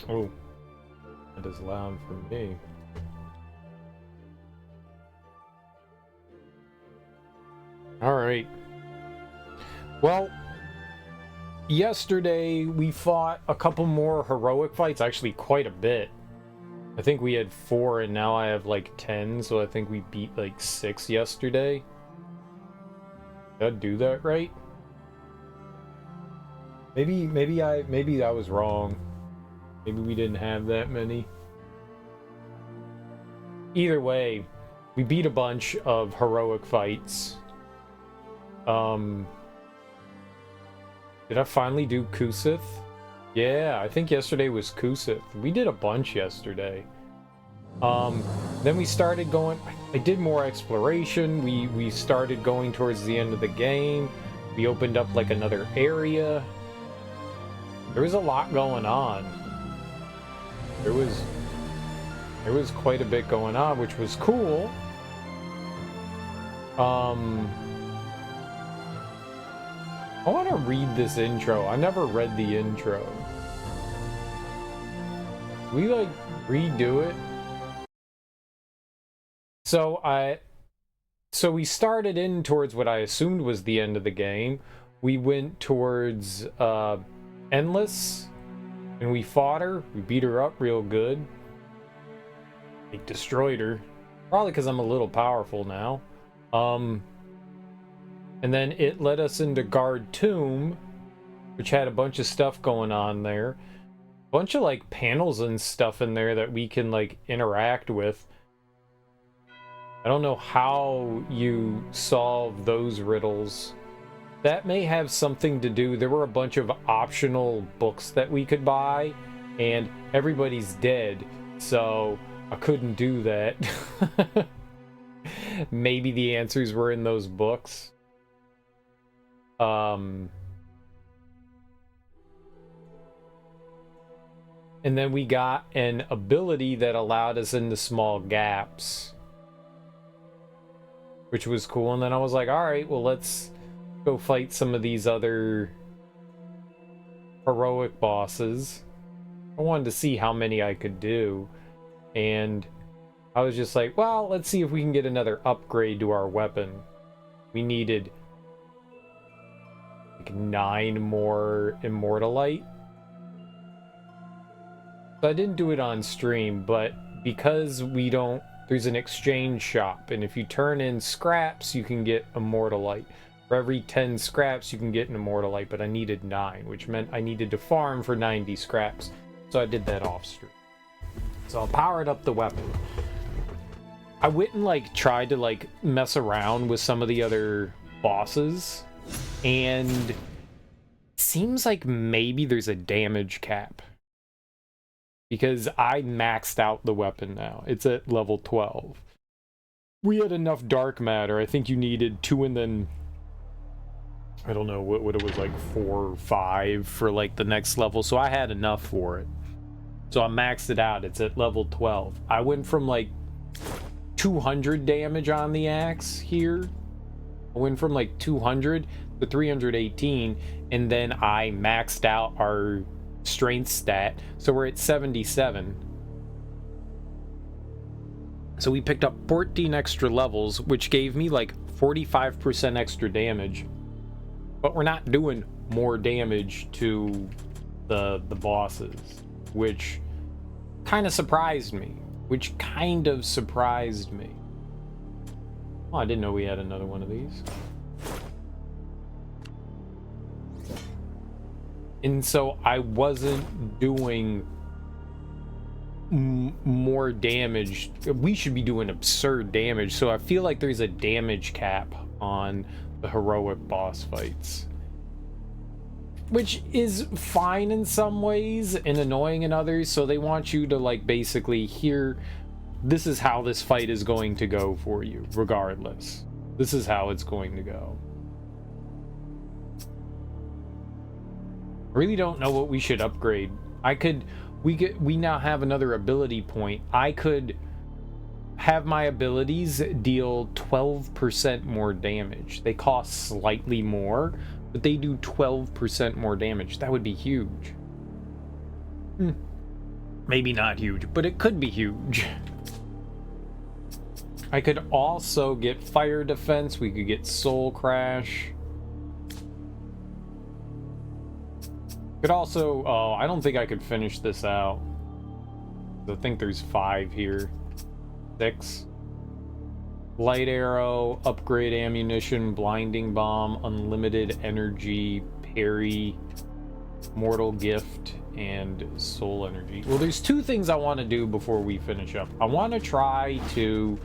Oh, that is loud for me. All right. Well, yesterday we fought a couple more heroic fights, actually quite a bit. I think we had 4 and now I have like 10, so I think we beat like 6 yesterday. Did I do that right? Maybe I was wrong. Maybe we didn't have that many. Either way, we beat a bunch of heroic fights. Did I finally do Kusith? Yeah, I think yesterday was Kusith. We did a bunch yesterday. Then we started going. I did more exploration. We started going towards the end of the game. We opened up like another area. There was a lot going on. There was quite a bit going on, which was cool. I want to read this intro. I never read the intro. We like redo it. So we started in towards what I assumed was the end of the game. We went towards Endless, and we fought her. We beat her up real good. We destroyed her. Probably because I'm a little powerful now. And then it led us into Guard Tomb, which had a bunch of stuff going on there. A bunch of like panels and stuff in there that we can like interact with. I don't know how you solve those riddles. That may have something to do. There were a bunch of optional books that we could buy, and everybody's dead, so I couldn't do that. Maybe the answers were in those books. And then we got an ability that allowed us into small gaps, which was cool. And then I was like, all right, well, let's go fight some of these other heroic bosses. I wanted to see how many I could do. And I was just like, well, let's see if we can get another upgrade to our weapon. We needed like 9 more Immortalite. So I didn't do it on stream, but because we don't, there's an exchange shop, and if you turn in scraps, you can get Immortalite. For every 10 scraps, you can get an Immortalite, but I needed 9, which meant I needed to farm for 90 scraps. So I did that off stream. So I powered up the weapon. I went and like tried to like mess around with some of the other bosses, and it seems like maybe there's a damage cap. Because I maxed out the weapon now. It's at level 12. We had enough dark matter. I think you needed 2 and then... I don't know what it was, like 4 or 5 for like the next level. So I had enough for it. So I maxed it out. It's at level 12. I went from like 200 damage on the axe here. I went from like 200 to 318. And then I maxed out our strength stat, so we're at 77. So we picked up 14 extra levels, which gave me like 45% extra damage, but we're not doing more damage to the bosses, which kind of surprised me. Oh, I didn't know we had another one of these. And so I wasn't doing more damage. We should be doing absurd damage. So I feel like there's a damage cap on the heroic boss fights, which is fine in some ways and annoying in others. So they want you to like basically hear, this is how this fight is going to go for you regardless. This is how it's going to go. I really don't know what we should upgrade. We now have another ability point. I could have my abilities deal 12% more damage. They cost slightly more, but they do 12% more damage. That would be huge. Maybe not huge, but it could be huge. I could also get fire defense. We could get soul crash. Could also... Oh, I don't think I could finish this out. I think there's 5 here. 6. Light arrow, upgrade ammunition, blinding bomb, unlimited energy, parry, mortal gift, and soul energy. Well, there's 2 things I want to do before we finish up. I want to try to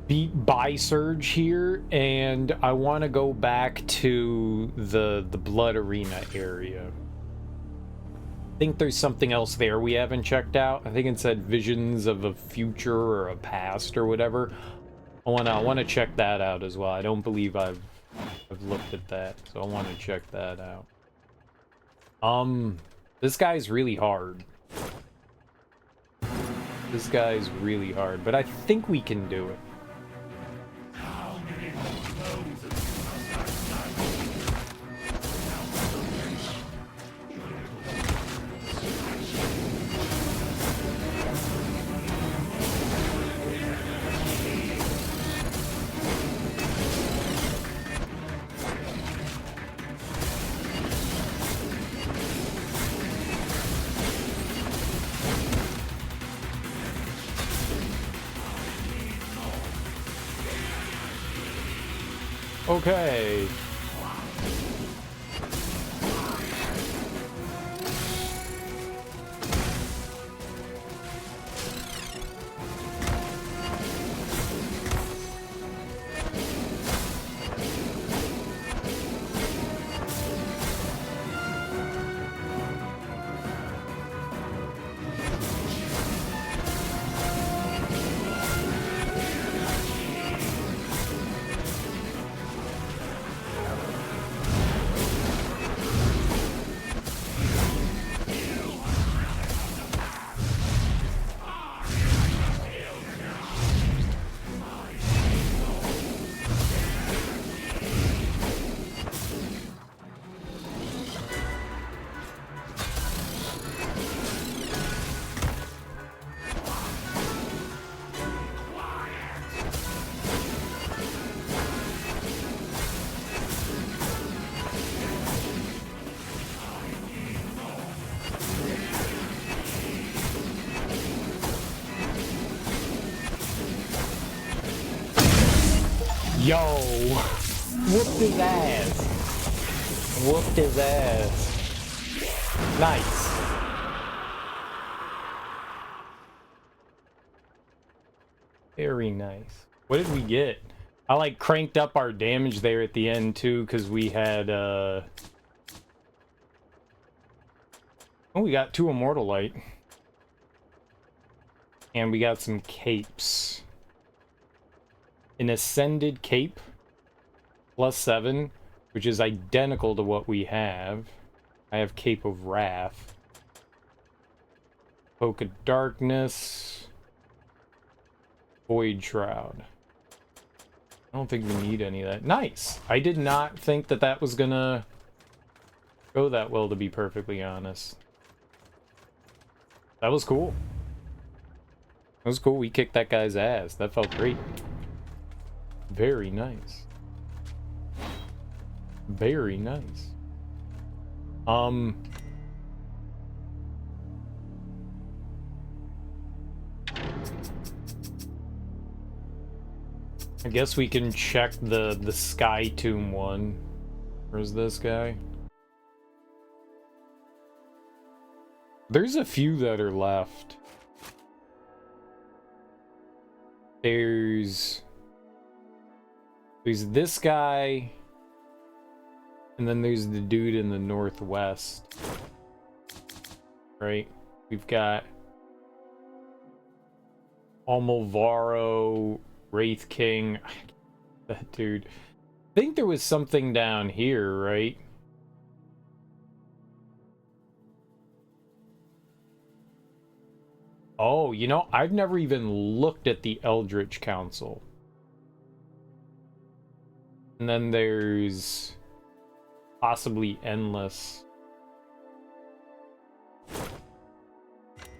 beat Bi-Surge here, and I want to go back to the Blood Arena area. I think there's something else there we haven't checked out. I think it said visions of a future or a past or whatever. I wanna check that out as well. I don't believe I've looked at that, so I want to check that out. This guy's really hard. This guy's really hard, but I think we can do it. Okay. Yo, whooped his ass. Whooped his ass. Nice. Very nice. What did we get? I like cranked up our damage there at the end too, because we had oh, we got 2 Immortal Light. And we got some capes. An Ascended Cape, +7, which is identical to what we have. I have Cape of Wrath. Cloak of Darkness. Void Shroud. I don't think we need any of that. Nice! I did not think that that was gonna go that well, to be perfectly honest. That was cool. That was cool. We kicked that guy's ass. That felt great. Very nice. Very nice. I guess we can check the Sky Tomb one. Where's this guy? There's a few that are left. There's this guy, and then there's the dude in the northwest. Right? We've got Almovaro, Wraith King. That dude. I think there was something down here, right? Oh, you know, I've never even looked at the Eldritch Council. And then there's possibly Endless.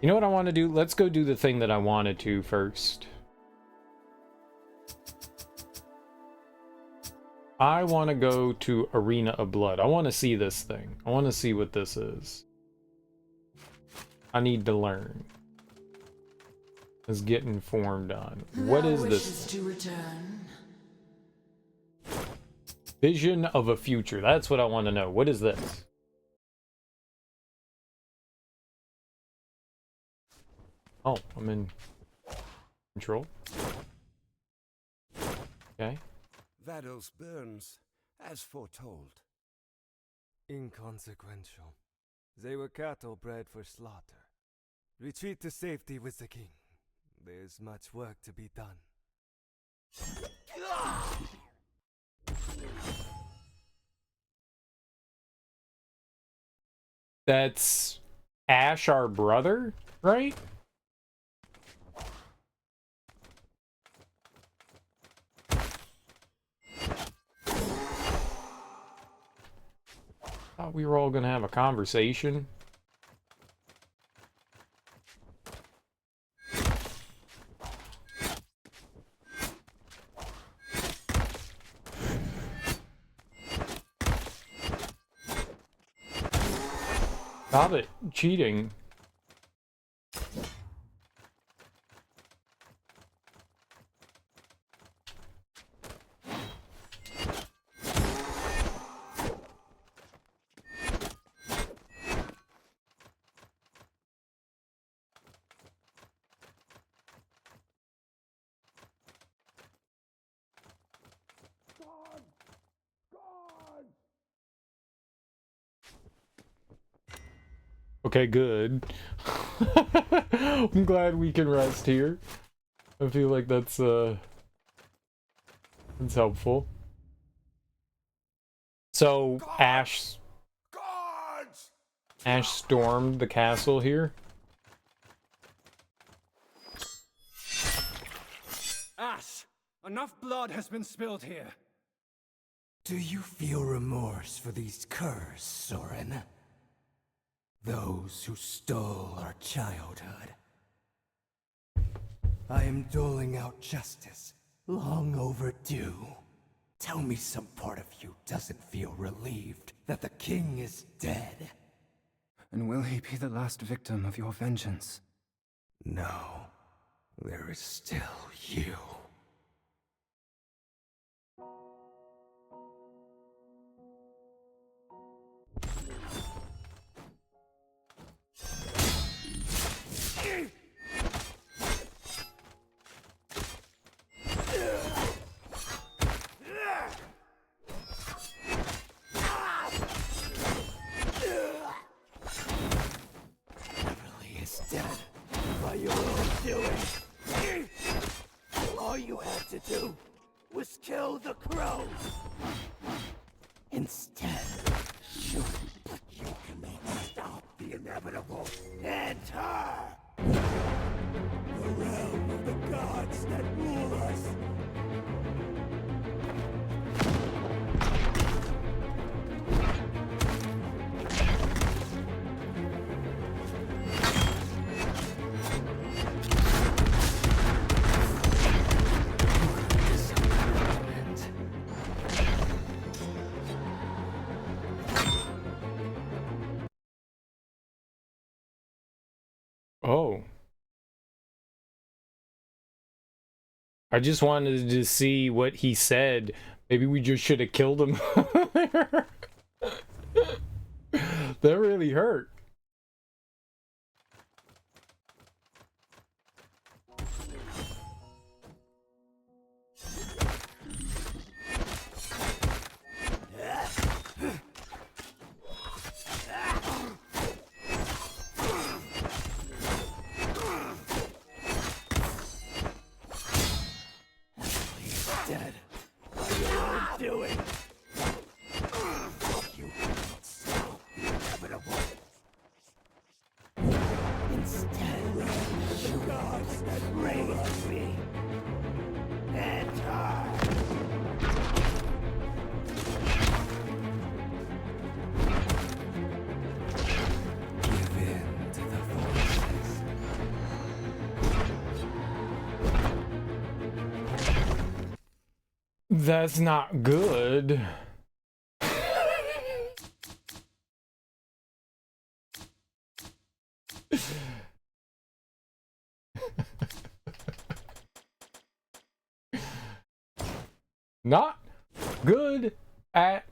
You know what I want to do? Let's go do the thing that I wanted to first. I want to go to Arena of Blood. I want to see this thing. I want to see what this is. I need to learn. Let's get informed on. What is this? To return. Vision of a future. That's what I want to know. What is this? Oh, I'm in control. Okay. Vados burns, as foretold. Inconsequential. They were cattle bred for slaughter. Retreat to safety with the king. There's much work to be done. That's Ash, our brother, right? Thought we were all gonna have a conversation. Stop it, cheating. Okay, good. I'm glad we can rest here. I feel like that's helpful. So Ash stormed the castle here. Ash, enough blood has been spilled here. Do you feel remorse for these curs, Soren? Those who stole our childhood. I am doling out justice, long overdue. Tell me some part of you doesn't feel relieved that the king is dead. And will he be the last victim of your vengeance? No, there is still you. Do was kill the crows. Instead, you cannot stop the inevitable. Enter the realm of the gods that rule us. Oh. I just wanted to see what he said. Maybe we just should have killed him. That really hurt. Dead by your own doing. You cannot stop the inevitable. Instead, the gods that raised me. Enter. Give in to the forces. That's not good. Not good at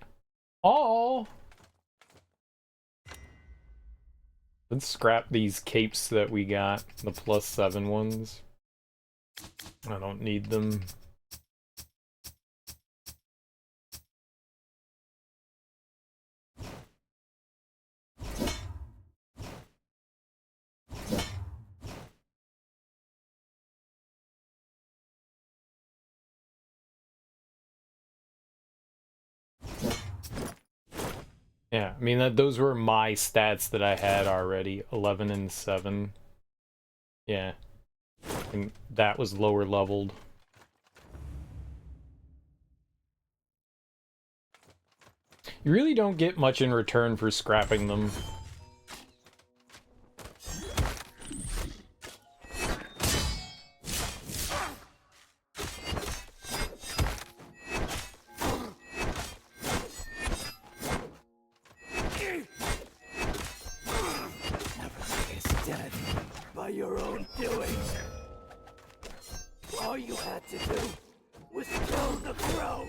all. Let's scrap these capes that we got, the +7 ones. I don't need them. Yeah, I mean, those were my stats that I had already. 11 and 7. Yeah. And that was lower leveled. You really don't get much in return for scrapping them. Dead by your own doing. All you had to do was kill the crow.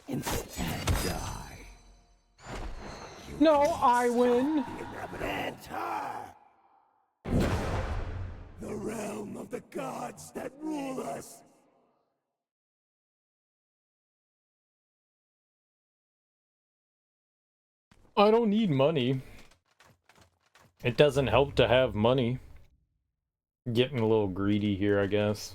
Instead, die. No, I win. Enter the realm of the gods that rule us. I don't need money. It doesn't help to have money. Getting a little greedy here, I guess.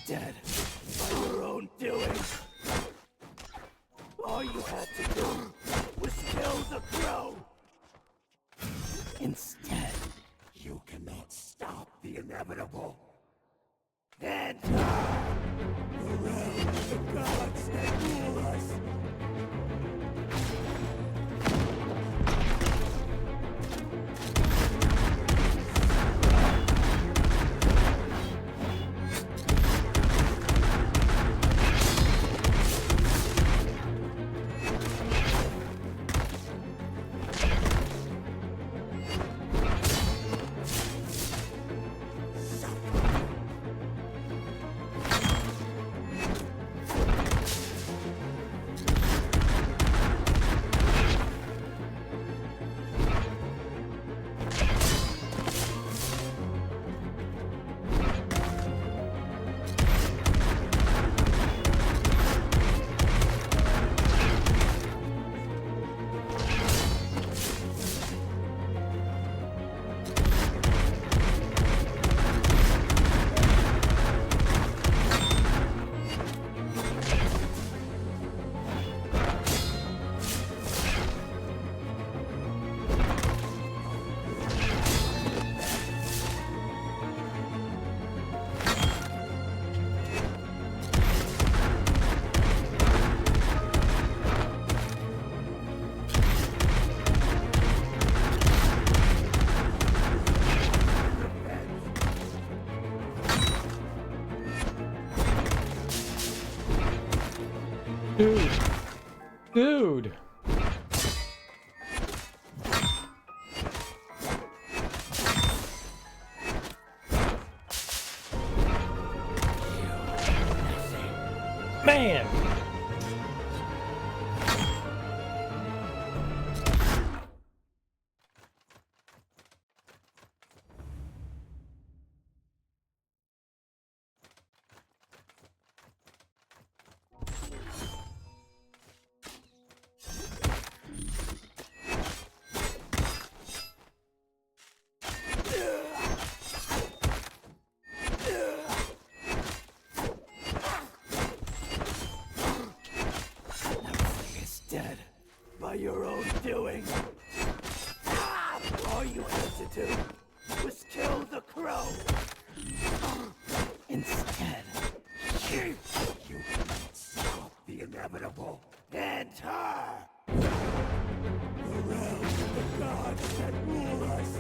Dead by your own doing. All you had to do was kill the crow. Instead, you cannot stop the inevitable. Enter the realm of the gods that rule us. Dude. Man. Dead by your own doing. All you had to do was kill the crow. inevitable. Enter! The realm of the gods that rule us.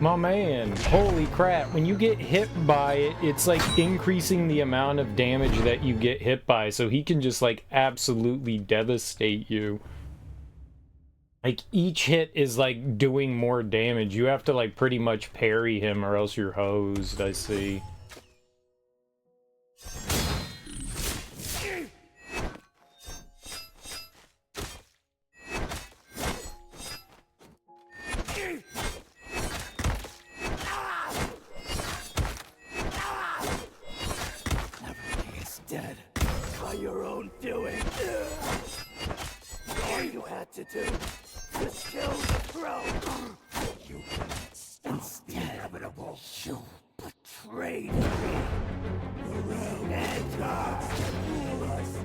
My man, holy crap, when you get hit by it, it's like increasing the amount of damage that you get hit by, so he can just like absolutely devastate you. Like each hit is like doing more damage. You have to like pretty much parry him or else you're hosed, I see. Dead by your own doing. All you had to do was kill the throne. You instead, inevitable. You betrayed me. The realm and gods that rule us.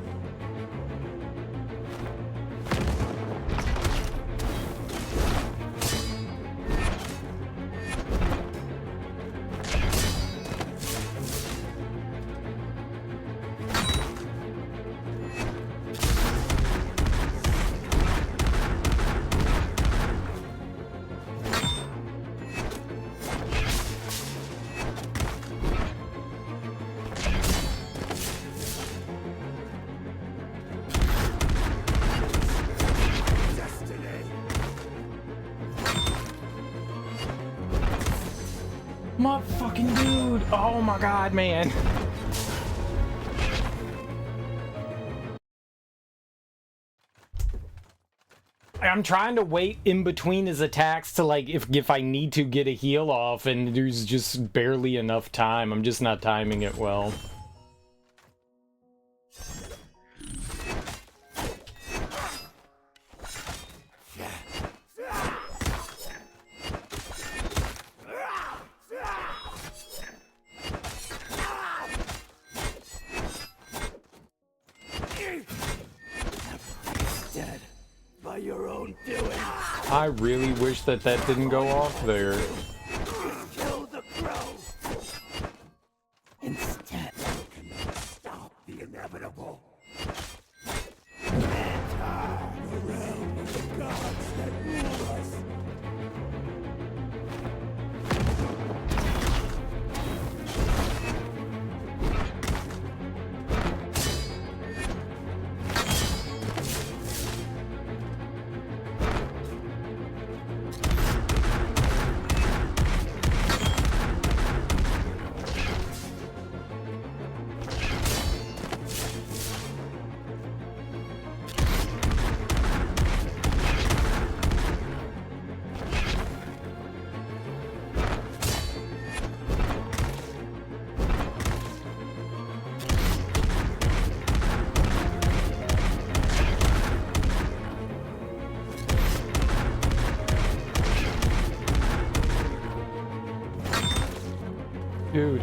My fucking dude! Oh my god, man! I'm trying to wait in between his attacks to like if I need to get a heal off, and there's just barely enough time. I'm just not timing it well. Dead by your own doing. I really wish that didn't go off there. Kill the crow. Instead, you cannot stop the inevitable. Enter the realm of the gods that rule us. Dude.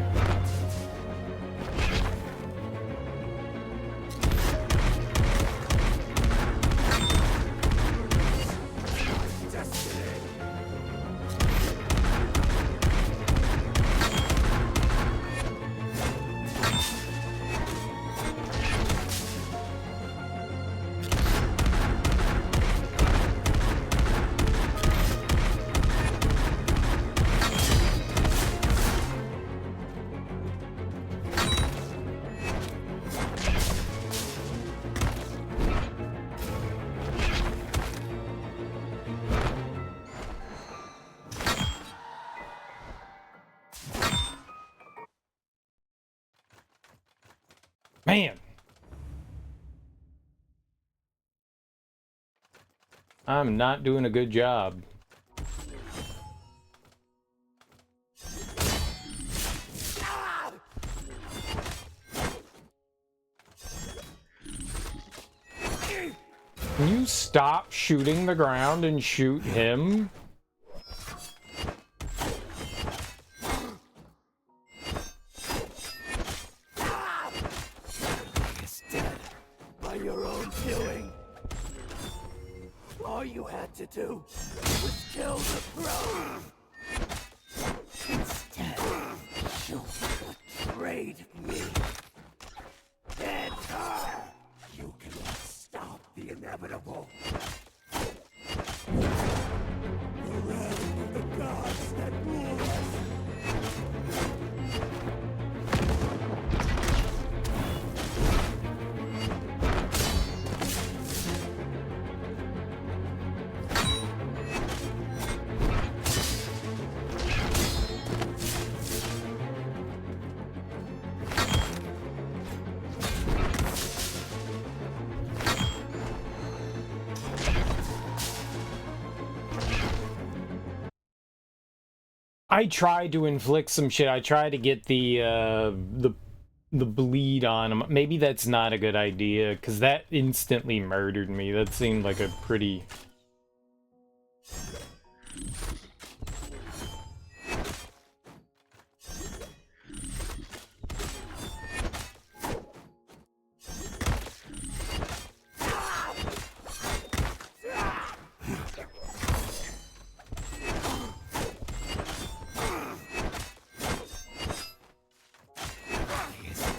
Man. I'm not doing a good job. Can you stop shooting the ground and shoot him? had to do was kill the throne. Instead, you betrayed me. Enter! You cannot stop the inevitable. The realm of the gods that rule us. I tried to inflict some shit. I tried to get the bleed on him. Maybe that's not a good idea, because that instantly murdered me. That seemed like a pretty...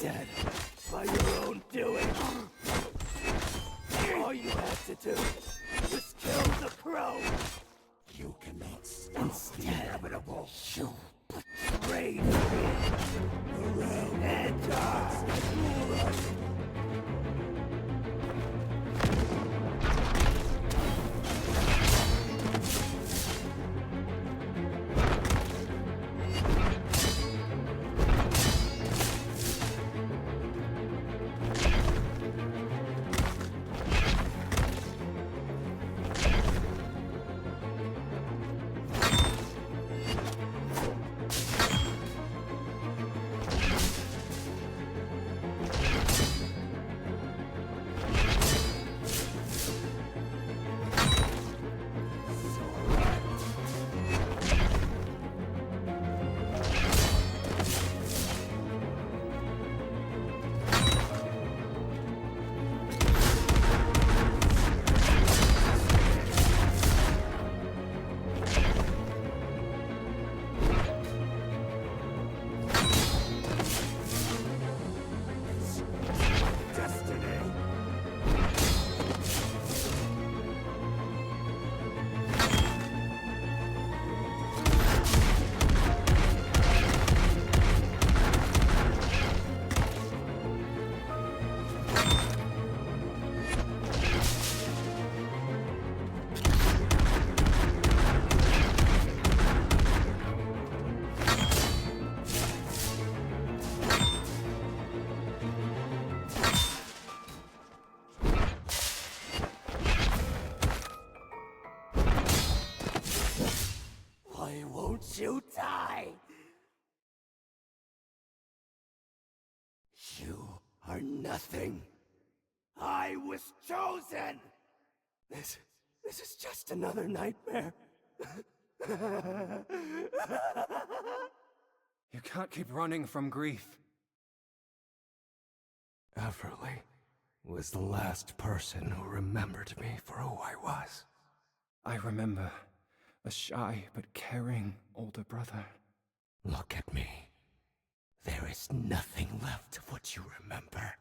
Dead by your own doing. All you had to do was kill the crow. You cannot stop the inevitable. You betrayed me. The realm and gods that rule us. You die. You are nothing. I was chosen. This is just another nightmare. You can't keep running from grief. Afterlife was the last person who remembered me for who I was. I remember a shy but caring older brother. Look at me. There is nothing left of what you remember.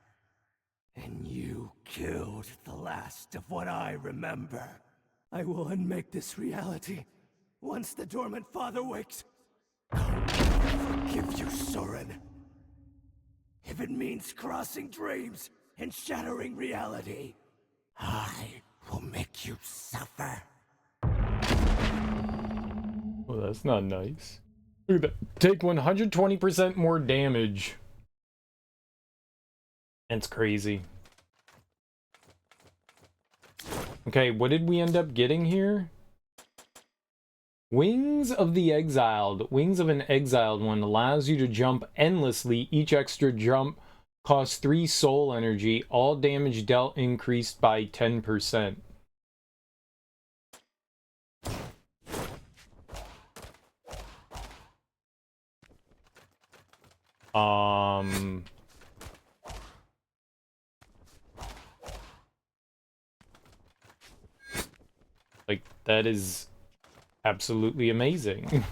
And you killed the last of what I remember. I will unmake this reality once the dormant father wakes. I'll forgive you, Soren. If it means crossing dreams and shattering reality, I will make you suffer. Well, that's not nice. Look at that. Take 120% more damage. That's crazy. Okay, what did we end up getting here? Wings of the Exiled. Wings of an Exiled one allows you to jump endlessly. Each extra jump costs 3 soul energy. All damage dealt increased by 10%. Like, That is absolutely amazing.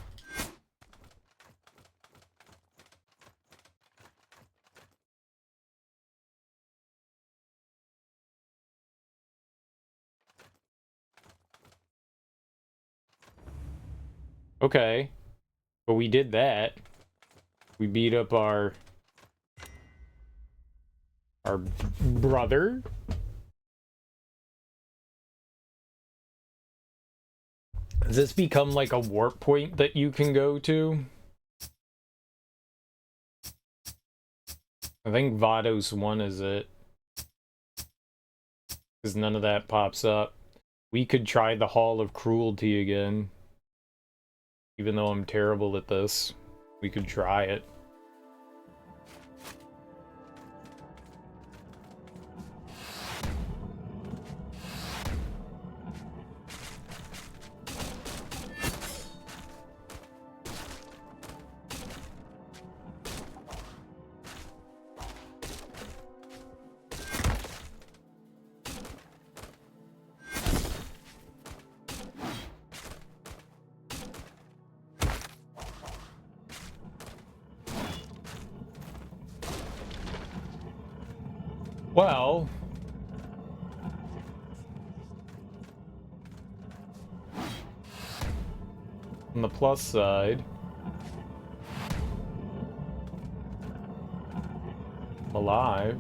Okay. But we did that. We beat up our brother. Does this become like a warp point that you can go to? I think Vados 1 is it. Because none of that pops up. We could try the Hall of Cruelty again. Even though I'm terrible at this. We could try it. Well, on the plus side, alive.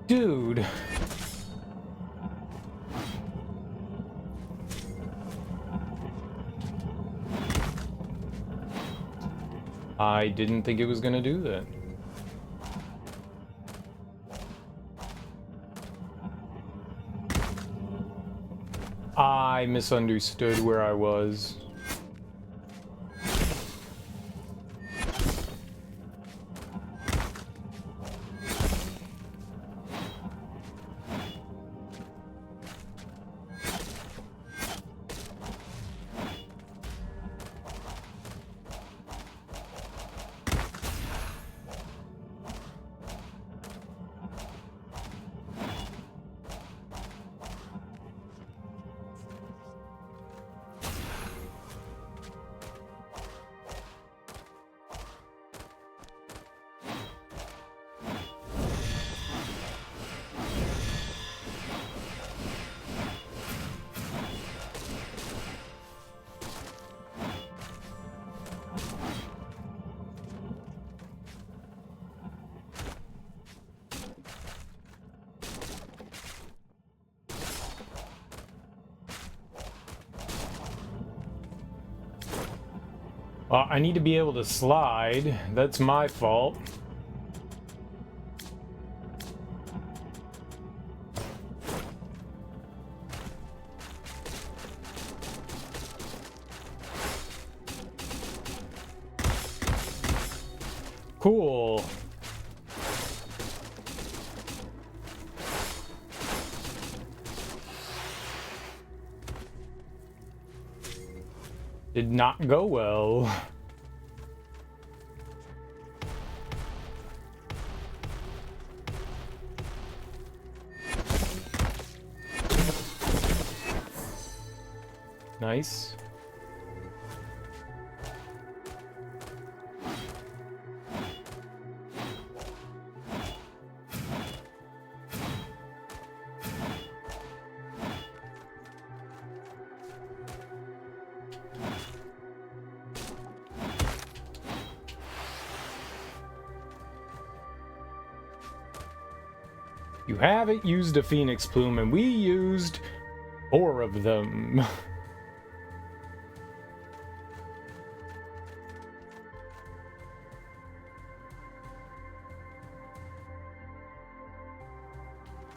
Dude. I didn't think it was gonna do that. I misunderstood where I was. I need to be able to slide. That's my fault. Cool. Did not go well. Nice. You haven't used a Phoenix Plume, and we used 4 of them.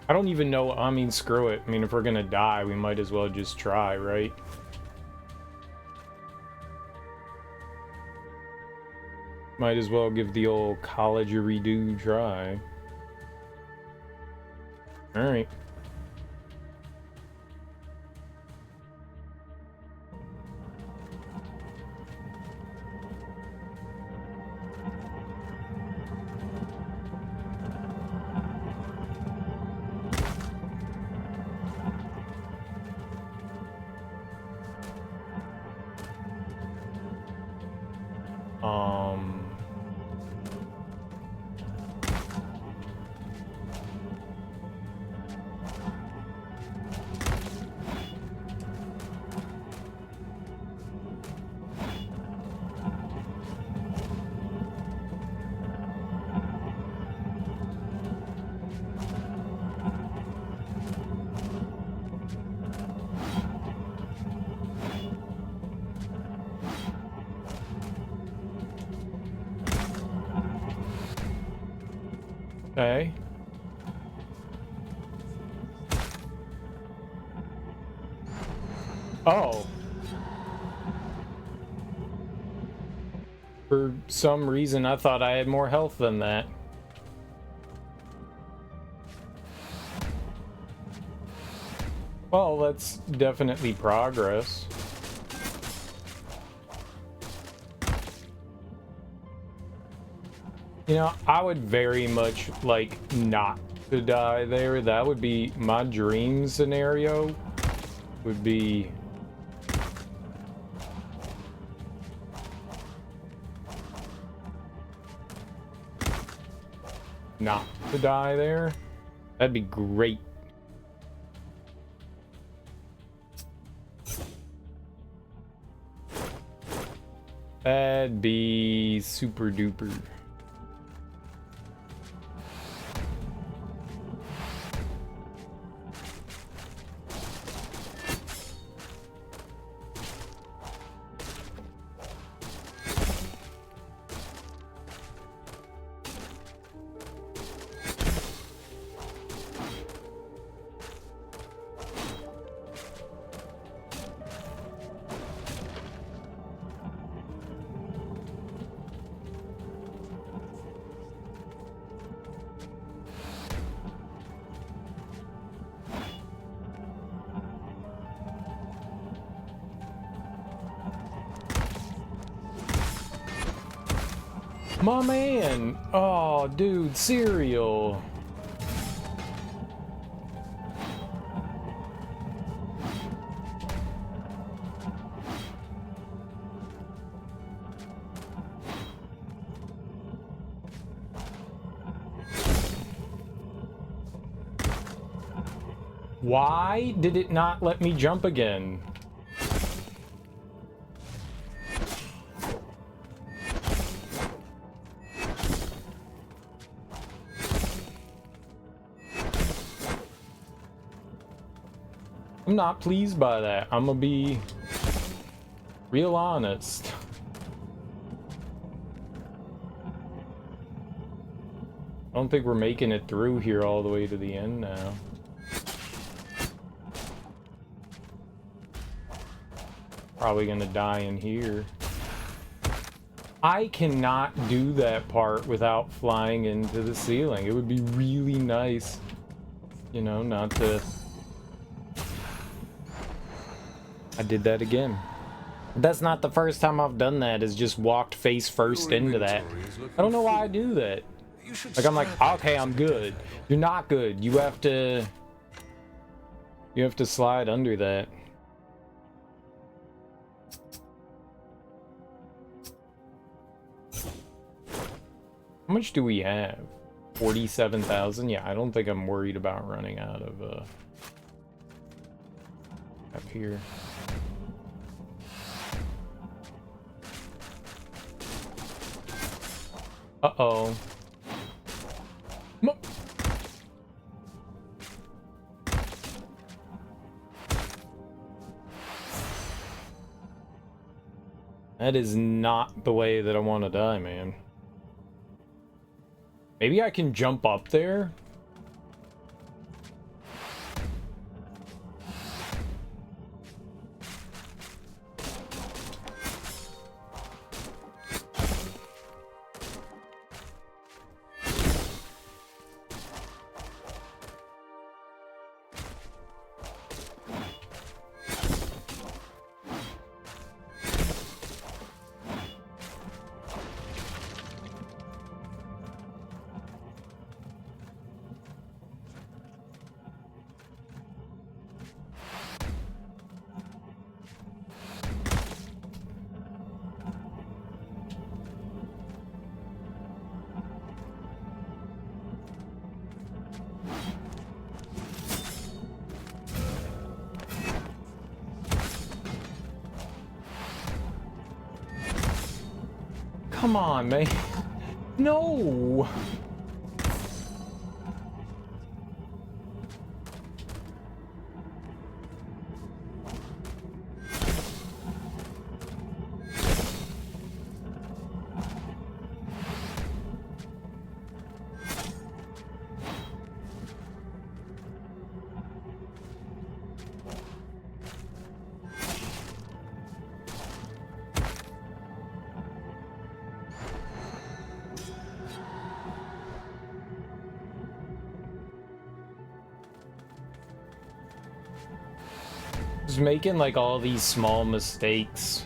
I don't even know. I mean, screw it. I mean, if we're gonna die, we might as well just try, right? Might as well give the old college a redo try. Alright. Okay. Oh. For some reason, I thought I had more health than that. Well, that's definitely progress. You know, I would very much like not to die there. That would be my dream scenario. Would be not to die there. That'd be great. That'd be super duper. My man! Oh, dude, cereal! Why did it not let me jump again? I'm not pleased by that. I'm gonna be real honest. I don't think we're making it through here all the way to the end now. Probably gonna die in here. I cannot do that part without flying into the ceiling. It would be really nice, you know, not to... I did that again. That's not the first time I've done that, is just walked face first into that. I don't know why I do that. Like, I'm like, okay, I'm good. You're not good. You have to slide under that. How much do we have? 47,000? Yeah, I don't think I'm worried about running out of up here. Uh-oh. That is not the way that I want to die, man. Maybe I can jump up there? Come on, man. No! Just making like all these small mistakes.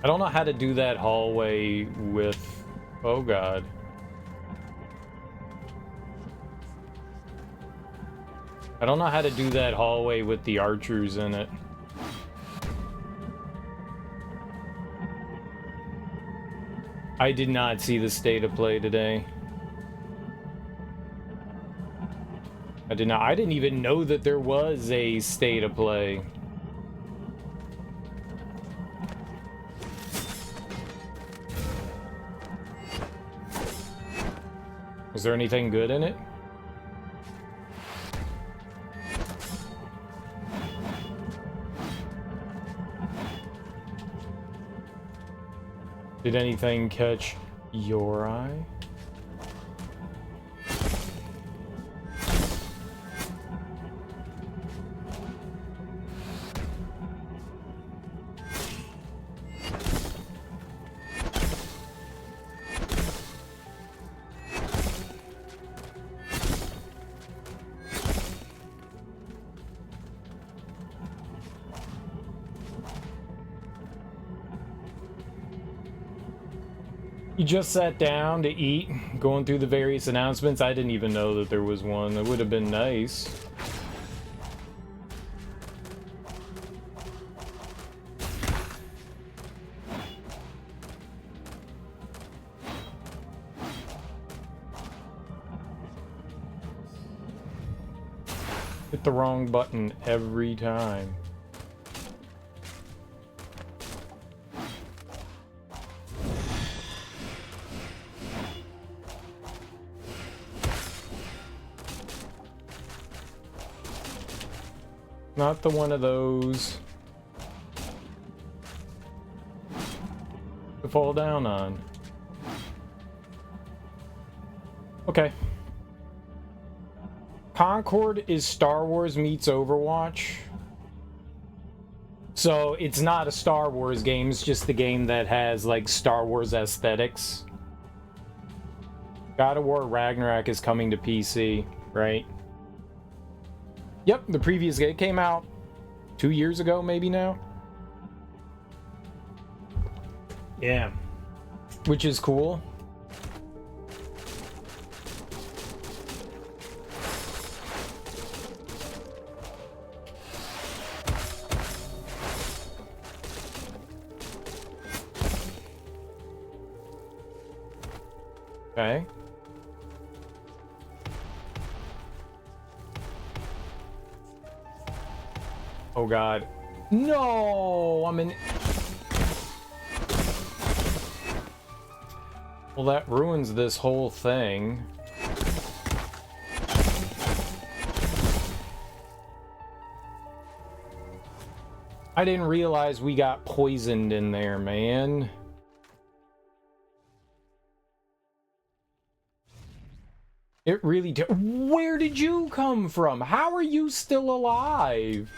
I don't know how to do that hallway with... Oh god. I don't know how to do that hallway with the archers in it. I did not see the state of play today. I did not. I didn't even know that there was a state of play. Is there anything good in it? Did anything catch your eye? You just sat down to eat, going through the various announcements. I didn't even know that there was one. It would have been nice. Hit the wrong button every time. Not the one of those to fall down on. Okay. Concord is Star Wars meets Overwatch. So it's not a Star Wars game, it's just a game that has like Star Wars aesthetics. God of War Ragnarok is coming to PC, right? Yep, the previous game came out 2 years ago, maybe now. Yeah, which is cool. Okay. Oh god. No! I'm in... Well, that ruins this whole thing. I didn't realize we got poisoned in there, man. It really did. Where did you come from? How are you still alive?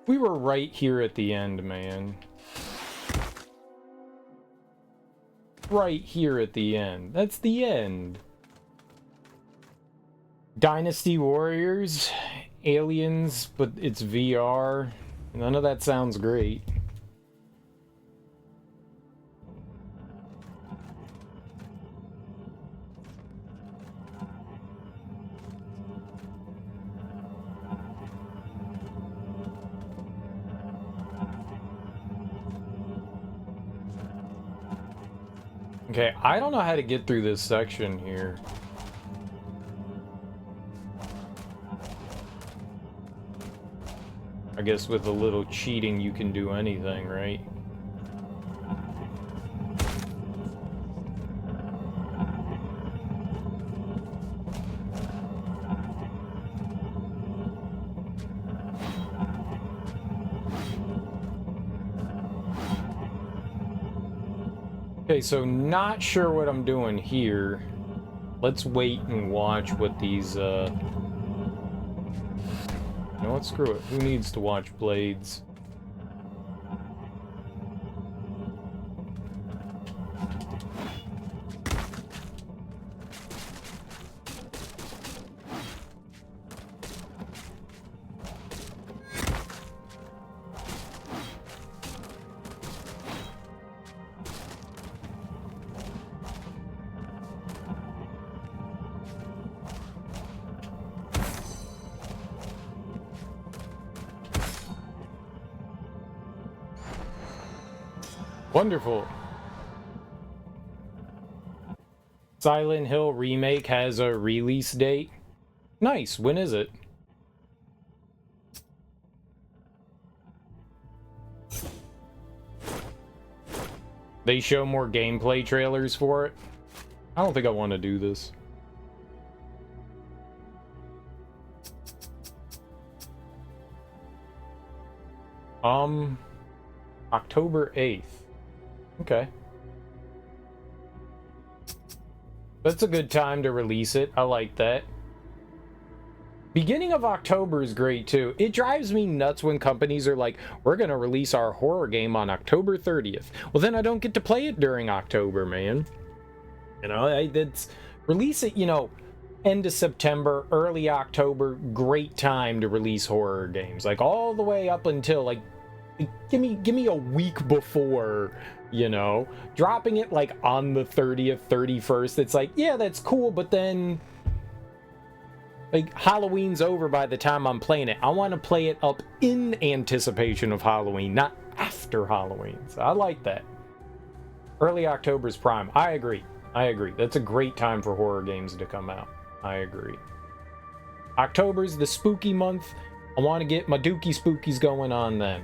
We were right here at the end, man. Right here at the end. That's the end. Dynasty Warriors, Aliens, but it's VR. None of that sounds great. Okay, I don't know how to get through this section here. I guess with a little cheating you can do anything, right? Okay, so not sure what I'm doing here. Let's wait and watch what these, You know what? Screw it. Who needs to watch Blades? Wonderful. Silent Hill Remake has a release date. Nice. When is it? They show more gameplay trailers for it. I don't think I want to do this. October 8th. Okay. That's a good time to release it. I like that. Beginning of October is great too. It drives me nuts when companies are like, we're going to release our horror game on October 30th. Well, then I don't get to play it during October, man. You know, it's release it, you know, end of September, early October, great time to release horror games. Like all the way up until like give me a week before, you know. Dropping it like on the 30th, 31st, it's like, yeah, that's cool, but then like Halloween's over by the time I'm playing it. I want to play it up in anticipation of Halloween, not after Halloween. So I like that. Early October's prime. I agree. That's a great time for horror games to come out. I agree. October's the spooky month. I want to get my dookie spookies going on then.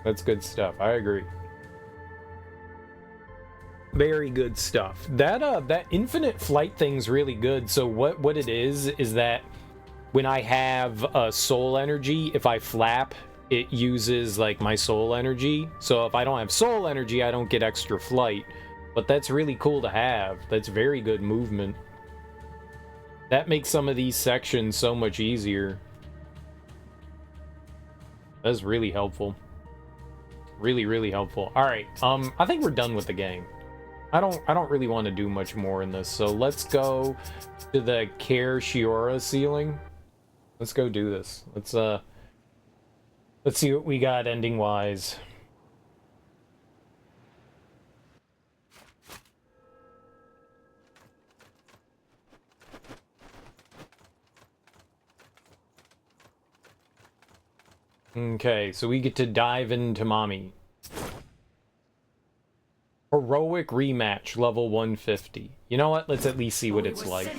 That's good stuff. I agree. Very good stuff. That infinite flight thing's really good. So what it is that when I have soul energy, if I flap, it uses like my soul energy. So if I don't have soul energy, I don't get extra flight. But that's really cool to have. That's very good movement. That makes some of these sections so much easier. That's really helpful. Really, really helpful. All right. I think we're done with the game. I don't really want to do much more in this. So let's go to the Care Shiora ceiling. Let's go do this. Let's see what we got ending wise. Okay, so we get to dive into Mommy. Heroic rematch, level 150. You know what? Let's at least see what it's like.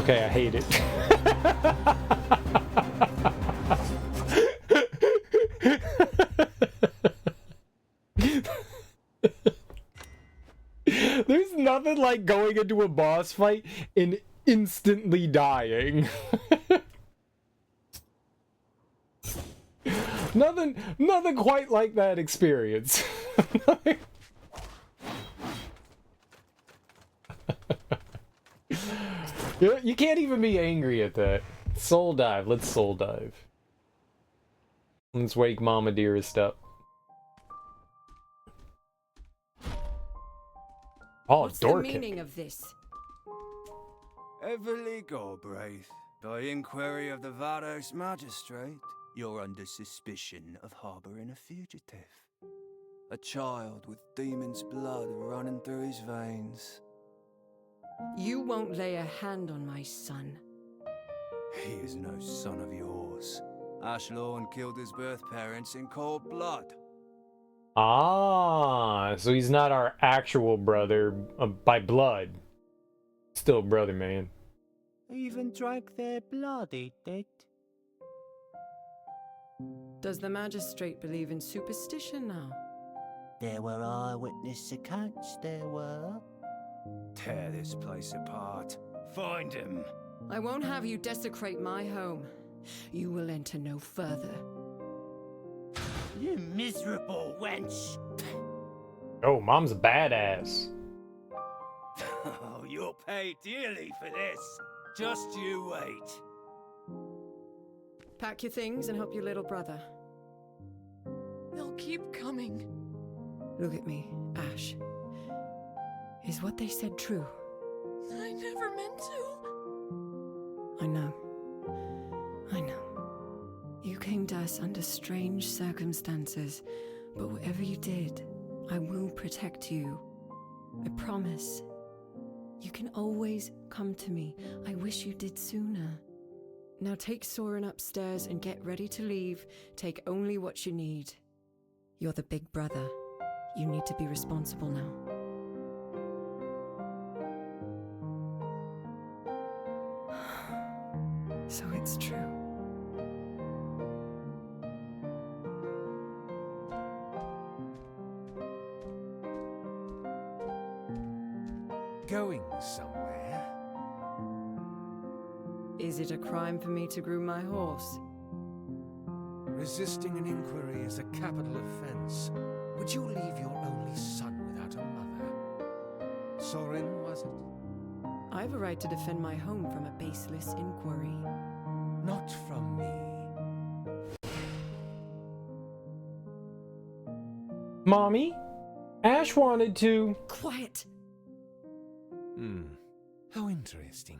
Okay, I hate it. There's nothing like going into a boss fight and instantly dying. Nothing quite like that experience. You can't even be angry at that. Soul dive. Let's soul dive. Let's wake Mama Dearest up. Oh, what's the meaning of this? Everly Galbraith, by inquiry of the Vados magistrate, you're under suspicion of harboring a fugitive. A child with demon's blood running through his veins. You won't lay a hand on my son. He is no son of yours. Ashlorn killed his birth parents in cold blood. Ah, so he's not our actual brother by blood. Still brother, man. Even drank their blood, he did. Does the magistrate believe in superstition now? There were eyewitness accounts, there were. Tear this place apart. Find him. I won't have you desecrate my home. You will enter no further. You miserable wench! Oh, mom's a badass. Oh, you'll pay dearly for this. Just you wait. Pack your things and help your little brother. They'll keep coming. Look at me, Ash. Is what they said true? I never meant to. I know. I know. You came to us under strange circumstances, but whatever you did, I will protect you. I promise. You can always come to me. I wish you did sooner. Now take Soren upstairs and get ready to leave. Take only what you need. You're the big brother. You need to be responsible now. So it's true. Going somewhere? Is it a crime for me to groom my horse? Resisting an inquiry is a capital offense. Would you leave your only son without a mother? Soren, was it? I have a right to defend my home from a baseless inquiry. Not from me. Mommy, Ash wanted to. Quiet! How interesting.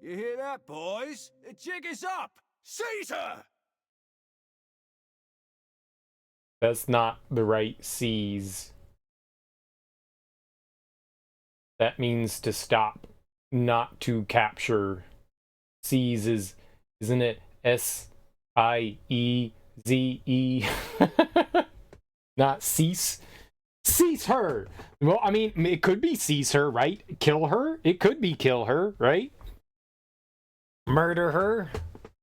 You hear that, boys? The jig is up! Seize her! That's not the right seize. That means to stop, not to capture. Seize is, isn't it S-I-E-Z-E? Not cease. Seize her! Well, I mean, it could be seize her, right? Kill her? It could be kill her, right? Murder her?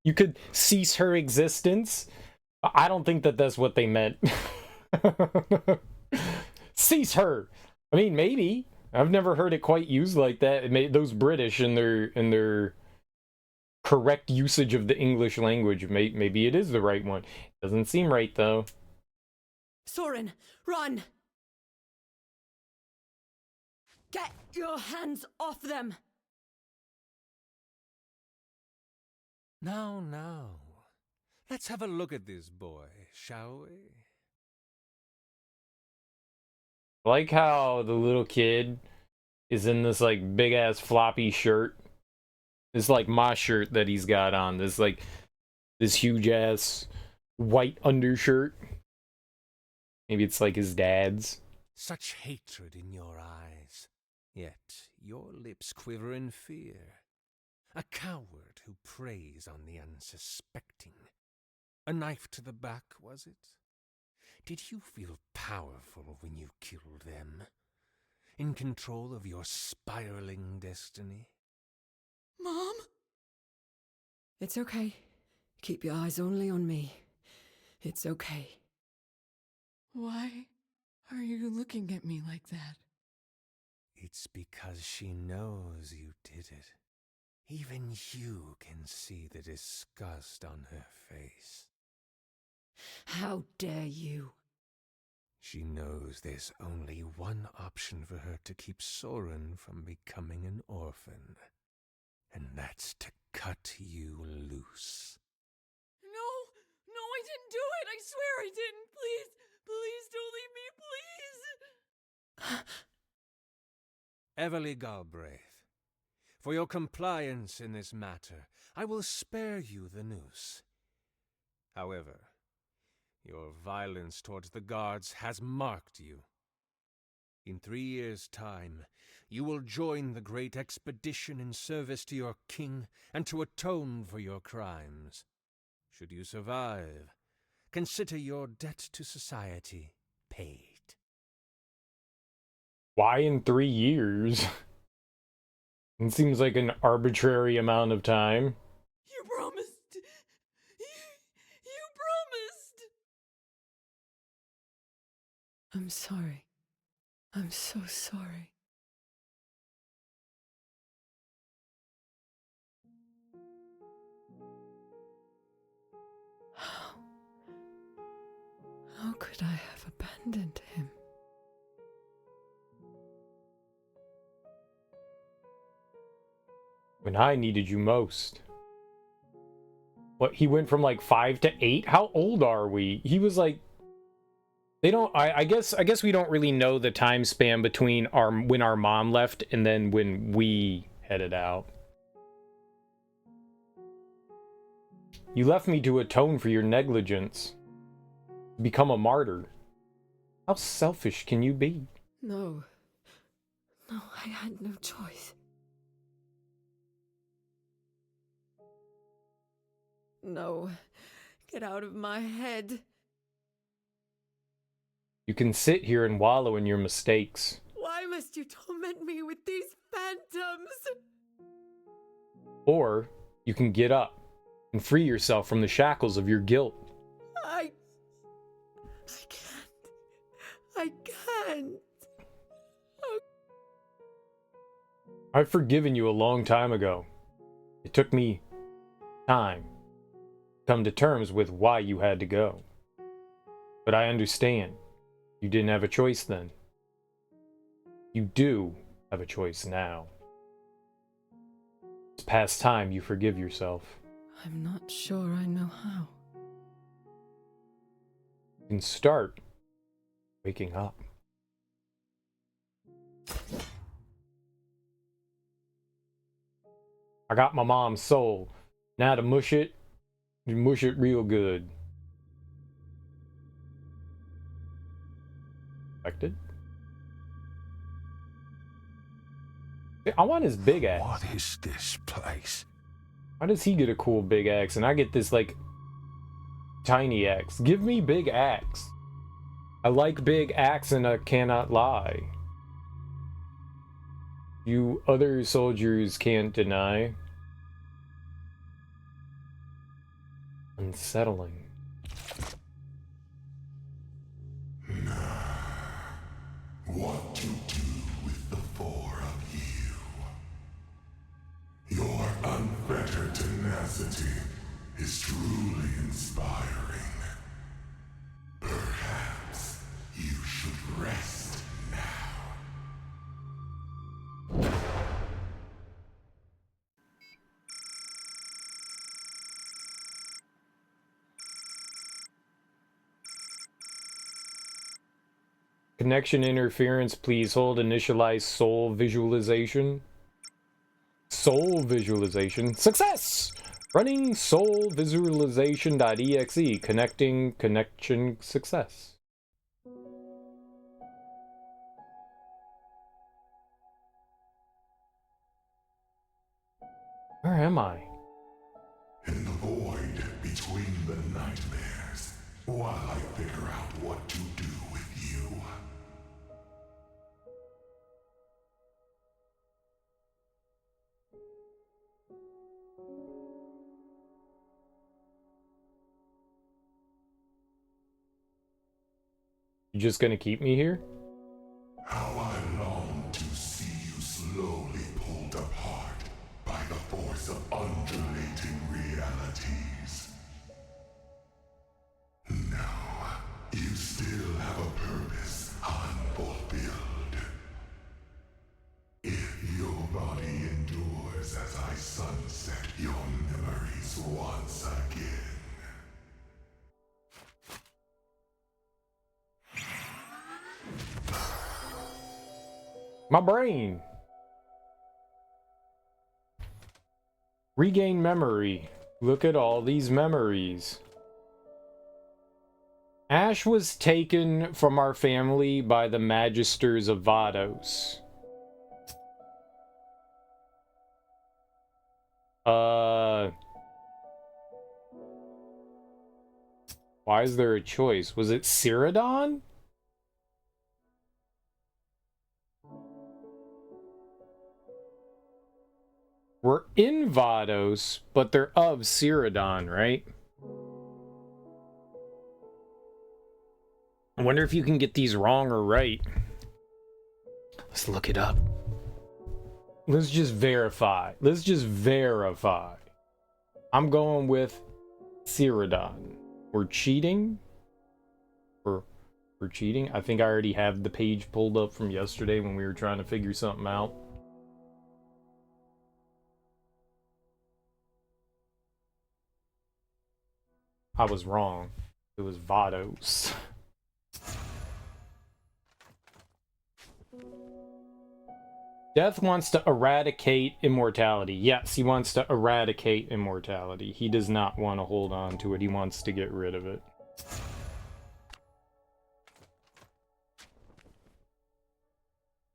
You could cease her existence? I don't think that that's what they meant. Cease her! I mean, maybe. I've never heard it quite used like that. It made those British in their correct usage of the English language. Maybe it is the right one. Doesn't seem right, though. Soren, run! Get your hands off them! Now. Let's have a look at this boy, shall we? I like how the little kid is in this, like, big-ass floppy shirt. It's like my shirt that he's got on. This, like, this huge-ass white undershirt. Maybe it's like his dad's. Such hatred in your eyes, yet your lips quiver in fear. A coward who preys on the unsuspecting. A knife to the back, was it? Did you feel powerful when you killed them? In control of your spiraling destiny? Mom? It's okay. Keep your eyes only on me. It's okay. Why are you looking at me like that? It's because she knows you did it. Even you can see the disgust on her face. How dare you? She knows there's only one option for her to keep Soren from becoming an orphan. And that's to cut you loose. No, I didn't do it. I swear I didn't. Please don't leave me, please. Everly Galbraith, for your compliance in this matter, I will spare you the noose. However, your violence towards the guards has marked you. In 3 years' time, you will join the great expedition in service to your king and to atone for your crimes. Should you survive, consider your debt to society paid. Why in 3 years? It seems like an arbitrary amount of time. You promised. You promised. I'm sorry. I'm so sorry. could I have abandoned him? When I needed you most. What, he went from like 5 to 8? How old are we? He was like... They don't... I guess we don't really know the time span between when our mom left and then when we headed out. You left me to atone for your negligence. Become a martyr. How selfish can you be? No. No, I had no choice. No. Get out of my head. You can sit here and wallow in your mistakes. Why must you torment me with these phantoms? Or you can get up and free yourself from the shackles of your guilt. I can't. I've forgiven you a long time ago. It took me time to come to terms with why you had to go. But I understand. You didn't have a choice then. You do have a choice now. It's past time you forgive yourself. I'm not sure I know how. You can start waking up. I got my mom's soul. Now to mush it, you mush it real good. Affected? I want his big axe. What is this place? Why does he get a cool big axe and I get this, like, tiny axe? Give me big axe. I like big axe and I cannot lie. You other soldiers can't deny. Unsettling. What to do with the four of you? Your unfettered tenacity is truly inspiring. Perhaps you should rest now. Connection interference, please hold. Initialize soul visualization. Soul visualization. Success! Running soul visualization.exe. Connecting connection success. Where am I? In the void between the nightmares, while I figure out what to do with you. You just gonna keep me here? How I long to see you slowly pulled apart by the force of undulating realities. No, you still have a purpose unfulfilled. If your body endures as I sunset your memories once again. My brain. Regain memory. Look at all these memories. Ash was taken from our family by the Magisters of Vados. Why is there a choice? Was it Cyrodiil? We're in Vados, but they're of Cyrodiil, right? I wonder if you can get these wrong or right. Let's look it up. Let's just verify. Let's just verify. I'm going with Cyrodiil. We're cheating? Or for cheating. I think I already have the page pulled up from yesterday when we were trying to figure something out. I was wrong. It was Vados. Death wants to eradicate immortality. Yes, he wants to eradicate immortality. He does not want to hold on to it. He wants to get rid of it.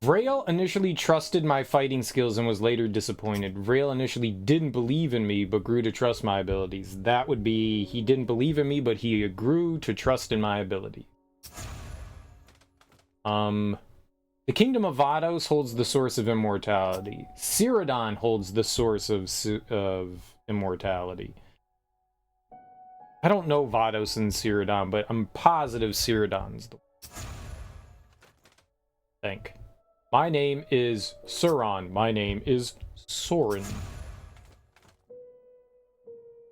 Vrail initially trusted my fighting skills and was later disappointed. Vrail initially didn't believe in me, but grew to trust my abilities. That would be, he didn't believe in me, but he grew to trust in my ability. The Kingdom of Vados holds the source of immortality. Cyrodiil holds the source of immortality. I don't know Vados and Cyrodiil, but I'm positive Cyrodiil's the think. My name is Sauron. My name is Soren.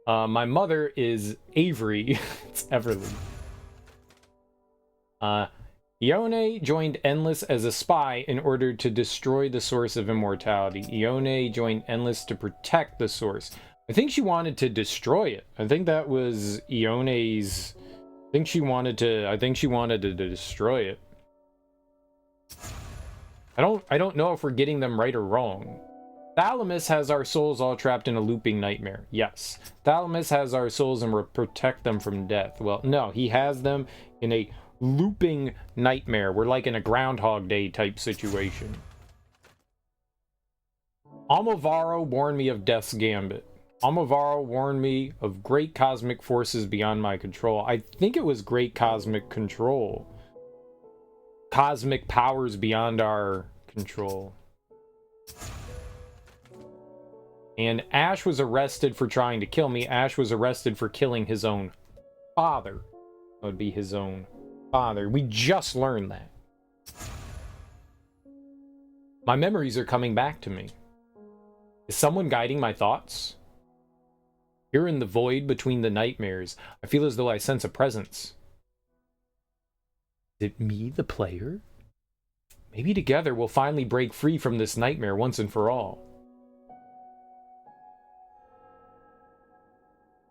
My mother is Avery. It's Everly. Ione joined Endless as a spy in order to destroy the source of immortality. Ione joined Endless to protect the source. I think she wanted to destroy it. I think that was Ione's... I think she wanted to destroy it. I don't know if we're getting them right or wrong. Thalamus has our souls all trapped in a looping nightmare. Yes. Thalamus has our souls and will protect them from death. Well, no, he has them in a looping nightmare. We're like in a Groundhog Day type situation. Amovaro warned me of Death's Gambit. Amovaro warned me of great cosmic forces beyond my control. I think it was great cosmic control. Cosmic powers beyond our control. And Ash was arrested for trying to kill me. Ash was arrested for killing his own father. That would be his own father. We just learned that. My memories are coming back to me. Is someone guiding my thoughts? Here in the void between the nightmares, I feel as though I sense a presence. Is it me, the player? Maybe together we'll finally break free from this nightmare once and for all.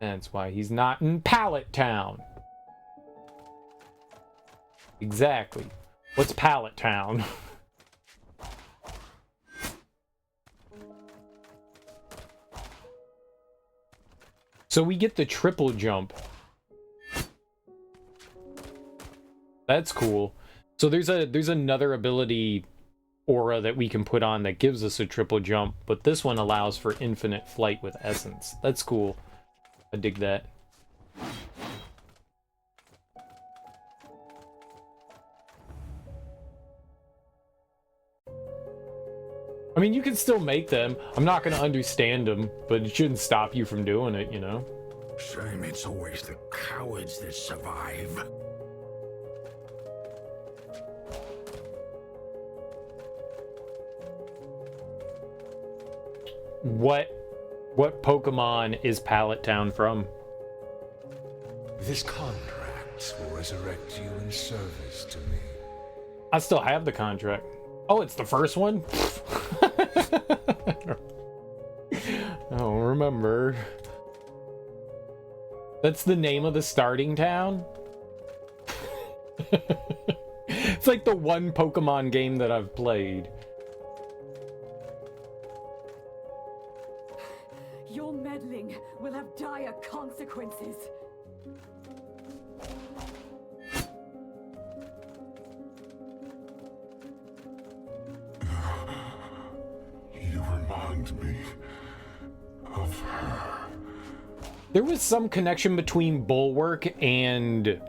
That's why he's not in Pallet Town. Exactly. What's Pallet Town? So we get the triple jump. That's cool. So there's another ability aura that we can put on that gives us a triple jump, but this one allows for infinite flight with essence. That's cool. I dig that. I mean, you can still make them. I'm not going to understand them, but it shouldn't stop you from doing it, you know? Shame it's always the cowards that survive. What Pokemon is Pallet Town from? This contract will resurrect you in service to me. I still have the contract. Oh, it's the first one? I don't remember. That's the name of the starting town? It's like the one Pokemon game that I've played. Your meddling will have dire consequences. You remind me of her. There was some connection between Bulwark and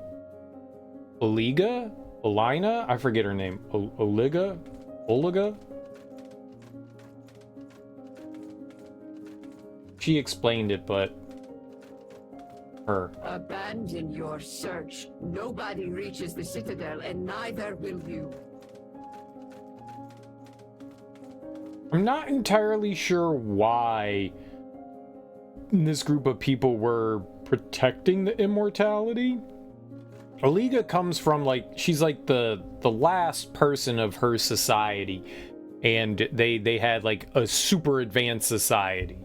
Oliga? Olina? I forget her name. Oliga? She explained it, but her. Abandon your search. Nobody reaches the Citadel, and neither will you. I'm not entirely sure why this group of people were protecting the immortality. Oliga comes from, like, she's like the last person of her society, and they had like a super advanced society.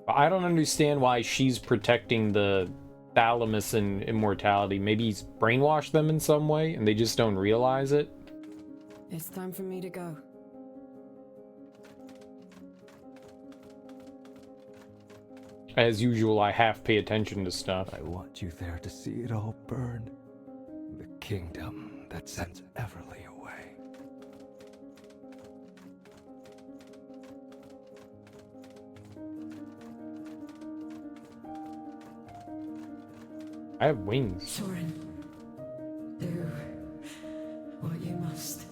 I don't understand why she's protecting the thalamus and immortality. Maybe he's brainwashed them in some way and they just don't realize it. It's time for me to go. As usual, I half pay attention to stuff. I want you there to see it all burn. The kingdom that sends Everly away. I have wings. Soren, do what you must.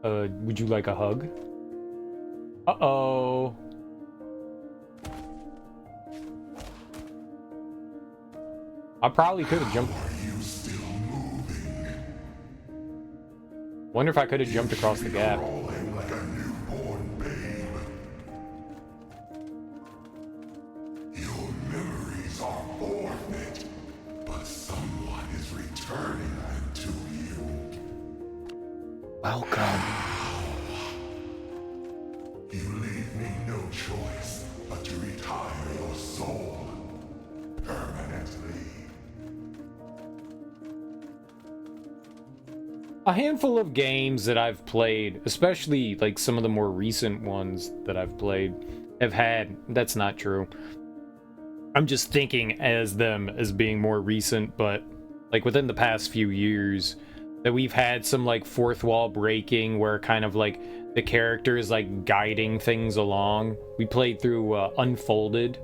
Would you like a hug? Uh-oh. I probably could have jumped. Wonder if I could have jumped across the gap. Like a newborn babe. Your memories are forfeit, but someone is returning them to you. Welcome. You leave me no choice but to retire your soul permanently. A handful of games that I've played, especially like some of the more recent ones that I've played, have had, that's not true. I'm just thinking as them as being more recent, but like within the past few years, that we've had some like fourth wall breaking where kind of like the character is like guiding things along. We played through Unfolded.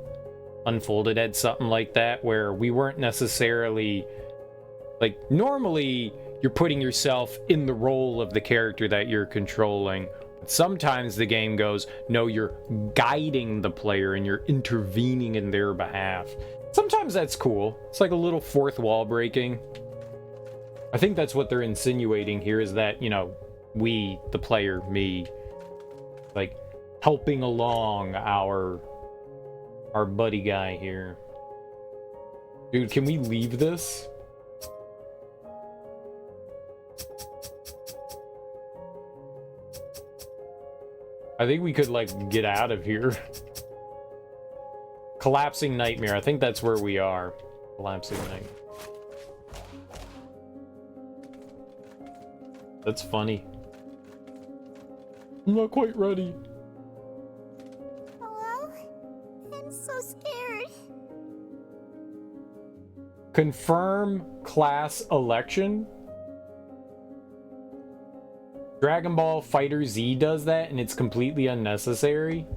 Unfolded had something like that where we weren't necessarily like, normally you're putting yourself in the role of the character that you're controlling. Sometimes the game goes, no, you're guiding the player and you're intervening in their behalf. Sometimes that's cool. It's like a little fourth wall breaking. I think that's what they're insinuating here, is that, you know, we, the player, me, like helping along our buddy guy here. Dude, can we leave this? I think we could, like, get out of here. Collapsing Nightmare. I think that's where we are. Collapsing Nightmare. That's funny. I'm not quite ready. Hello? I'm so scared. Confirm class election? Dragon Ball Fighter Z does that, and it's completely unnecessary.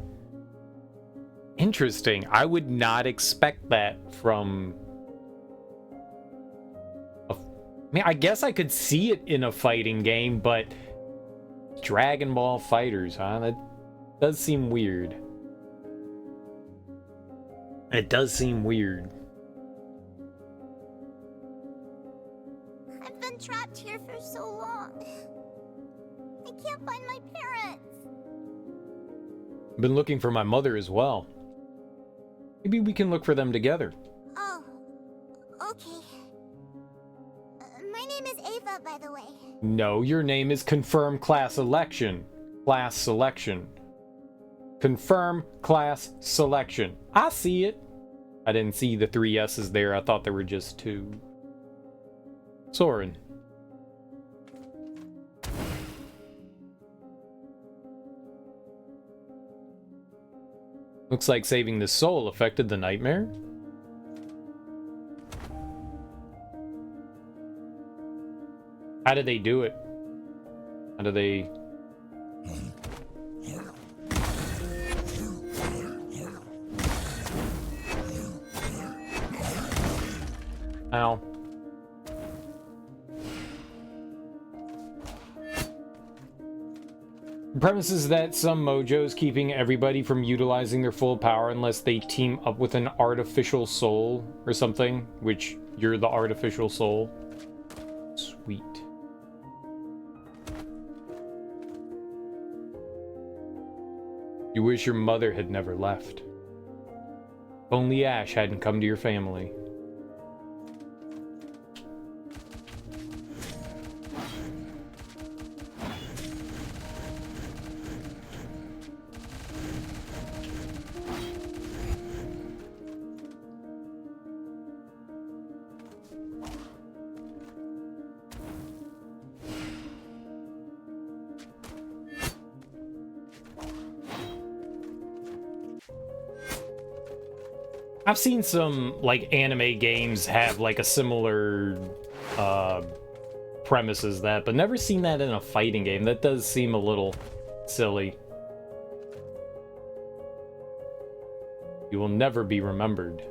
Interesting. I would not expect that from... I mean, I guess I could see it in a fighting game, but... Dragon Ball Fighters, huh? That does seem weird. It does seem weird. I've been trapped here for so long. I can't find my parents. Been looking for my mother as well. Maybe we can look for them together. Oh, okay. My name is Ava, by the way. No, your name is Confirm Class Election. Class Selection. Confirm Class Selection. I see it. I didn't see the 3 S's there. I thought there were just 2. Soren. Looks like saving the soul affected the nightmare. How did they do it? How do they... Ow. The premise is that some mojo's keeping everybody from utilizing their full power unless they team up with an artificial soul or something, which you're the artificial soul. Sweet. You wish your mother had never left. If only Ash hadn't come to your family. I've seen some, like, anime games have, like, a similar, premise as that, but never seen that in a fighting game. That does seem a little silly. You will never be remembered.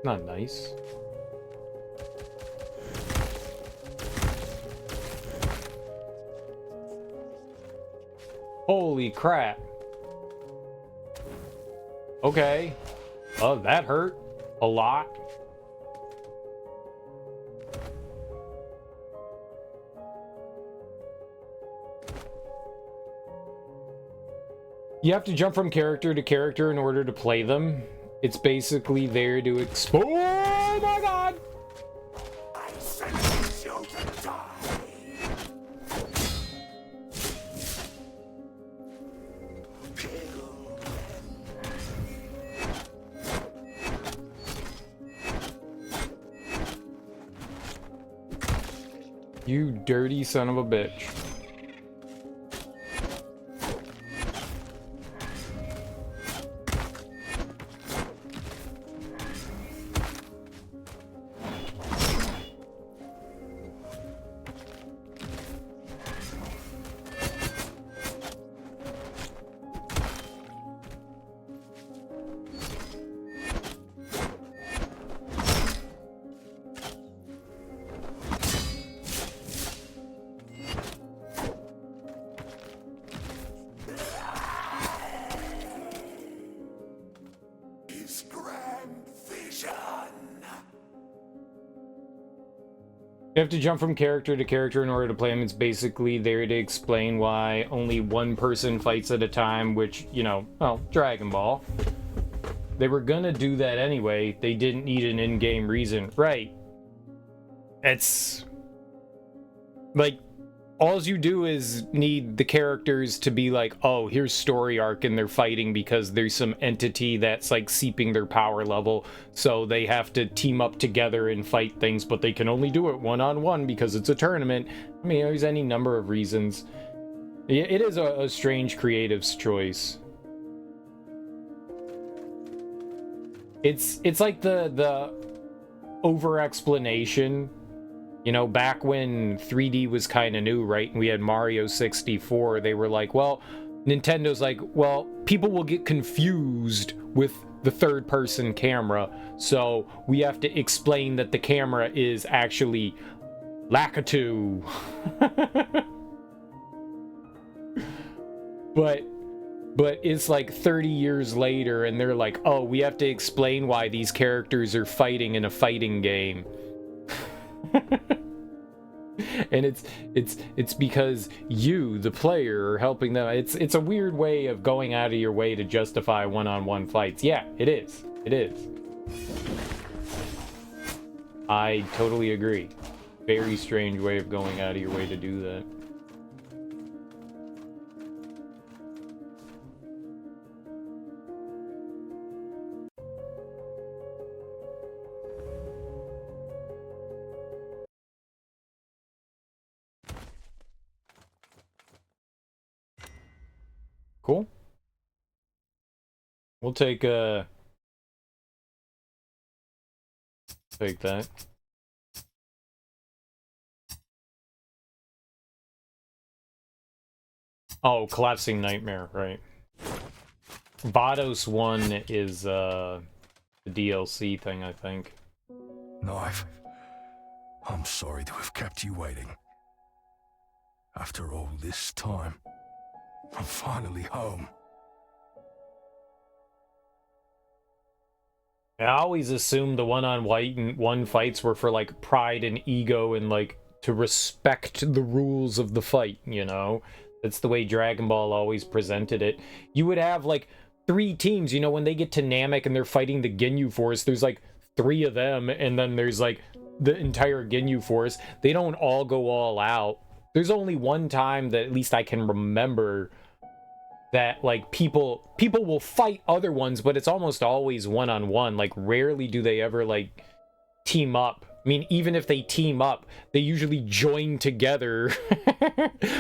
Not nice. Holy crap. Okay. Oh, that hurt a lot. You have to jump from character to character in order to play them. It's basically there to expose. Oh my god! I sentence you to die. You dirty son of a bitch. You have to jump from character to character in order to play them. It's basically there to explain why only one person fights at a time, which, you know, well, Dragon Ball. They were gonna do that anyway. They didn't need an in-game reason. Right. It's... like, all you do is need the characters to be like, oh, here's story arc and they're fighting because there's some entity that's like seeping their power level, so they have to team up together and fight things, but they can only do it one-on-one because it's a tournament. I mean, there's any number of reasons. It is a strange creative's choice. It's like the over-explanation. You know, back when 3D was kind of new, right? And we had Mario 64, they were like, well, Nintendo's like, well, people will get confused with the third-person camera, so we have to explain that the camera is actually Lakitu. But it's like 30 years later, and they're like, oh, we have to explain why these characters are fighting in a fighting game. And it's because you, the player, are helping them. It's a weird way of going out of your way to justify one-on-one fights. Yeah, it is. It is. I totally agree. Very strange way of going out of your way to do that. Cool. We'll take that. Oh, Collapsing Nightmare, right. Vados 1 is the DLC thing, I think. Knife, I'm sorry to have kept you waiting. After all this time, I'm finally home. I always assumed the one-on-one fights were for, like, pride and ego and, like, to respect the rules of the fight, you know? That's the way Dragon Ball always presented it. You would have, like, 3 teams, you know, when they get to Namek and they're fighting the Ginyu Force, there's, like, 3 of them, and then there's, like, the entire Ginyu Force. They don't all go all out. There's only one time that at least I can remember that, like, people will fight other ones, but it's almost always one-on-one. Like, rarely do they ever, like, team up. I mean, even if they team up, they usually join together.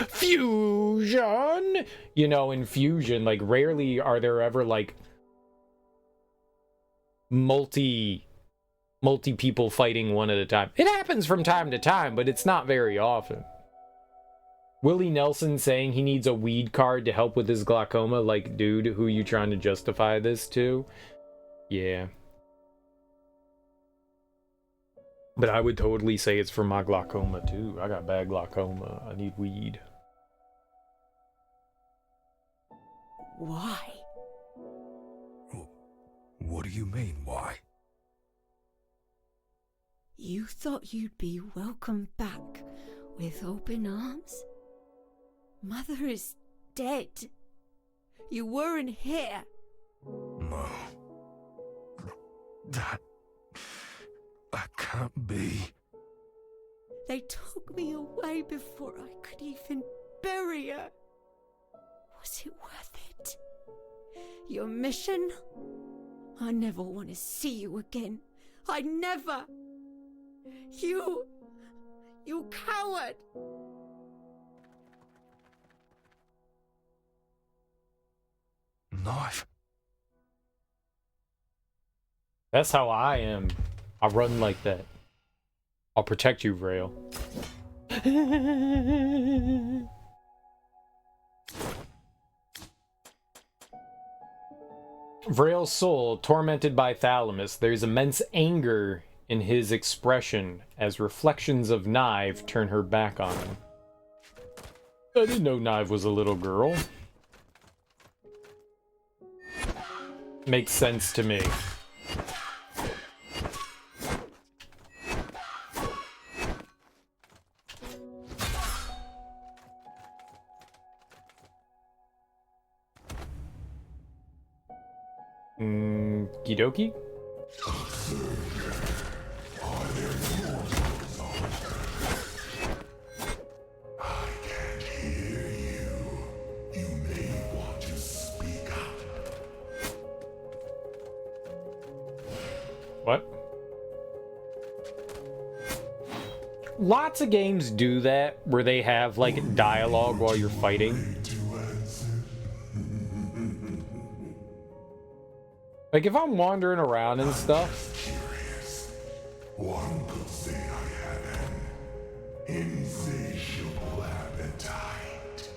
Fusion! You know, in Fusion, like, rarely are there ever, like, multi people fighting one at a time. It happens from time to time, but it's not very often. Willie Nelson saying he needs a weed card to help with his glaucoma. Like, dude, who you trying to justify this to? Yeah. But I would totally say it's for my glaucoma, too. I got bad glaucoma. I need weed. Why? What do you mean, why? You thought you'd be welcomed back with open arms? Mother is dead. You weren't here. No. That can't be. They took me away before I could even bury her. Was it worth it? Your mission? I never want to see you again. I never. You coward. Knife. That's how I am. I run like that. I'll protect you, Vrail. Vrail's soul, tormented by Thalamus, there's immense anger in his expression as reflections of Nive turn her back on him. I didn't know Nive was a little girl. Makes sense to me. Kidoki? I can't hear you. You may want to speak up. What? Lots of games do that, where they have, like, dialogue while you're fighting. Like, if I'm wandering around and stuff... Curious. One could say I have an insatiable appetite.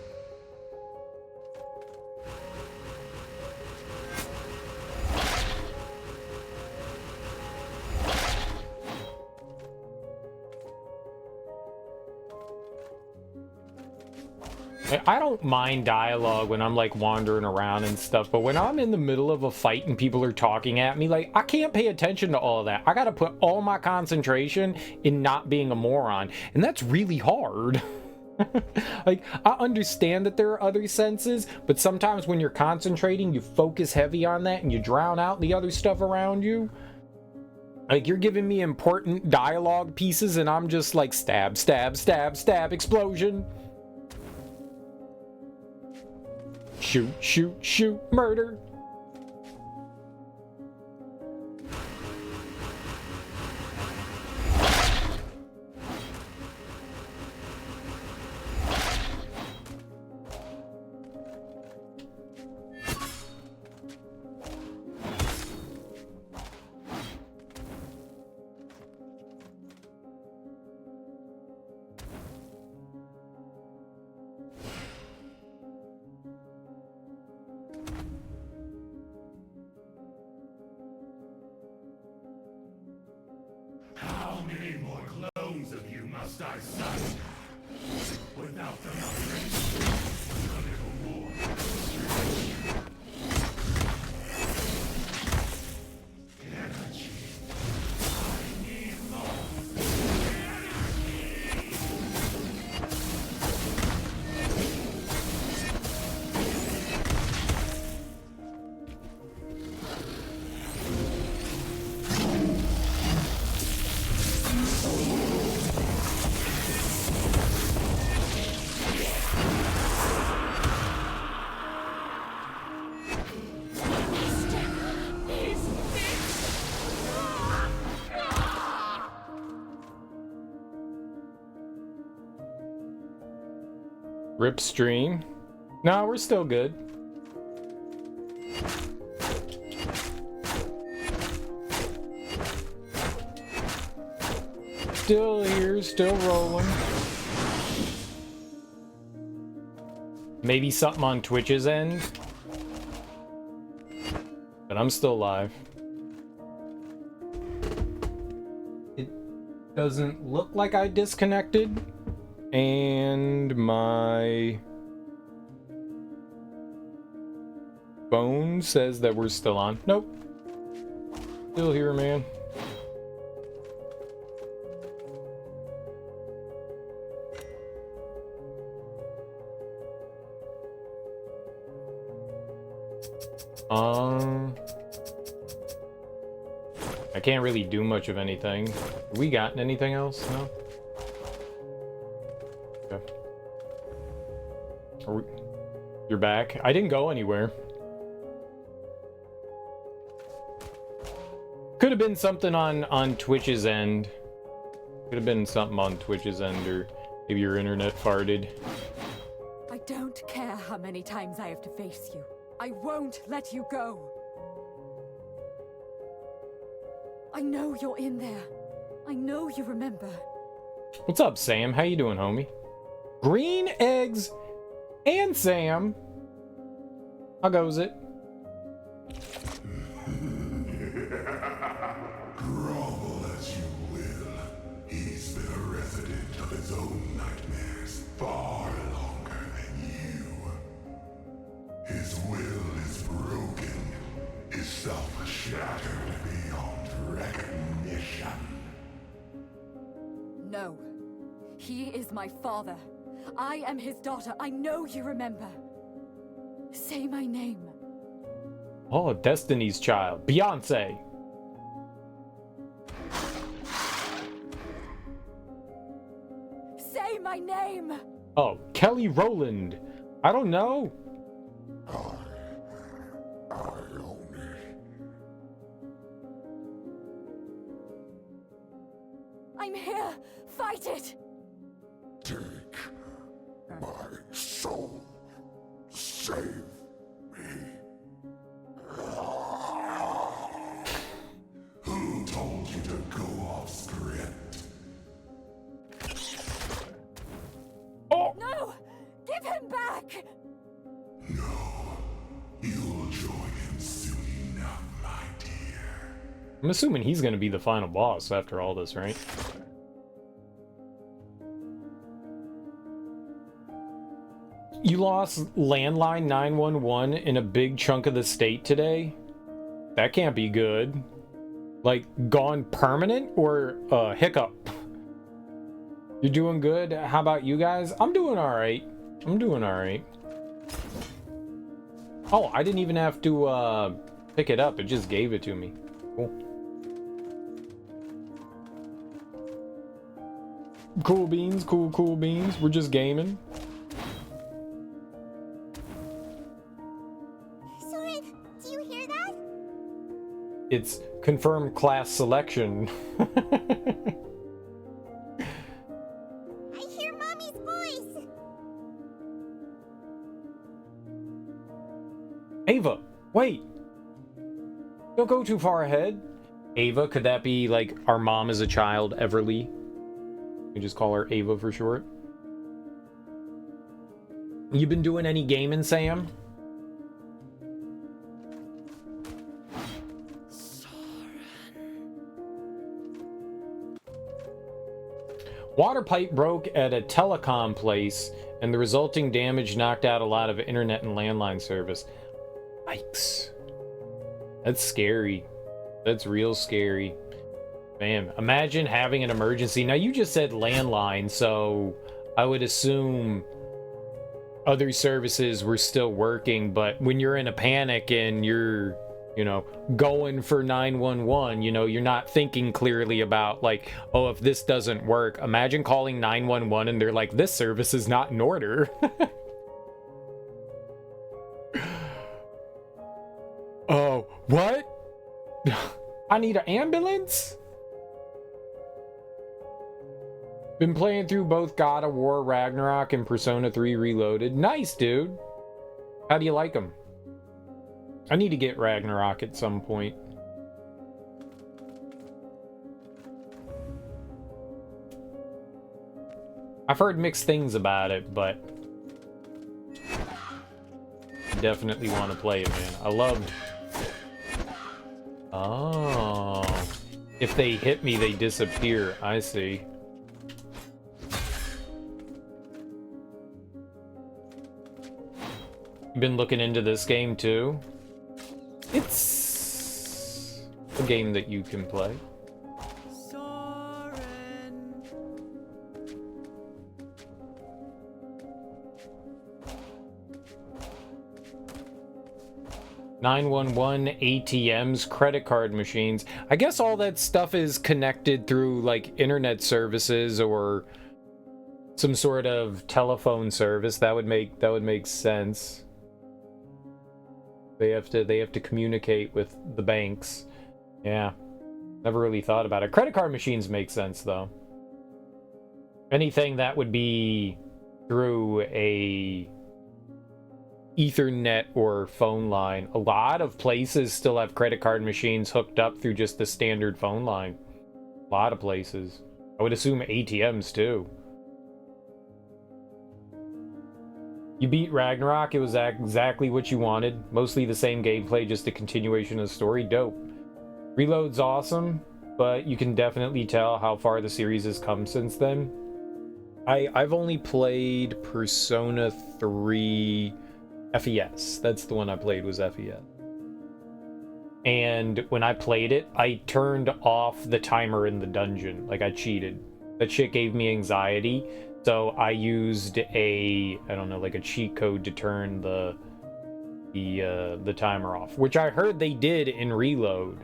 I don't mind dialogue when I'm like wandering around and stuff, but when I'm in the middle of a fight and people are talking at me, like, I can't pay attention to all of that. I gotta put all my concentration in not being a moron, and that's really hard. Like, I understand that there are other senses, but sometimes when you're concentrating, you focus heavy on that and you drown out the other stuff around you. Like, you're giving me important dialogue pieces and I'm just like, stab, stab, stab, stab, explosion. Shoot, shoot, shoot, murder. How many more clones of you must I suck? Without them, I'll a little more. Energy. I need more. Rip stream. No, we're still good. Still here, still rolling. Maybe something on Twitch's end. But I'm still live. It doesn't look like I disconnected. And my phone says that we're still on. Nope. Still here, man. I can't really do much of anything. Have we gotten anything else? No? Okay. You're back? I didn't go anywhere. Could have been something on Twitch's end. Could have been something on Twitch's end, or maybe your internet farted. I don't care how many times I have to face you. I won't let you go. I know you're in there. I know you remember. What's up, Sam? How you doing, homie? Green eggs and Sam. How goes it? Grovel as you will. He's been a resident of his own nightmares far longer than you. His will is broken. His self shattered beyond recognition. No. He is my father. I am his daughter. I know you remember. Say my name. Oh, Destiny's Child. Beyonce. Say my name. Oh, Kelly Rowland. I don't know. I'm here. Fight it. Take my soul. Save me. Who told you to go off script? Oh! No! Give him back! No. You'll join him soon enough, my dear. I'm assuming he's gonna be the final boss after all this, right? You lost landline 911 in a big chunk of the state today? That can't be good. Like, gone permanent or hiccup? You're doing good? How about you guys? I'm doing alright. I'm doing alright. Oh, I didn't even have to pick it up. It just gave it to me. Cool. Cool beans, cool beans. We're just gaming. Soren, do you hear that? It's confirmed class selection. I hear Mommy's voice! Ava, wait! Don't go too far ahead. Ava, could that be like our mom as a child, Everly? We just call her Ava for short. You been doing any gaming, Sam? Water pipe broke at a telecom place, and the resulting damage knocked out a lot of internet and landline service. Yikes. That's scary. That's real scary. Man, imagine having an emergency. Now, you just said landline, so I would assume other services were still working, but when you're in a panic and you're, you know, going for 911, you know, you're not thinking clearly about, like, oh, if this doesn't work. Imagine calling 911 and they're like, this service is not in order. Oh, what? I need an ambulance? Been playing through both God of War Ragnarok and Persona 3 Reloaded. Nice, dude. How do you like them? I need to get Ragnarok at some point. I've heard mixed things about it, but definitely want to play it, man. I love... Oh. If they hit me, they disappear. I see. You've been looking into this game, too? It's a game that you can play. 911 ATMs, credit card machines. I guess all that stuff is connected through like internet services or some sort of telephone service. That would make sense. They have to communicate with the banks. Yeah. Never really thought about it. Credit card machines make sense though. Anything that would be through a Ethernet or phone line. A lot of places still have credit card machines hooked up through just the standard phone line. A lot of places. I would assume ATMs too. You beat Ragnarok. It was exactly what you wanted. Mostly the same gameplay, just a continuation of the story. Dope. Reload's awesome, but you can definitely tell how far the series has come since then. I've only played Persona 3 FES. That's the one I played, was FES. And when I played it, I turned off the timer in the dungeon. Like, I cheated. That shit gave me anxiety. So I used I don't know, like a cheat code to turn the timer off. Which I heard they did in Reload.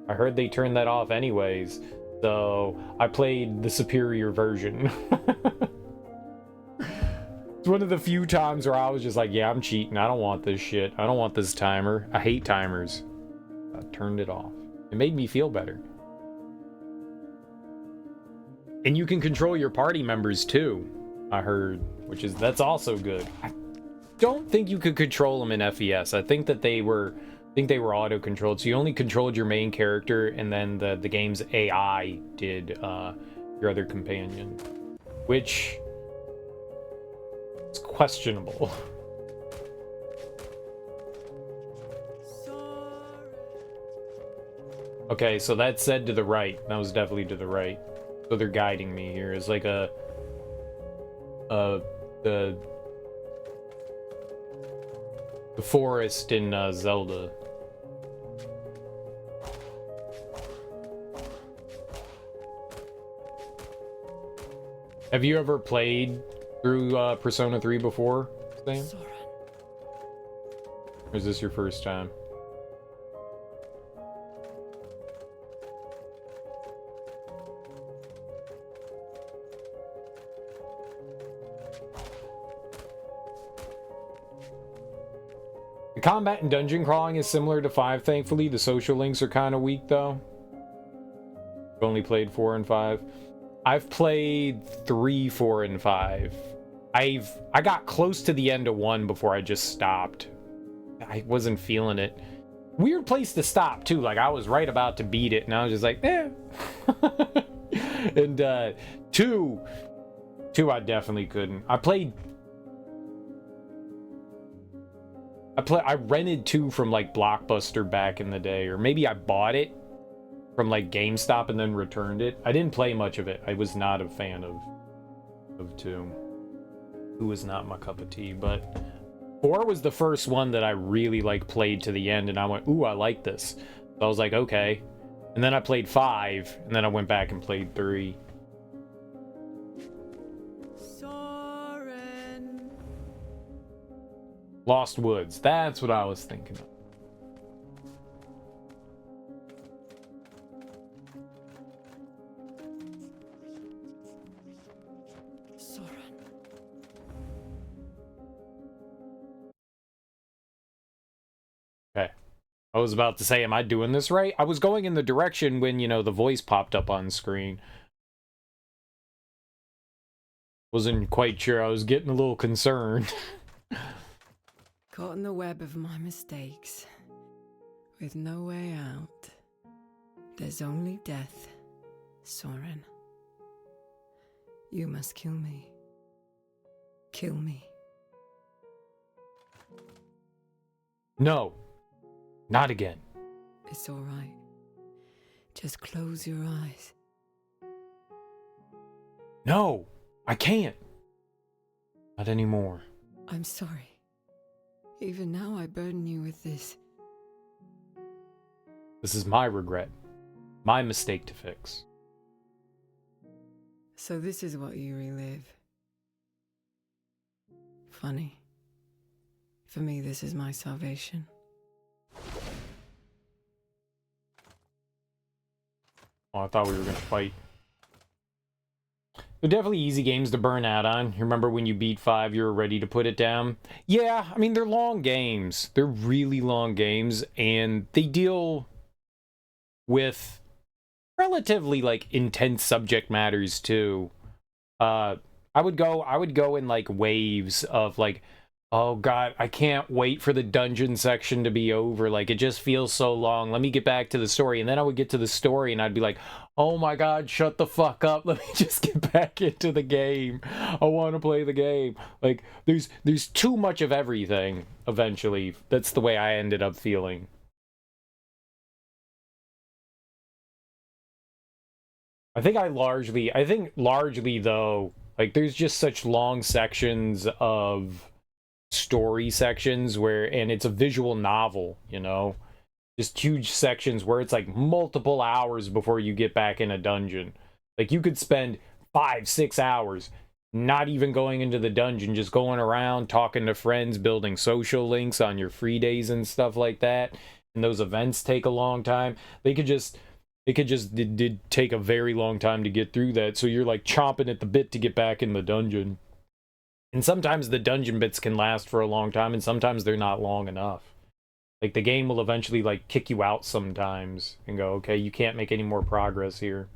I heard they turned that off anyways. So I played the superior version. It's one of the few times where I was just like, yeah, I'm cheating. I don't want this shit. I don't want this timer. I hate timers. I turned it off. It made me feel better. And you can control your party members too, I heard, that's also good. I don't think you could control them in FES. I think that they were auto-controlled. So you only controlled your main character, and then the game's AI did your other companion, which is questionable. Okay, so that said to the right. That was definitely to the right. So they're guiding me here. It's like the forest in Zelda. Have you ever played through Persona 3 before, Sam? Or is this your first time? The combat and dungeon crawling is similar to 5, thankfully. The social links are kind of weak, though. I've only played 4 and 5. I've played 3, 4, and 5. I got close to the end of 1 before I just stopped. I wasn't feeling it. Weird place to stop, too. Like, I was right about to beat it, and I was just like, eh. And 2, I definitely couldn't. I rented 2 from like Blockbuster back in the day, or maybe I bought it from like GameStop and then returned it. I didn't play much of it. I was not a fan of 2. 2 was not my cup of tea, but 4 was the first one that I really like played to the end, and I went, ooh, I like this. So I was like, okay. And then I played 5, and then I went back and played 3. Lost Woods. That's what I was thinking of. Okay. I was about to say, am I doing this right? I was going in the direction when, the voice popped up on screen. Wasn't quite sure. I was getting a little concerned. Caught in the web of my mistakes, with no way out. There's only death, Soren. You must kill me, Kill me. No. Not again. It's all right. Just close your eyes. No, I can't. Not anymore. I'm sorry. Even now I burden you with this. This is my regret. My mistake to fix. So this is what you relive. Funny. For me, this is my salvation. Oh, I thought we were gonna fight. They're definitely easy games to burn out on. You remember when you beat 5, you were ready to put it down? Yeah, I mean, they're long games. They're really long games, and they deal with relatively, like, intense subject matters, too. I would go in, like, waves of, like, oh god, I can't wait for the dungeon section to be over. Like, it just feels so long. Let me get back to the story. And then I would get to the story and I'd be like, oh my god, shut the fuck up. Let me just get back into the game. I want to play the game. Like, there's too much of everything, eventually. That's the way I ended up feeling. I think largely, though, like, there's just such long sections of story sections and it's a visual novel, you know, just huge sections where it's like multiple hours before you get back in a dungeon. Like, you could spend 5-6 hours not even going into the dungeon, just going around talking to friends, building social links on your free days and stuff like that, and those events take a long time. It could just did take a very long time to get through that, so you're like chomping at the bit to get back in the dungeon. And sometimes the dungeon bits can last for a long time, and sometimes they're not long enough. Like, the game will eventually, like, kick you out sometimes and go, okay, you can't make any more progress here.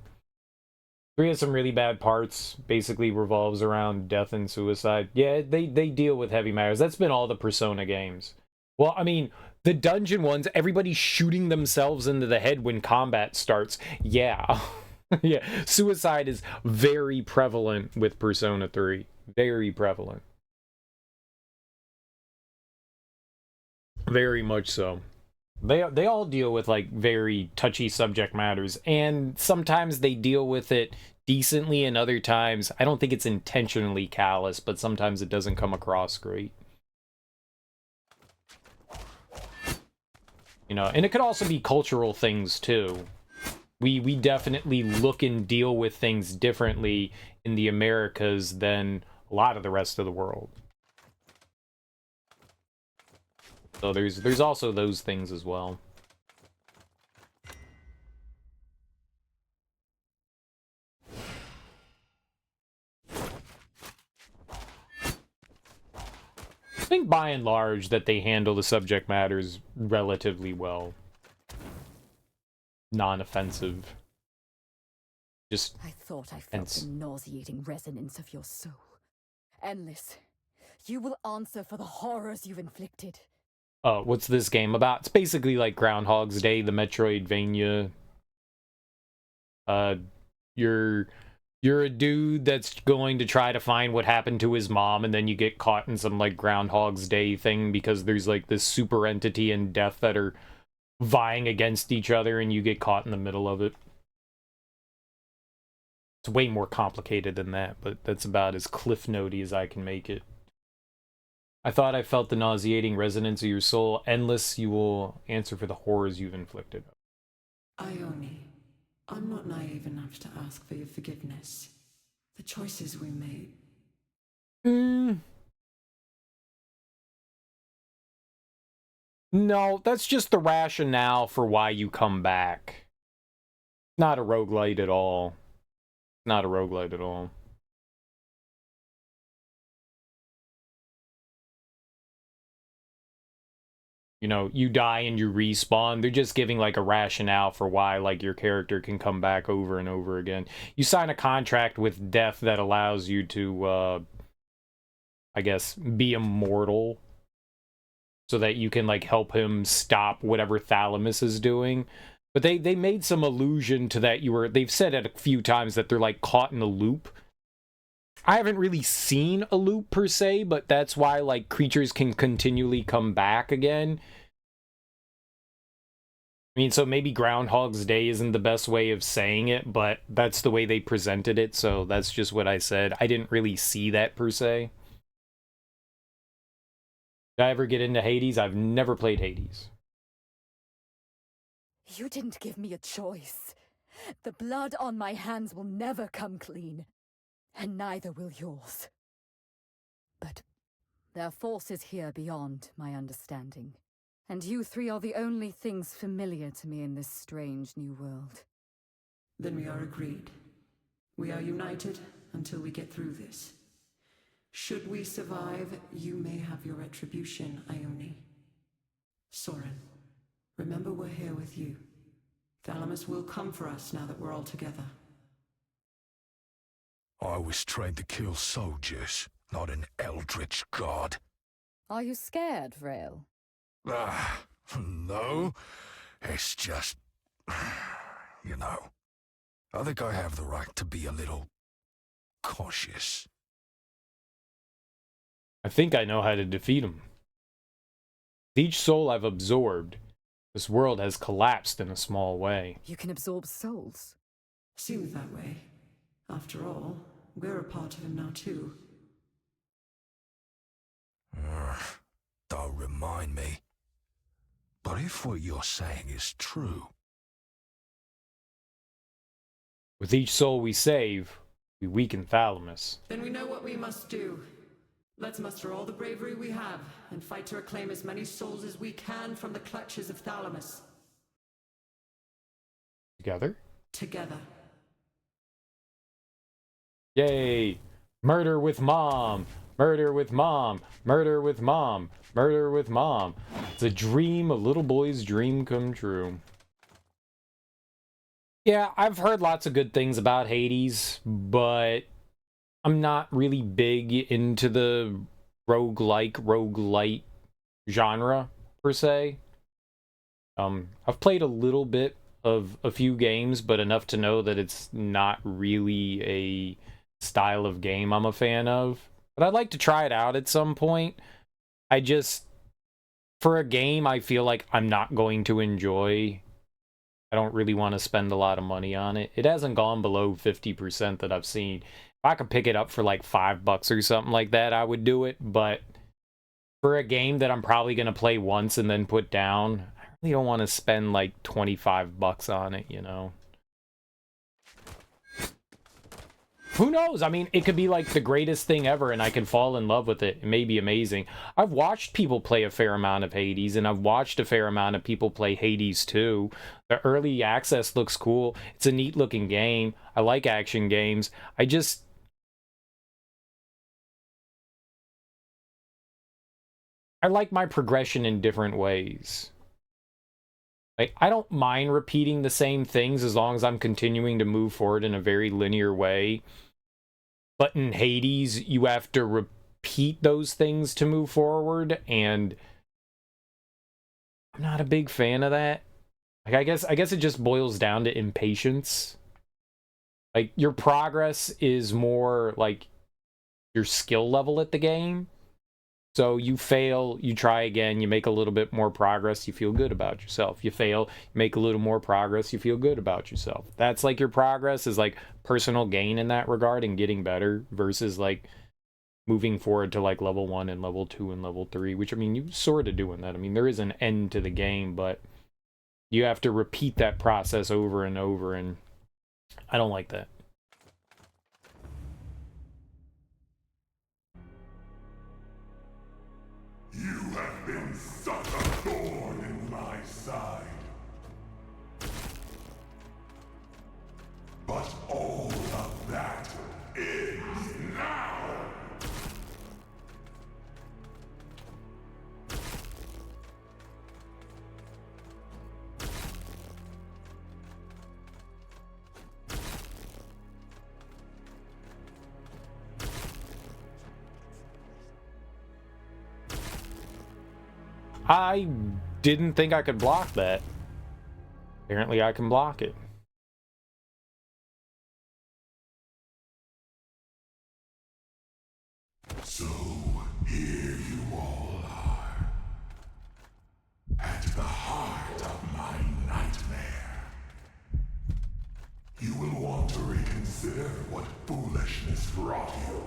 3 has some really bad parts, basically revolves around death and suicide. Yeah, they deal with heavy matters. That's been all the Persona games. Well, I mean, the dungeon ones, everybody's shooting themselves into the head when combat starts. Yeah. Yeah, suicide is very prevalent with Persona 3. Very prevalent. Very much so. They all deal with, like, very touchy subject matters, and sometimes they deal with it decently, and other times, I don't think it's intentionally callous, but sometimes it doesn't come across great. You know, and it could also be cultural things, too. We definitely look and deal with things differently in the Americas than a lot of the rest of the world. So there's also those things as well. I think by and large that they handle the subject matters relatively well. Non-offensive. Just I thought I felt the nauseating resonance of your soul. Endless. You will answer for the horrors you've inflicted. What's this game about? It's basically like Groundhog's Day, the Metroidvania. You're a dude that's going to try to find what happened to his mom, and then you get caught in some, like, Groundhog's Day thing because there's, like, this super entity and death that are vying against each other, and you get caught in the middle of it. It's way more complicated than that, but that's about as cliff notey as I can make it. I thought I felt the nauseating resonance of your soul. Endless, you will answer for the horrors you've inflicted. Ione, I'm not naive enough to ask for your forgiveness. The choices we made. No, that's just the rationale for why you come back. Not a roguelite at all. Not a roguelite at all. You know, you die and you respawn. They're just giving, like, a rationale for why, like, your character can come back over and over again. You sign a contract with death that allows you to, I guess, be immortal. So that you can, like, help him stop whatever Thalamus is doing. But they made some allusion to that they've said it a few times that they're, like, caught in a loop. I haven't really seen a loop per se, but that's why like creatures can continually come back again. I mean, so maybe Groundhog's Day isn't the best way of saying it, but that's the way they presented it, so that's just what I said. I didn't really see that per se. Did I ever get into Hades? I've never played Hades. You didn't give me a choice. The blood on my hands will never come clean, and neither will yours. But there are forces here beyond my understanding, and you three are the only things familiar to me in this strange new world. Then we are agreed. We are united until we get through this. Should we survive, you may have your retribution, Ione. Soren, remember we're here with you. Thalamus will come for us now that we're all together. I was trained to kill soldiers, not an eldritch god. Are you scared, Vrail? Ah, no. It's just... you know. I think I have the right to be a little... cautious. I think I know how to defeat him. With each soul I've absorbed, this world has collapsed in a small way. You can absorb souls? Seems that way. After all, we're a part of him now too. Don't remind me. But if what you're saying is true... With each soul we save, we weaken Thalamus. Then we know what we must do. Let's muster all the bravery we have, and fight to reclaim as many souls as we can from the clutches of Thalamus. Together? Together. Yay! Murder with mom! Murder with mom! Murder with mom! Murder with mom! It's a dream, a little boy's dream come true. Yeah, I've heard lots of good things about Hades, but I'm not really big into the roguelite genre, per se. I've played a little bit of a few games, but enough to know that it's not really a style of game I'm a fan of. But I'd like to try it out at some point. For a game I feel like I'm not going to enjoy, I don't really want to spend a lot of money on it. It hasn't gone below 50% that I've seen. If I could pick it up for like $5 or something like that, I would do it. But for a game that I'm probably going to play once and then put down, I really don't want to spend like $25 on it, you know? Who knows? I mean, it could be like the greatest thing ever and I could fall in love with it. It may be amazing. I've watched people play a fair amount of Hades, and I've watched a fair amount of people play Hades 2. The early access looks cool. It's a neat looking game. I like action games. I like my progression in different ways. Like, I don't mind repeating the same things as long as I'm continuing to move forward in a very linear way. But in Hades, you have to repeat those things to move forward, and I'm not a big fan of that. Like, I guess it just boils down to impatience. Like, your progress is more like your skill level at the game. So you fail, you try again, you make a little bit more progress, you feel good about yourself. You fail, you make a little more progress, you feel good about yourself. That's like your progress is like personal gain in that regard and getting better versus like moving forward to like level 1 and level 2 and level 3, which I mean, you sort of doing that. I mean, there is an end to the game, but you have to repeat that process over and over, and I don't like that. You have been such a thorn in my side. But all of that ends now! I didn't think I could block that. Apparently I can block it. Here you all are. At the heart of my nightmare. You will want to reconsider what foolishness brought you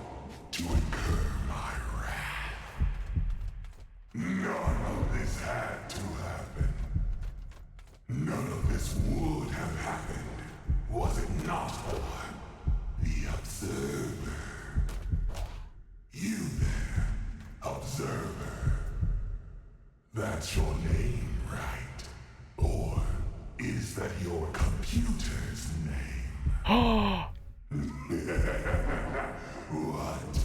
to incur my wrath. None of this had to happen. None of this would have happened, was it not for the Observer? You there, Observer. That's your name, right? Or is that your computer's name? What?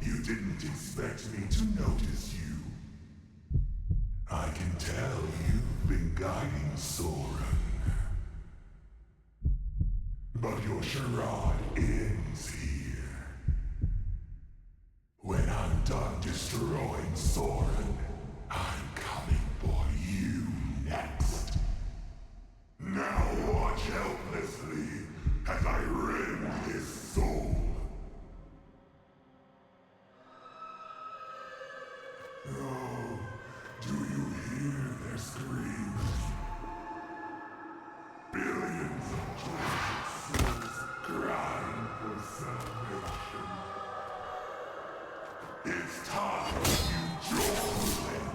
You didn't expect me to notice you? I can tell you've been guiding Soren. But your charade ends here. When I'm done destroying Soren, I'm coming for you next. Now watch helplessly as I rend his soul. Oh, do you hear their screams? Billions of tortured souls crying for salvation. It's time you join them.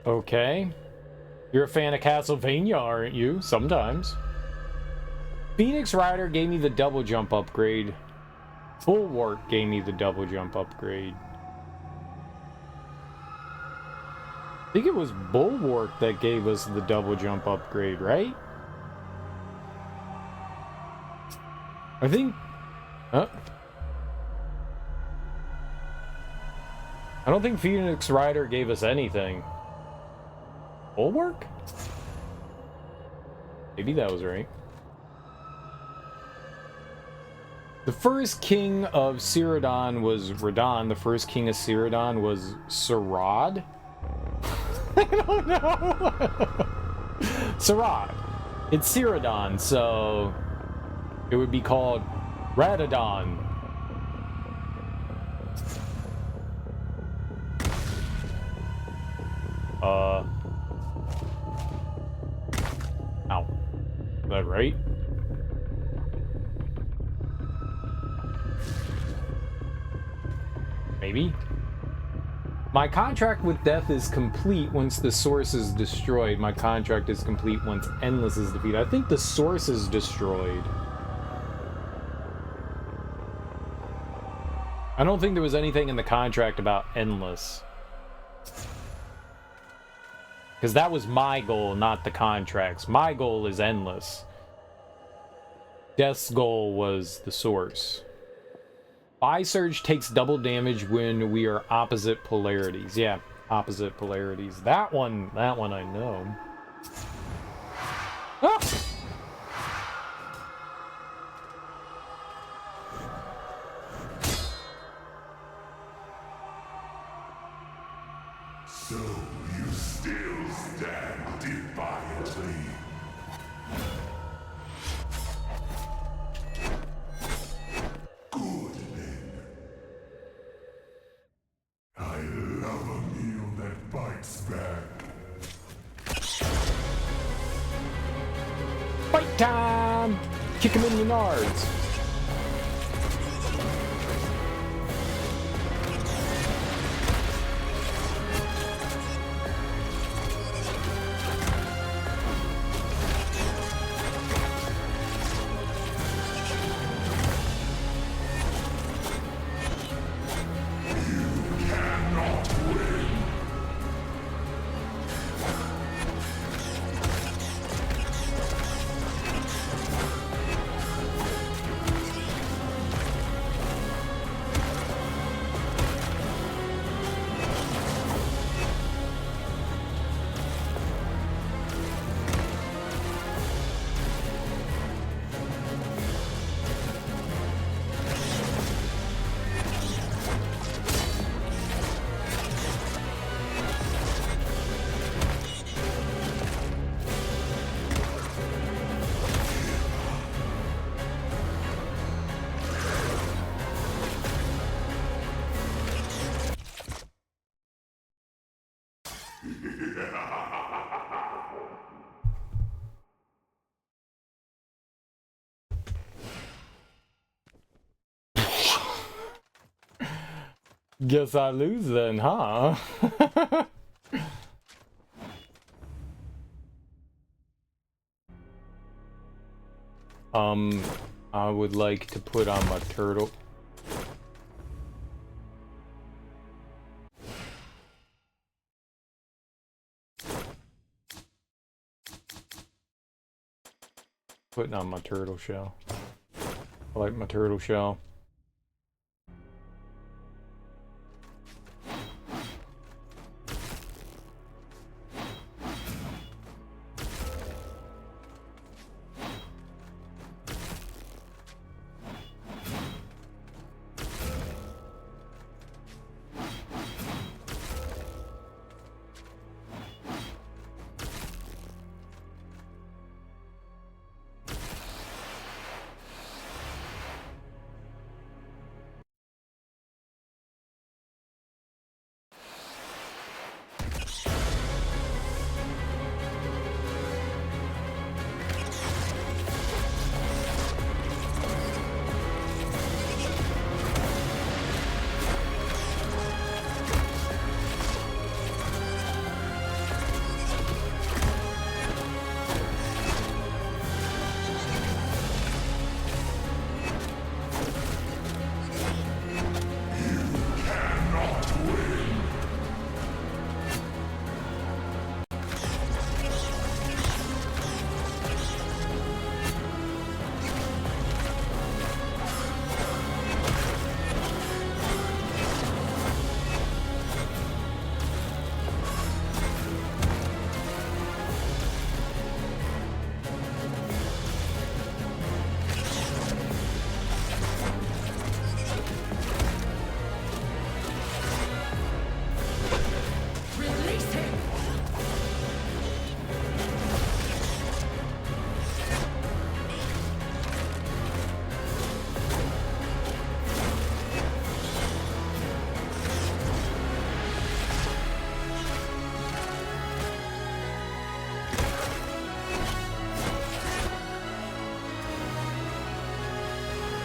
Okay. You're a fan of Castlevania, aren't you? Sometimes. Phoenix Rider gave me the double jump upgrade. Bulwark gave me the double jump upgrade. I think it was Bulwark that gave us the double jump upgrade, right? I think... I don't think Phoenix Rider gave us anything. Bulwark? Maybe that was right. The first king of Cyrodion was Radon. The first king of Cyrodion was Sarad? I don't know. Sarad. It's Cyrodion, so it would be called Radodon. Ow. Is that right? Maybe? My contract with death is complete once the source is destroyed. My contract is complete once Endless is defeated. I think the source is destroyed. I don't think there was anything in the contract about Endless. Because that was my goal, not the contracts. My goal is Endless. Death's goal was the source. Fire Surge takes double damage when we are opposite polarities. Yeah, opposite polarities. That one I know. Ah! So you still stand defiantly. Good then. I love a meal that bites back. Fight time! Kick him in the nards. Guess I lose then, huh? I would like to put on my turtle. Putting on my turtle shell. I like my turtle shell.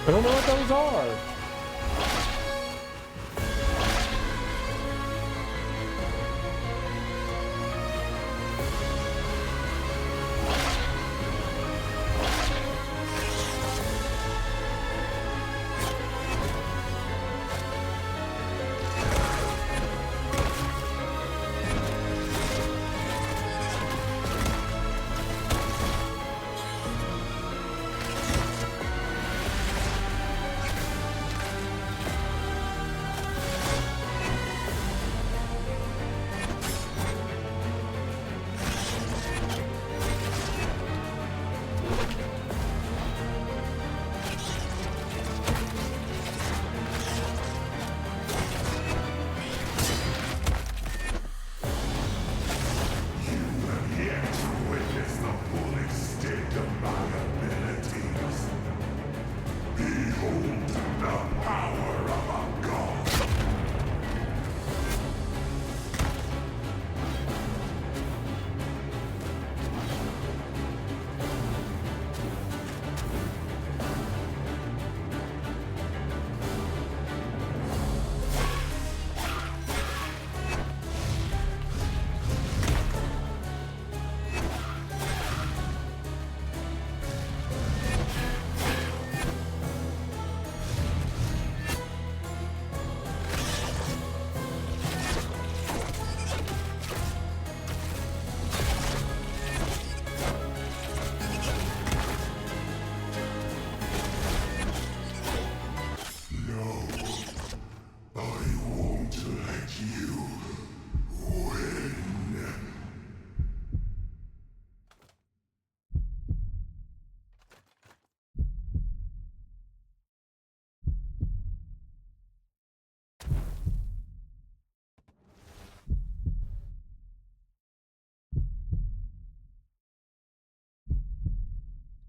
I don't know what those are.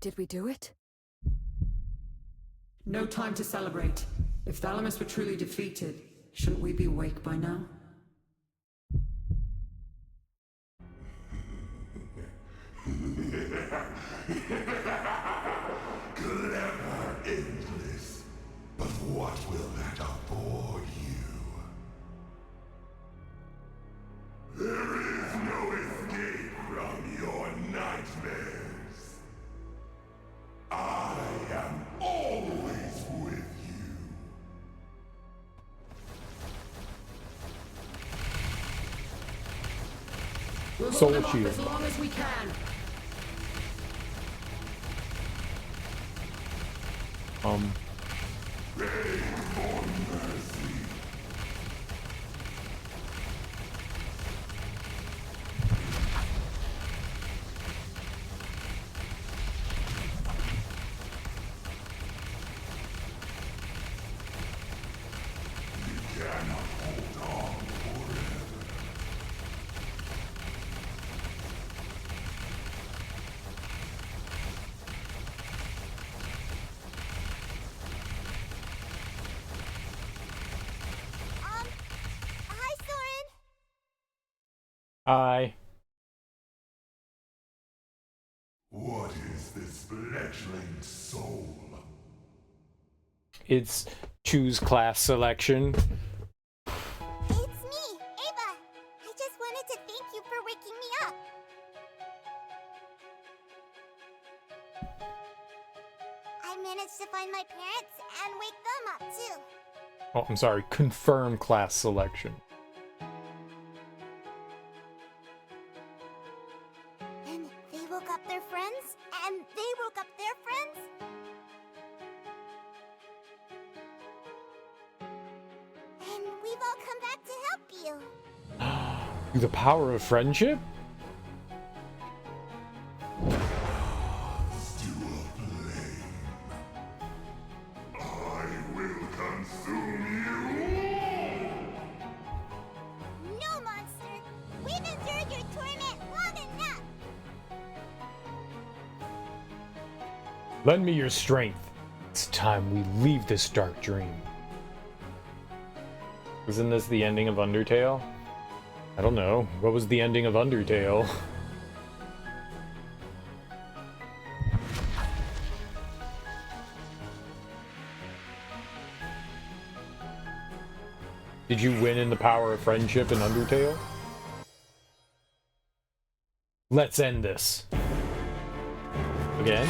Did we do it? No time to celebrate. If Thalamus were truly defeated, shouldn't we be awake by now? Clever, endless. But what will that afford you? There is no escape from your nightmares. I am always with you. Soul shield. As long as we can. Pray for mercy. You cannot hold on forever. Hi, Soren. Hi. What is this fledgling soul? It's choose class selection. It's me, Ava. I just wanted to thank you for waking me up. I managed to find my parents and wake them up, too. Oh, I'm sorry. Confirm class selection. And they woke up their friends, and they woke up their friends. And we've all come back to help you. Through the power of friendship? Dual flame. I will consume you. No, monster. We've endured your torment long enough. Lend me your strength. It's time we leave this dark dream. Isn't this the ending of Undertale? I don't know. What was the ending of Undertale? Did you win in the power of friendship in Undertale? Let's end this. Again?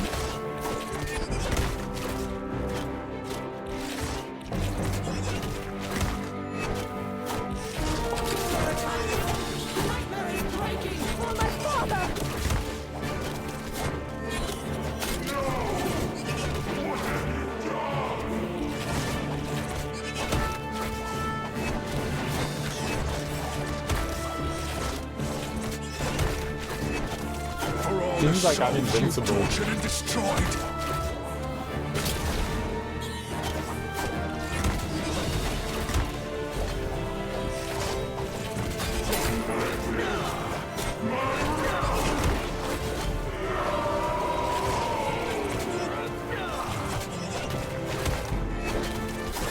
Seems like I'm invincible. Tortured and destroyed.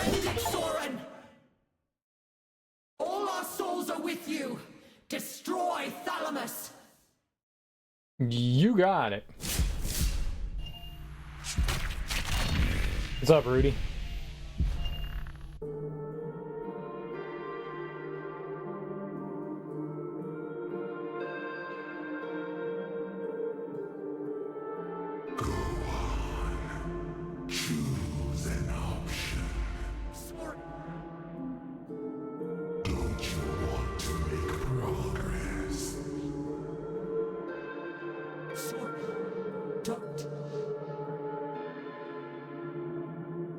End it, Soren! All our souls are with you. Destroy Thalamus. You got it. What's up, Rudy? Choose an option. Don't you want to make progress? Don't.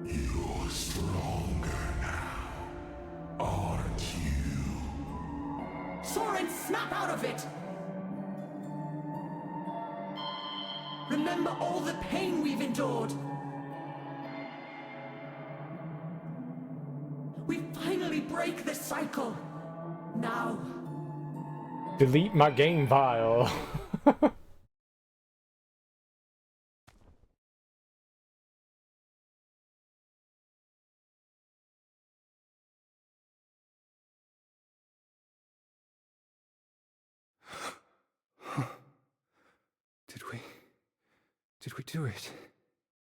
You're stronger now, aren't you? Soren, snap out of it! Remember all the pain we've endured. We finally break the cycle. Now. Delete my game file. Did we Did we do it?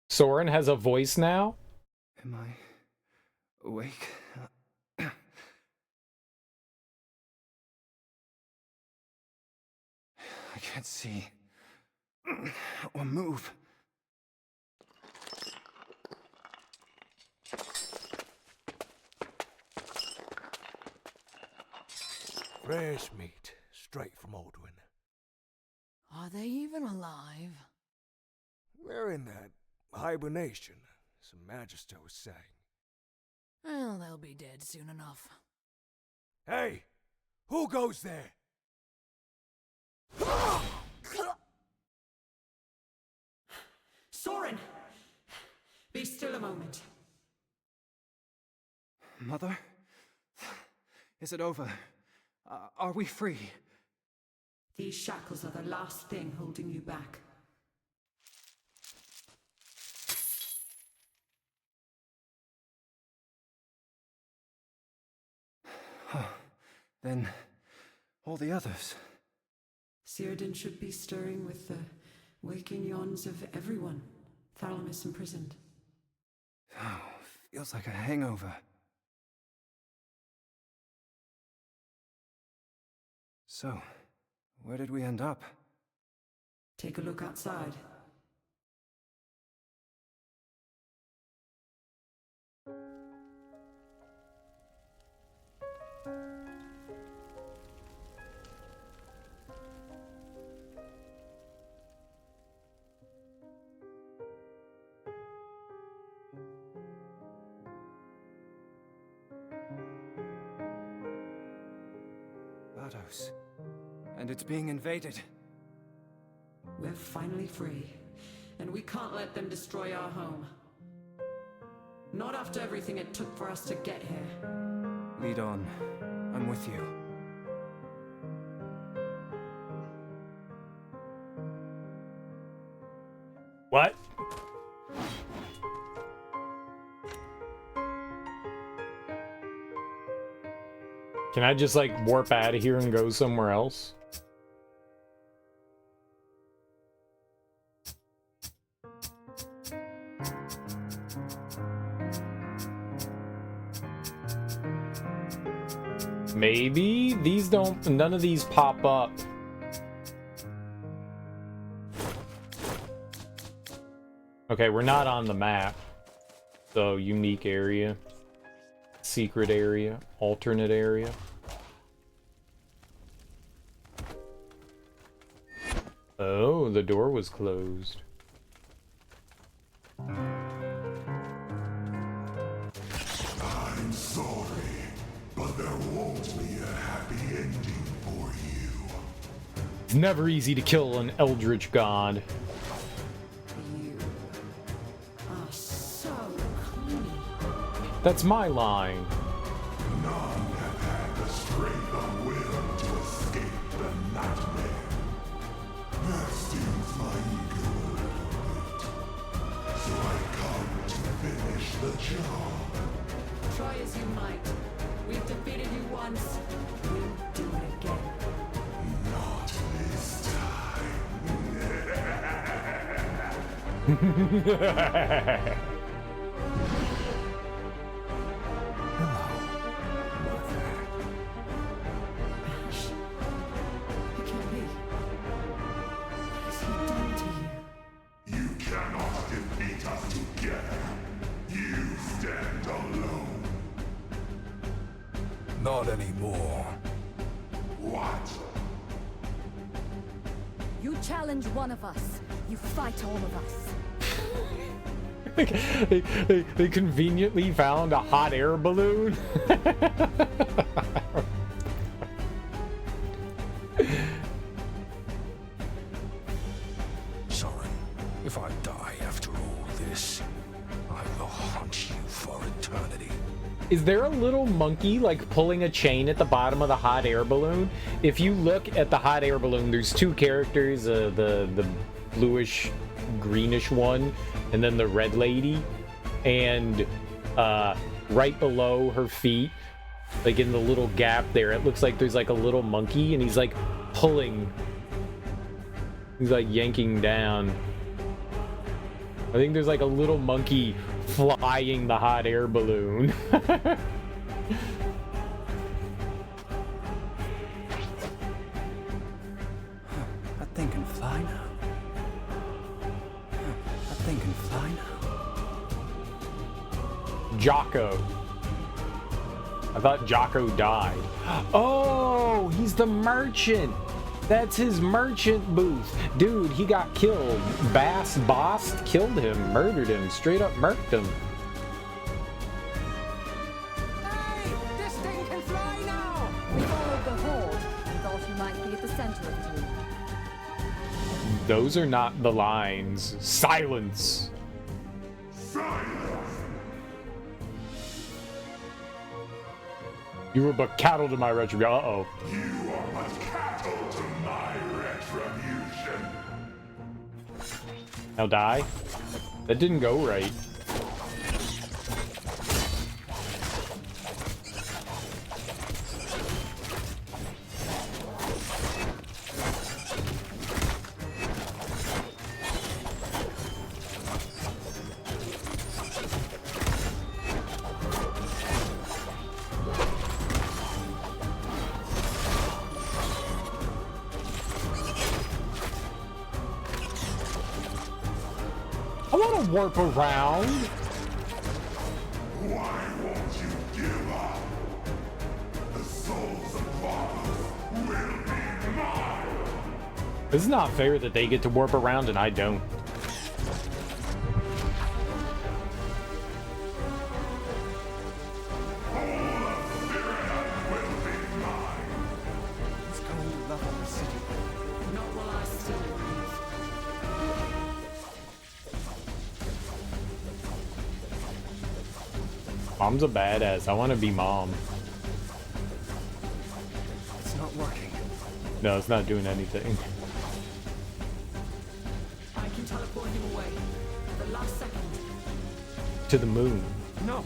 Soren has a voice now? Am I awake? I can't see or move. Fresh meat, straight from Aldwin. Are they even alive? They're in that hibernation, some Magister was saying. Well, they'll be dead soon enough. Hey! Who goes there? Soren! Be still a moment. Mother? Is it over? Are we free? These shackles are the last thing holding you back. Then, all the others. Círdan should be stirring with the waking yawns of everyone Thalamus imprisoned. Oh, feels like a hangover. So, where did we end up? Take a look outside. Vados. And it's being invaded. We're finally free, and we can't let them destroy our home. Not after everything it took for us to get here. Lead on. I'm with you. What? Can I just like warp out of here and go somewhere else? Maybe these don't, none of these pop up. Okay, we're not on the map. So unique area, secret area, alternate area. Oh, the door was closed. I'm sorry, but there won't be a happy ending for you. It's never easy to kill an eldritch god. You are so cunning. That's my line. None have had the strength or will to escape the nightmare. That stings my ego a little bit. So I come to finish the job. Try as you might. We've defeated you once. We'll do it again. Not this time. Ash, it can't be. What has he done to you? You cannot defeat us together. You stand alone. Not anymore. What? You challenge one of us, you fight all of us. They conveniently found a hot air balloon. Soren, if I die after all this, I will haunt you for eternity. Is there a little monkey like pulling a chain at the bottom of the hot air balloon? If you look at the hot air balloon, there's two characters, the bluish greenish one and then the red lady, and right below her feet, like in the little gap there, it looks like there's like a little monkey and he's like pulling, he's like yanking down. I think there's like a little monkey flying the hot air balloon. That thing can fly now. That thing can fly now. Jocko. I thought Jocko died. Oh, he's the merchant. That's his merchant booth. Dude, he got killed. Boss killed him, murdered him, straight up murked him. Hey, this thing can fly now! We followed the horde and thought you might be at the center of it all. Those are not the lines. Silence. You were but cattle to my retribution. Uh-oh. You are but cattle to my retribution. Now die. That didn't go right. I want to warp around. Why won't you give up? The souls of fathers will be mine. This is not fair that they get to warp around and I don't. It's going to level the city. Not while I still breathe. Mom's a badass. I want to be mom. It's not working. No, it's not doing anything. I can teleport him away. The last second. To the moon. No.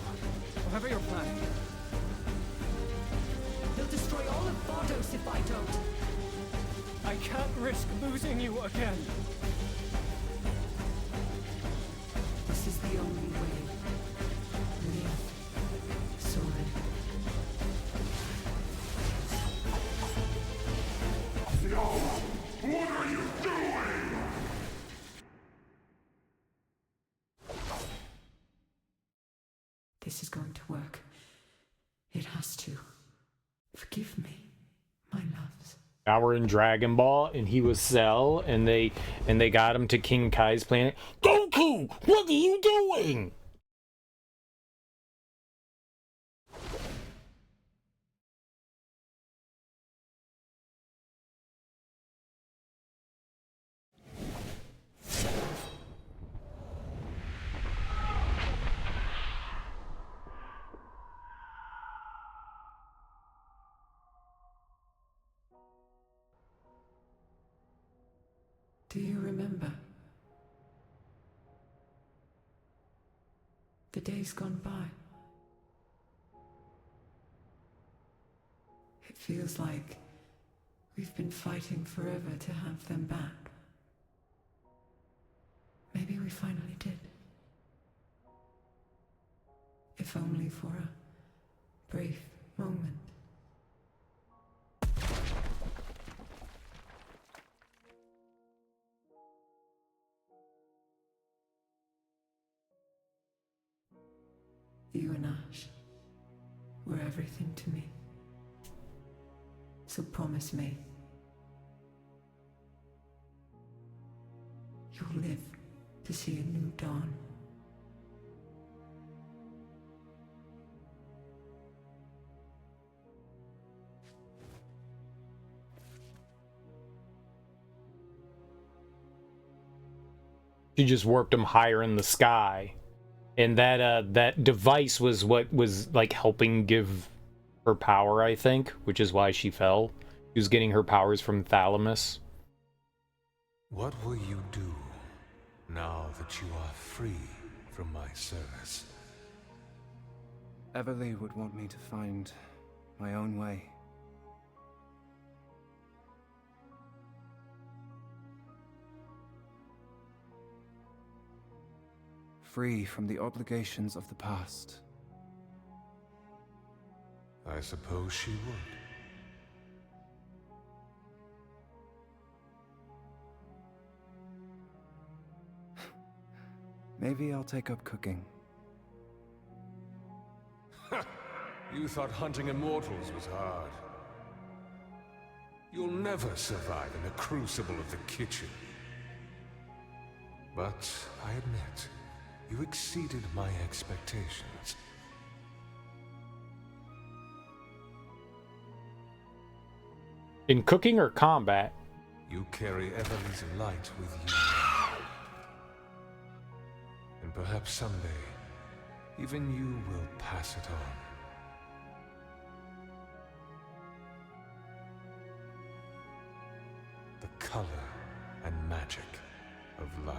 Whatever you're planning. He'll destroy all of Bardos if I don't. I can't risk losing you again. This is the only way. Live. Soren. No! What are you doing? This is going to work. It has to. Forgive me, my loves. Now we're in Dragon Ball, and he was Cell, and they got him to King Kai's planet. Goku, what are you doing? Do you remember? The days gone by. It feels like we've been fighting forever to have them back. Maybe we finally did. If only for a brief moment. You and Ash were everything to me. So promise me you'll live to see a new dawn. She just warped him higher in the sky. And that device was what was like helping give her power, I think, which is why she fell. She was getting her powers from Thalamus. What will you do now that you are free from my service? Everly would want me to find my own way. free from the obligations of the past. I suppose she would. Maybe I'll take up cooking. You thought hunting immortals was hard. You'll never survive in the crucible of the kitchen. But I admit, you exceeded my expectations. In cooking or combat? You carry Everly's light with you. And perhaps someday, even you will pass it on. The color and magic of life.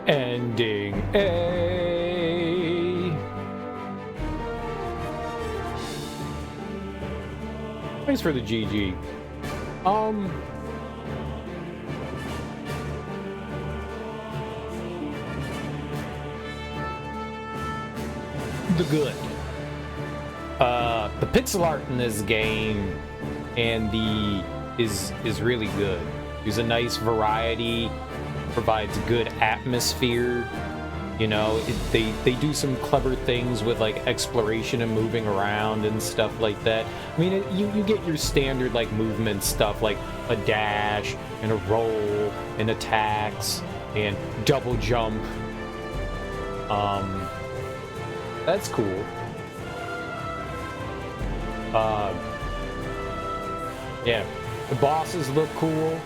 Ending A. Thanks for the GG. The good. The pixel art in this game and is really good. There's a nice variety, provides good atmosphere. You know, they do some clever things with like exploration and moving around and stuff like that. I mean, you get your standard like movement stuff, like a dash and a roll and attacks and double jump. That's cool. Yeah, the bosses look cool.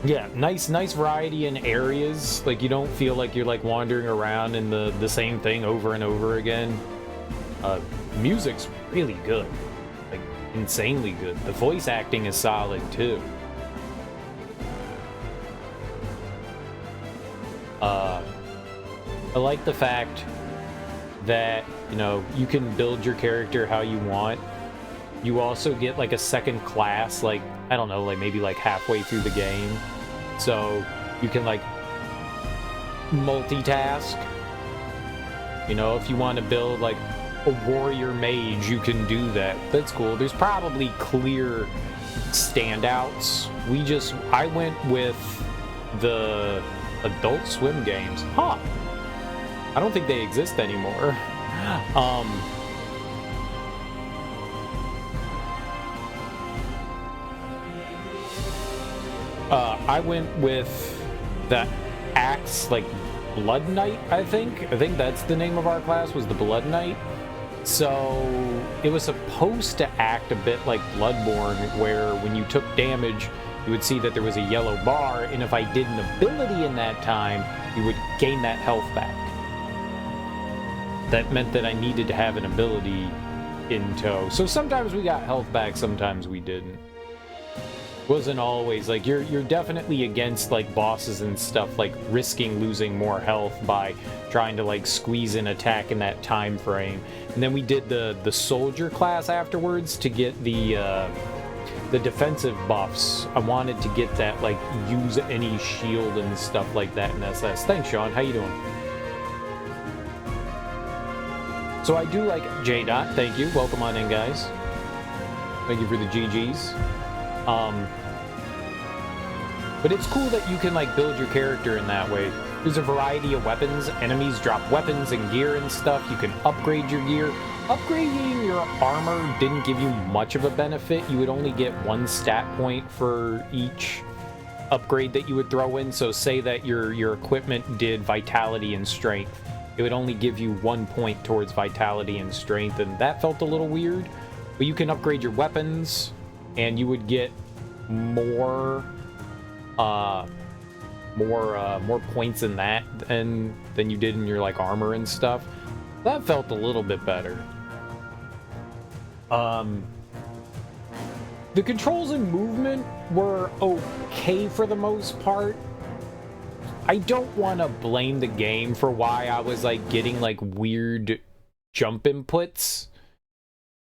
Yeah, nice variety in areas. Like, you don't feel like you're like wandering around in the same thing over and over again. Music's really good, like insanely good. The voice acting is solid too. I like the fact that, you know, you can build your character how you want. You also get like a second class, like, I don't know, like maybe like halfway through the game. So you can like multitask. You know, if you want to build like a warrior mage, you can do that. That's cool. There's probably clear standouts. I went with the Adult Swim games. Huh. I don't think they exist anymore. I went with the Axe, like Blood Knight, I think. I think that's the name of our class, was the Blood Knight. So it was supposed to act a bit like Bloodborne, where when you took damage, you would see that there was a yellow bar, and if I did an ability in that time, you would gain that health back. That meant that I needed to have an ability in tow. So sometimes we got health back, sometimes we didn't. Wasn't always like you're definitely against like bosses and stuff, like risking losing more health by trying to like squeeze an attack in that time frame. And then we did the soldier class afterwards to get the defensive buffs. I wanted to get that, like, use any shield and stuff like that in SS. Thanks, Sean. How you doing? So I do like J-Dot. Thank you. Welcome on in, guys. Thank you for the GGs. But it's cool that you can like build your character in that way. There's a variety of weapons. Enemies drop weapons and gear and stuff. You can upgrade your gear. Upgrading your armor didn't give you much of a benefit. You would only get 1 stat point for each upgrade that you would throw in. So say that your equipment did vitality and strength. It would only give you 1 point towards vitality and strength, and that felt a little weird. But you can upgrade your weapons, and you would get more points in that than you did in your like armor and stuff. That felt a little bit better. The controls and movement were okay for the most part. I don't want to blame the game for why I was like getting like weird jump inputs.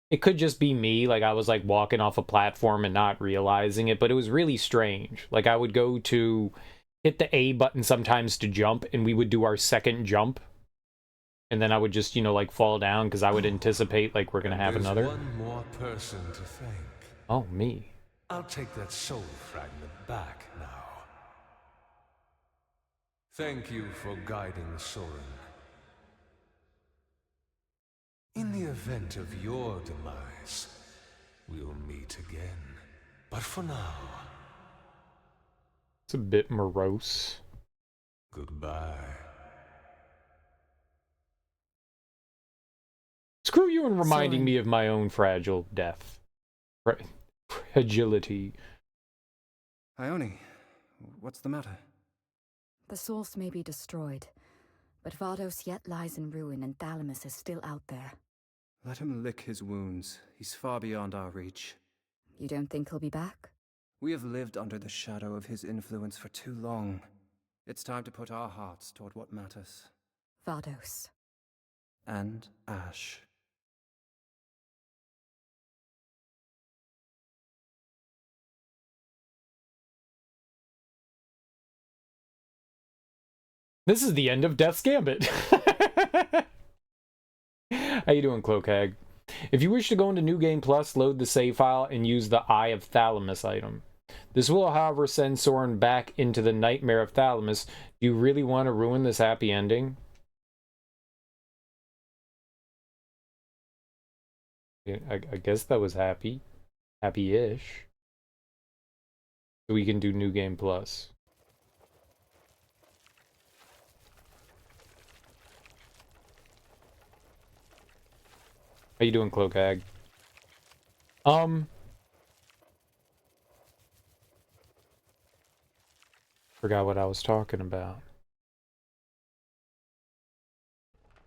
It could just be me, like I was like walking off a platform and not realizing it, but it was really strange. Like I would go to hit the A button sometimes to jump, and we would do our second jump. And then I would just, you know, like fall down because I would anticipate like we're going to have another. One more person to thank. Oh, me. I'll take that soul fragment back now. Thank you for guiding Soren. In the event of your demise, we'll meet again. But for now... It's a bit morose. Goodbye. Screw you and reminding me of my own fragile death. Fragility. Ione, what's the matter? The source may be destroyed, but Vardos yet lies in ruin and Thalamus is still out there. Let him lick his wounds. He's far beyond our reach. You don't think he'll be back? We have lived under the shadow of his influence for too long. It's time to put our hearts toward what matters. Vardos. And Ash. This is the end of Death's Gambit. How you doing, Cloakhag? If you wish to go into New Game Plus, load the save file and use the Eye of Thalamus item. This will, however, send Soren back into the Nightmare of Thalamus. Do you really want to ruin this happy ending? I guess that was happy. Happy-ish. So we can do New Game Plus. How you doing, Cloakhag? Forgot what I was talking about.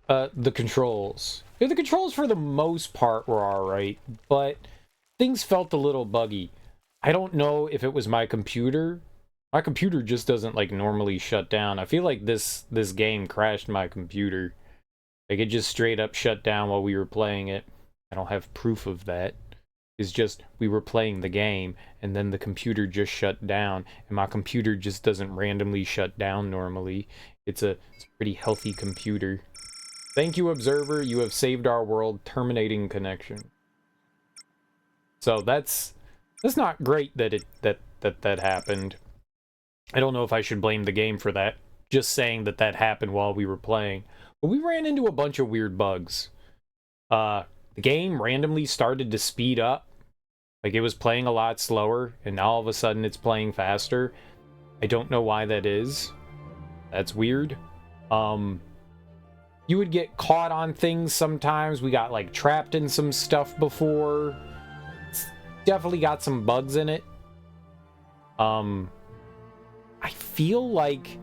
The controls. Yeah, the controls for the most part were alright, but things felt a little buggy. I don't know if it was my computer. My computer just doesn't like normally shut down. I feel like this game crashed my computer. Like it just straight up shut down while we were playing it. I don't have proof of that. It's just we were playing the game and then the computer just shut down, and my computer just doesn't randomly shut down normally. It's a pretty healthy computer. Thank you, Observer. You have saved our world. Terminating connection. So that's not great that that happened. I don't know if I should blame the game for that. Just saying that happened while we were playing. But we ran into a bunch of weird bugs. The game randomly started to speed up. Like, it was playing a lot slower, and now all of a sudden it's playing faster. I don't know why that is. That's weird. You would get caught on things sometimes. We got, like, trapped in some stuff before. It's definitely got some bugs in it. I feel like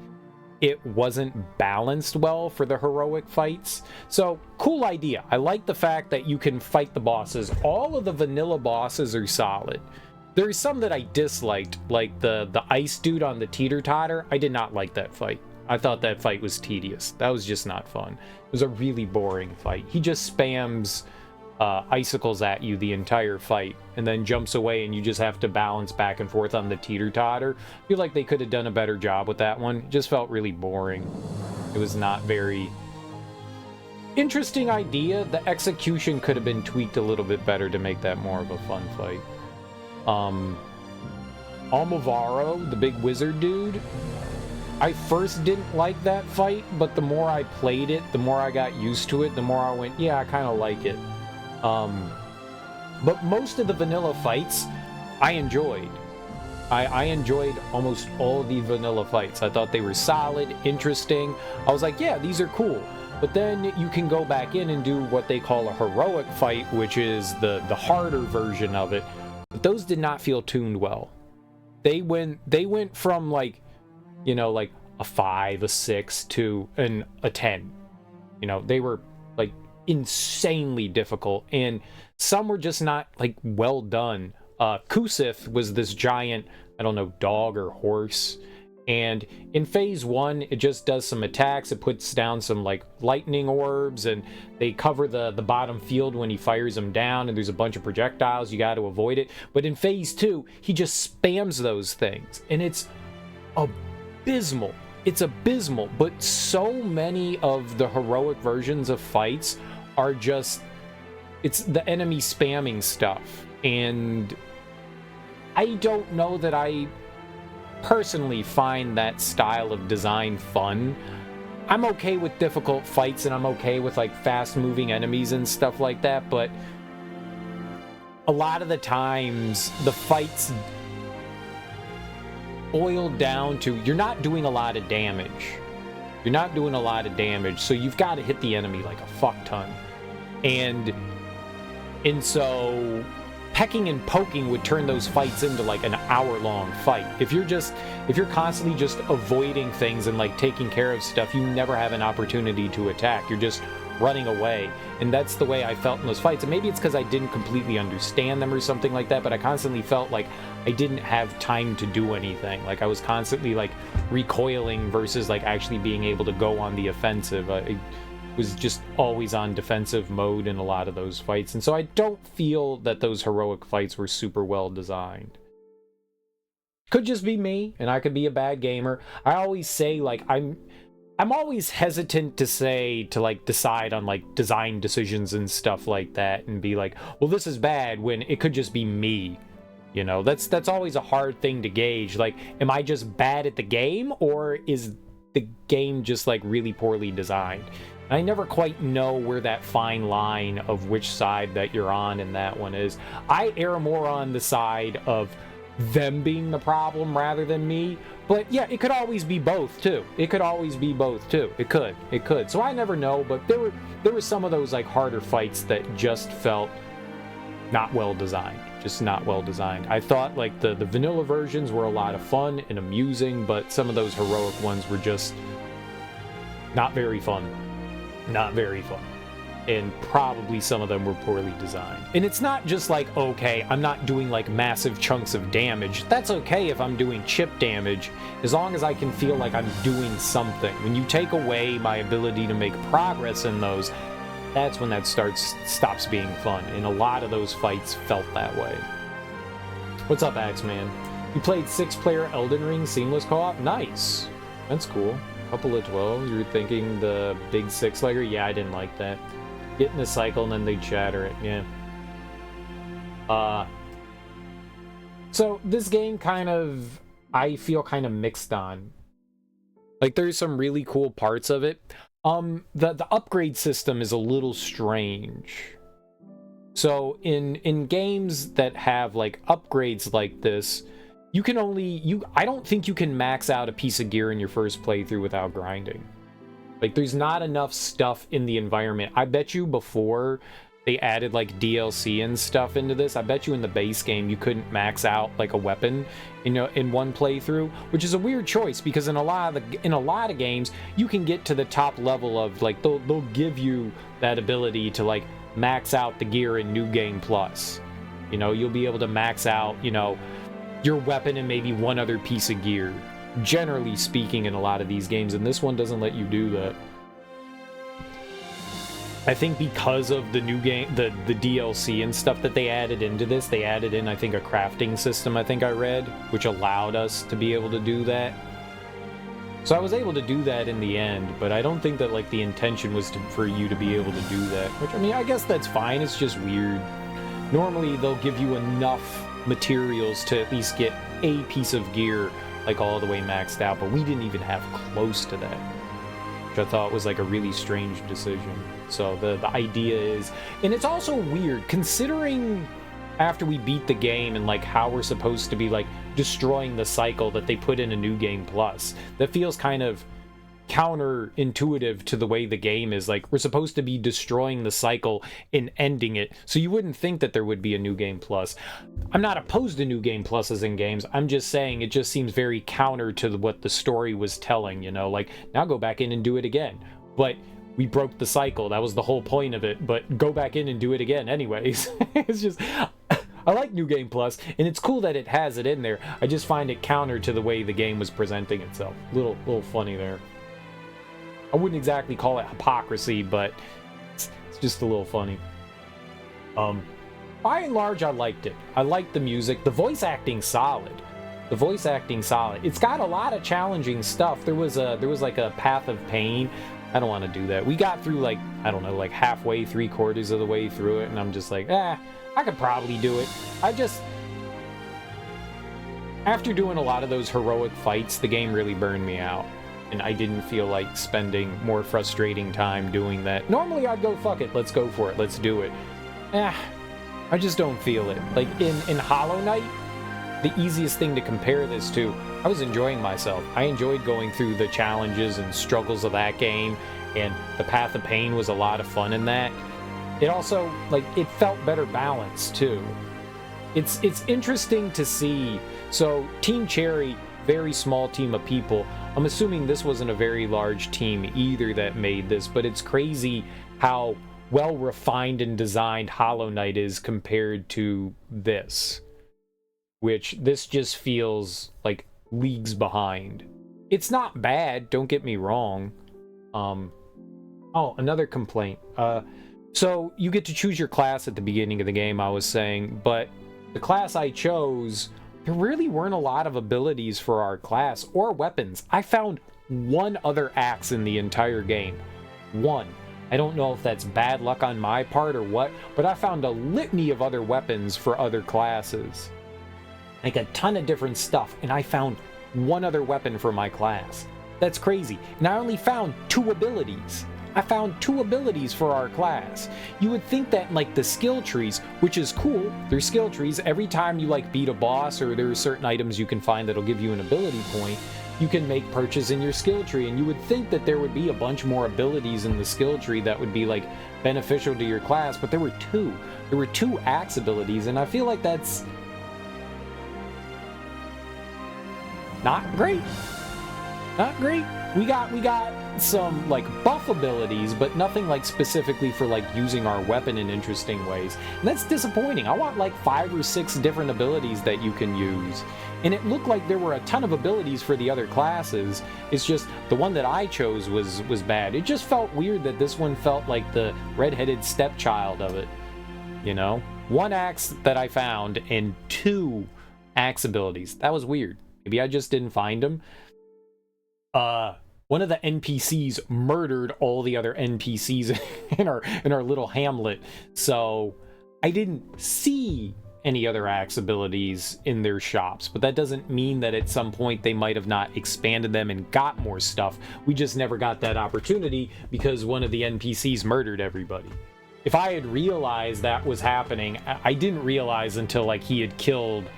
it wasn't balanced well for the heroic fights. So, cool idea. I like the fact that you can fight the bosses. All of the vanilla bosses are solid. There's some that I disliked, like the ice dude on the teeter-totter. I did not like that fight. I thought that fight was tedious. That was just not fun. It was a really boring fight. He just spams icicles at you the entire fight and then jumps away, and you just have to balance back and forth on the teeter-totter. I feel like they could have done a better job with that one. It just felt really boring. It was not very interesting idea. The execution could have been tweaked a little bit better to make that more of a fun fight. Almovaro, the big wizard dude, I first didn't like that fight, but the more I played it, the more I got used to it, the more I went, yeah, I kind of like it. But most of the vanilla fights, I enjoyed. I enjoyed almost all the vanilla fights. I thought they were solid, interesting. I was like, yeah, these are cool. But then you can go back in and do what they call a heroic fight, which is the harder version of it. But those did not feel tuned well. They went from like, you know, like a 5, a 6 to a 10. You know, they were like insanely difficult, and some were just not like well done. Kusith was this giant, I don't know, dog or horse. And in phase 1, it just does some attacks. It puts down some like lightning orbs, and they cover the bottom field when he fires them down, and there's a bunch of projectiles. You got to avoid it. But in phase 2, he just spams those things, and it's abysmal. It's abysmal. But so many of the heroic versions of fights are just, it's the enemy spamming stuff. And I don't know that I personally find that style of design fun. I'm okay with difficult fights, and I'm okay with like fast moving enemies and stuff like that, but a lot of the times the fights boil down to you're not doing a lot of damage. You're not doing a lot of damage, so you've got to hit the enemy like a fuck ton. And so pecking and poking would turn those fights into like an hour-long fight. If you're constantly just avoiding things and like taking care of stuff, you never have an opportunity to attack. You're just running away. And that's the way I felt in those fights. And maybe it's because I didn't completely understand them or something like that, but I constantly felt like I didn't have time to do anything. Like I was constantly like recoiling versus like actually being able to go on the offensive. I was just always on defensive mode in a lot of those fights, and so I don't feel that those heroic fights were super well designed. Could just be me, and I could be a bad gamer. I always say like I'm always hesitant to like decide on like design decisions and stuff like that and be like, well, this is bad, when it could just be me. You know, that's always a hard thing to gauge. Like, am I just bad at the game, or is the game just like really poorly designed? I never quite know where that fine line of which side that you're on in that one is. I err more on the side of them being the problem rather than me. But yeah, it could always be both too. It could always be both too. It could. So I never know, but there were some of those like harder fights that just felt not well designed. Just not well designed. I thought like the vanilla versions were a lot of fun and amusing, but some of those heroic ones were just not very fun. Not very fun. And probably some of them were poorly designed. And it's not just like, okay, I'm not doing like massive chunks of damage. That's okay if I'm doing chip damage, as long as I can feel like I'm doing something. When you take away my ability to make progress in those, that's when that stops being fun. And a lot of those fights felt that way. What's up, Axeman? You played 6-player Elden Ring seamless co-op? Nice. That's cool. Couple of 12. You're thinking the big 6-legger? Yeah, I didn't like that. Get in the cycle and then they chatter it. Yeah. So this game kind of, I feel kind of mixed on. Like there's some really cool parts of it. The upgrade system is a little strange. So in games that have like upgrades like this, you can I don't think you can max out a piece of gear in your first playthrough without grinding. Like, there's not enough stuff in the environment. I bet you before they added, like, DLC and stuff into this, I bet you in the base game you couldn't max out, like, a weapon in one playthrough, which is a weird choice, because in a lot of games, you can get to the top level of, like, they'll give you that ability to, like, max out the gear in New Game Plus. You know, you'll be able to max out, you know, your weapon and maybe one other piece of gear, generally speaking, in a lot of these games, and this one doesn't let you do that. I think because of the new game, the DLC and stuff that they added into this, they added in, I think, a crafting system, I think I read, which allowed us to be able to do that. So I was able to do that in the end, but I don't think that, like, the intention was for you to be able to do that, which, I mean, I guess that's fine, it's just weird. Normally, they'll give you enough materials to at least get a piece of gear, like, all the way maxed out, but we didn't even have close to that, which I thought was, like, a really strange decision. So the idea is, and it's also weird, considering after we beat the game and, like, how we're supposed to be, like, destroying the cycle that they put in a New Game Plus, that feels kind of counterintuitive to the way the game is. Like, we're supposed to be destroying the cycle and ending it, so you wouldn't think that there would be a New Game Plus. I'm not opposed to New Game Pluses in games, I'm just saying it just seems very counter to what the story was telling, you know, like, now go back in and do it again. But we broke the cycle, that was the whole point of it, but go back in and do it again anyways. It's just, I like New Game Plus, and it's cool that it has it in there. I just find it counter to the way the game was presenting itself. Little funny there. I wouldn't exactly call it hypocrisy, but it's just a little funny. By and large, I liked it. I liked the music. The voice acting solid. The voice acting solid. It's got a lot of challenging stuff. There was like a path of pain. I don't want to do that. We got through like, I don't know, like halfway, 3/4 of the way through it, and I'm just like, I could probably do it. After doing a lot of those heroic fights, the game really burned me out. And I didn't feel like spending more frustrating time doing that. Normally I'd go, fuck it, let's go for it, let's do it. I just don't feel it. Like in Hollow Knight, the easiest thing to compare this to, I was enjoying myself. I enjoyed going through the challenges and struggles of that game, and the Path of Pain was a lot of fun in that. It also, like, it felt better balanced too. It's interesting to see. So Team Cherry, very small team of people. I'm assuming this wasn't a very large team either that made this, but it's crazy how well refined and designed Hollow Knight is compared to this, which this just feels like leagues behind. It's not bad, don't get me wrong. Oh, another complaint. So you get to choose your class at the beginning of the game, I was saying, but the class I chose, there really weren't a lot of abilities for our class or weapons. I found one other axe in the entire game. One. I don't know if that's bad luck on my part or what, but I found a litany of other weapons for other classes. Like a ton of different stuff, and I found one other weapon for my class. That's crazy. And I only found 2 abilities. I found 2 abilities for our class. You would think that, like, the skill trees, which is cool, there's skill trees. Every time you, like, beat a boss or there are certain items you can find that'll give you an ability point, you can make purchase in your skill tree. And you would think that there would be a bunch more abilities in the skill tree that would be, like, beneficial to your class, but there were 2. There were 2 axe abilities, and I feel like that's not great. Not great. We got some like buff abilities, but nothing like specifically for like using our weapon in interesting ways. And that's disappointing. I want like 5 or 6 different abilities that you can use. And it looked like there were a ton of abilities for the other classes. It's just the one that I chose was bad. It just felt weird that this one felt like the redheaded stepchild of it. You know? 1 axe that I found and 2 axe abilities. That was weird. Maybe I just didn't find them. One of the NPCs murdered all the other NPCs in our little hamlet, so I didn't see any other axe abilities in their shops, but that doesn't mean that at some point they might have not expanded them and got more stuff. We just never got that opportunity because one of the NPCs murdered everybody. If I had realized that was happening, I didn't realize until like he had killed,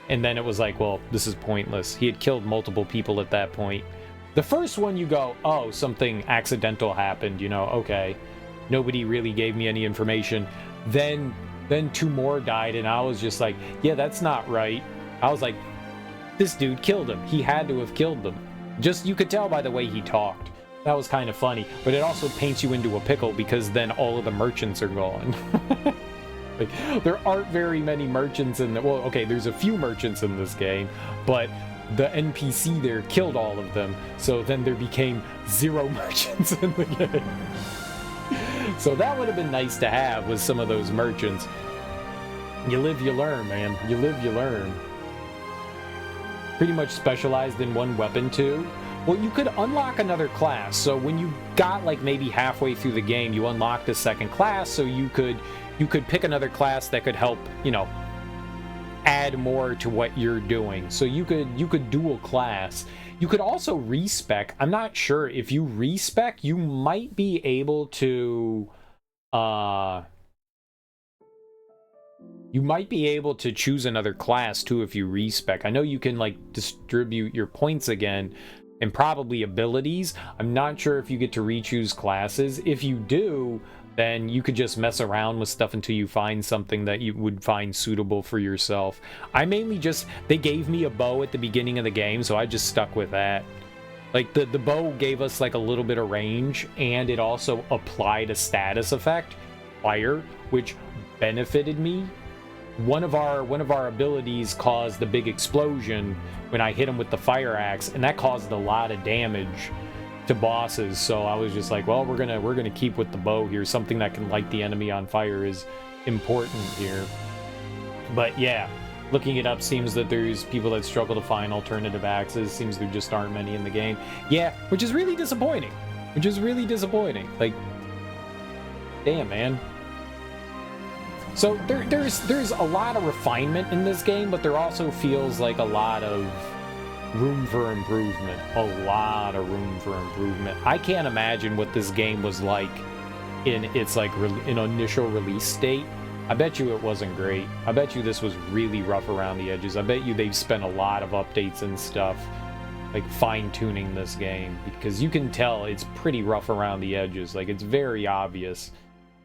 and then it was like, well, this is pointless. He had killed multiple people at that point. The first one you go, oh, something accidental happened, you know, okay. Nobody really gave me any information. Then 2 more died, and I was just like, yeah, that's not right. I was like, this dude killed him. He had to have killed them. Just, you could tell by the way he talked. That was kind of funny, but it also paints you into a pickle because then all of the merchants are gone. Like, there aren't very many merchants in the, well, okay, there's a few merchants in this game, but the NPC there killed all of them, so then there became 0 merchants in the game. So that would have been nice to have with some of those merchants. You live, you learn, man. You live, you learn. Pretty much specialized in one weapon too. Well, you could unlock another class. So when you got like maybe halfway through the game, you unlocked a second class, so you could pick another class that could help, you know, add more to what you're doing. So you could dual class. You could also respec. I'm not sure if you respec, you might be able to choose another class too if you respec. I know you can like distribute your points again and probably abilities. I'm not sure if you get to re-choose classes. If you do, then you could just mess around with stuff until you find something that you would find suitable for yourself. I mainly just, they gave me a bow at the beginning of the game, so I just stuck with that. Like, the bow gave us like a little bit of range, and it also applied a status effect, fire, which benefited me one of our abilities caused a big explosion when I hit him with the fire axe, and that caused a lot of damage to bosses. So I was just like, well, we're gonna keep with the bow here. Something that can light the enemy on fire is important here. But yeah, looking it up seems that there's people that struggle to find alternative axes. Seems there just aren't many in the game. Yeah, which is really disappointing. Like, damn, man. So there's a lot of refinement in this game, but there also feels like a lot of room for improvement. I can't imagine what this game was like in its like in initial release state. I bet you it wasn't great. I bet you this was really rough around the edges. I bet you they've spent a lot of updates and stuff like fine-tuning this game, because you can tell it's pretty rough around the edges. Like, it's very obvious.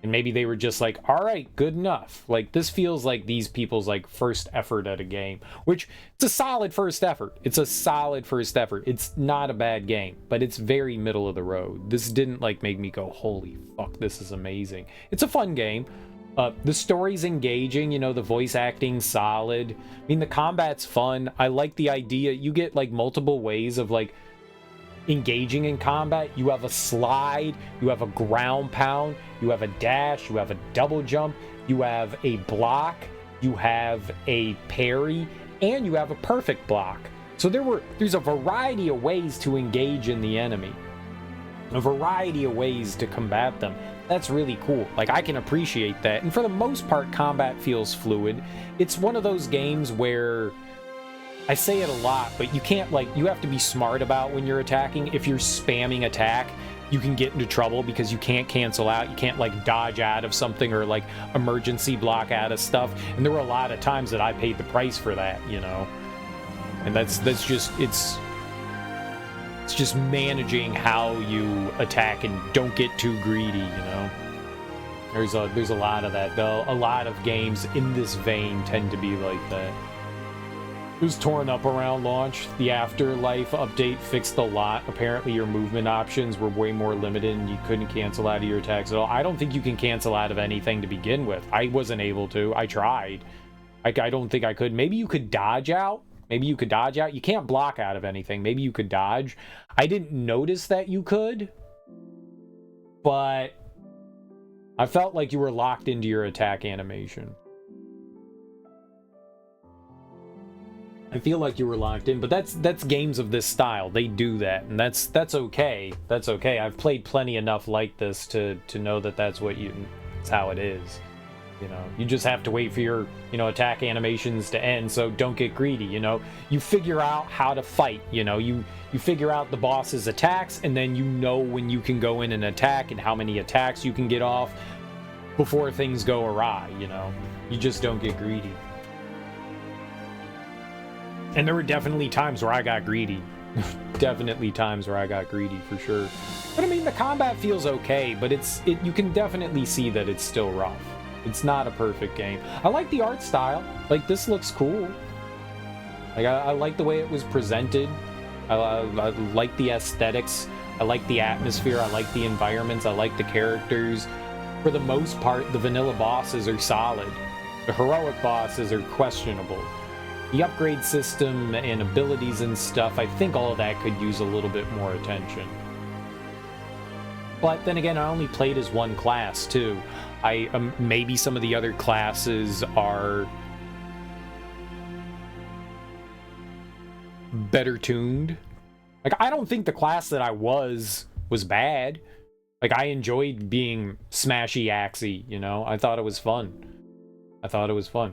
And maybe they were just like, all right, good enough. Like, this feels like these people's like first effort at a game, which it's a solid first effort. It's not a bad game, but it's very middle of the road. This didn't like make me go, holy fuck, this is amazing. It's a fun game. The story's engaging, you know, the voice acting's solid. I mean, the combat's fun. I like the idea. You get like multiple ways of like engaging in combat. You have a slide, you have a ground pound, you have a dash, you have a double jump, you have a block, you have a parry, and you have a perfect block. So there's a variety of ways to engage in the enemy, a variety of ways to combat them. That's really cool. Like, I can appreciate that. And for the most part, combat feels fluid. It's one of those games where I say it a lot, but you can't, like, you have to be smart about when you're attacking. If you're spamming attack, you can get into trouble because you can't cancel out. You can't, like, dodge out of something or, like, emergency block out of stuff. And there were a lot of times that I paid the price for that, you know? And that's just, it's just managing how you attack and don't get too greedy, you know? There's a lot of that, though. A lot of games in this vein tend to be like that. It was torn up around launch. The Afterlife update fixed a lot. Apparently your movement options were way more limited and you couldn't cancel out of your attacks at all. I don't think you can cancel out of anything to begin with. I wasn't able to. I tried. I don't think I could. Maybe you could dodge out. You can't block out of anything. Maybe you could dodge. I didn't notice that you could, but I felt like you were locked into your attack animation. I feel like you were locked in, but that's games of this style. They do that, and that's okay. That's okay. I've played plenty enough like this to know that that's how it is. You know, you just have to wait for your, you know, attack animations to end, so don't get greedy, you know? You figure out how to fight, you know? You figure out the boss's attacks, and then you know when you can go in and attack and how many attacks you can get off before things go awry, you know? You just don't get greedy. And there were definitely times where I got greedy. Definitely times where I got greedy, for sure. But I mean, the combat feels okay, but you can definitely see that it's still rough. It's not a perfect game. I like the art style. Like, this looks cool. Like, I like the way it was presented. I like the aesthetics. I like the atmosphere. I like the environments. I like the characters. For the most part, the vanilla bosses are solid. The heroic bosses are questionable. The upgrade system and abilities and stuff, I think all of that could use a little bit more attention. But then again, I only played as one class, too. Maybe some of the other classes are better tuned. Like, I don't think the class that I was bad. Like, I enjoyed being smashy axey, you know? I thought it was fun.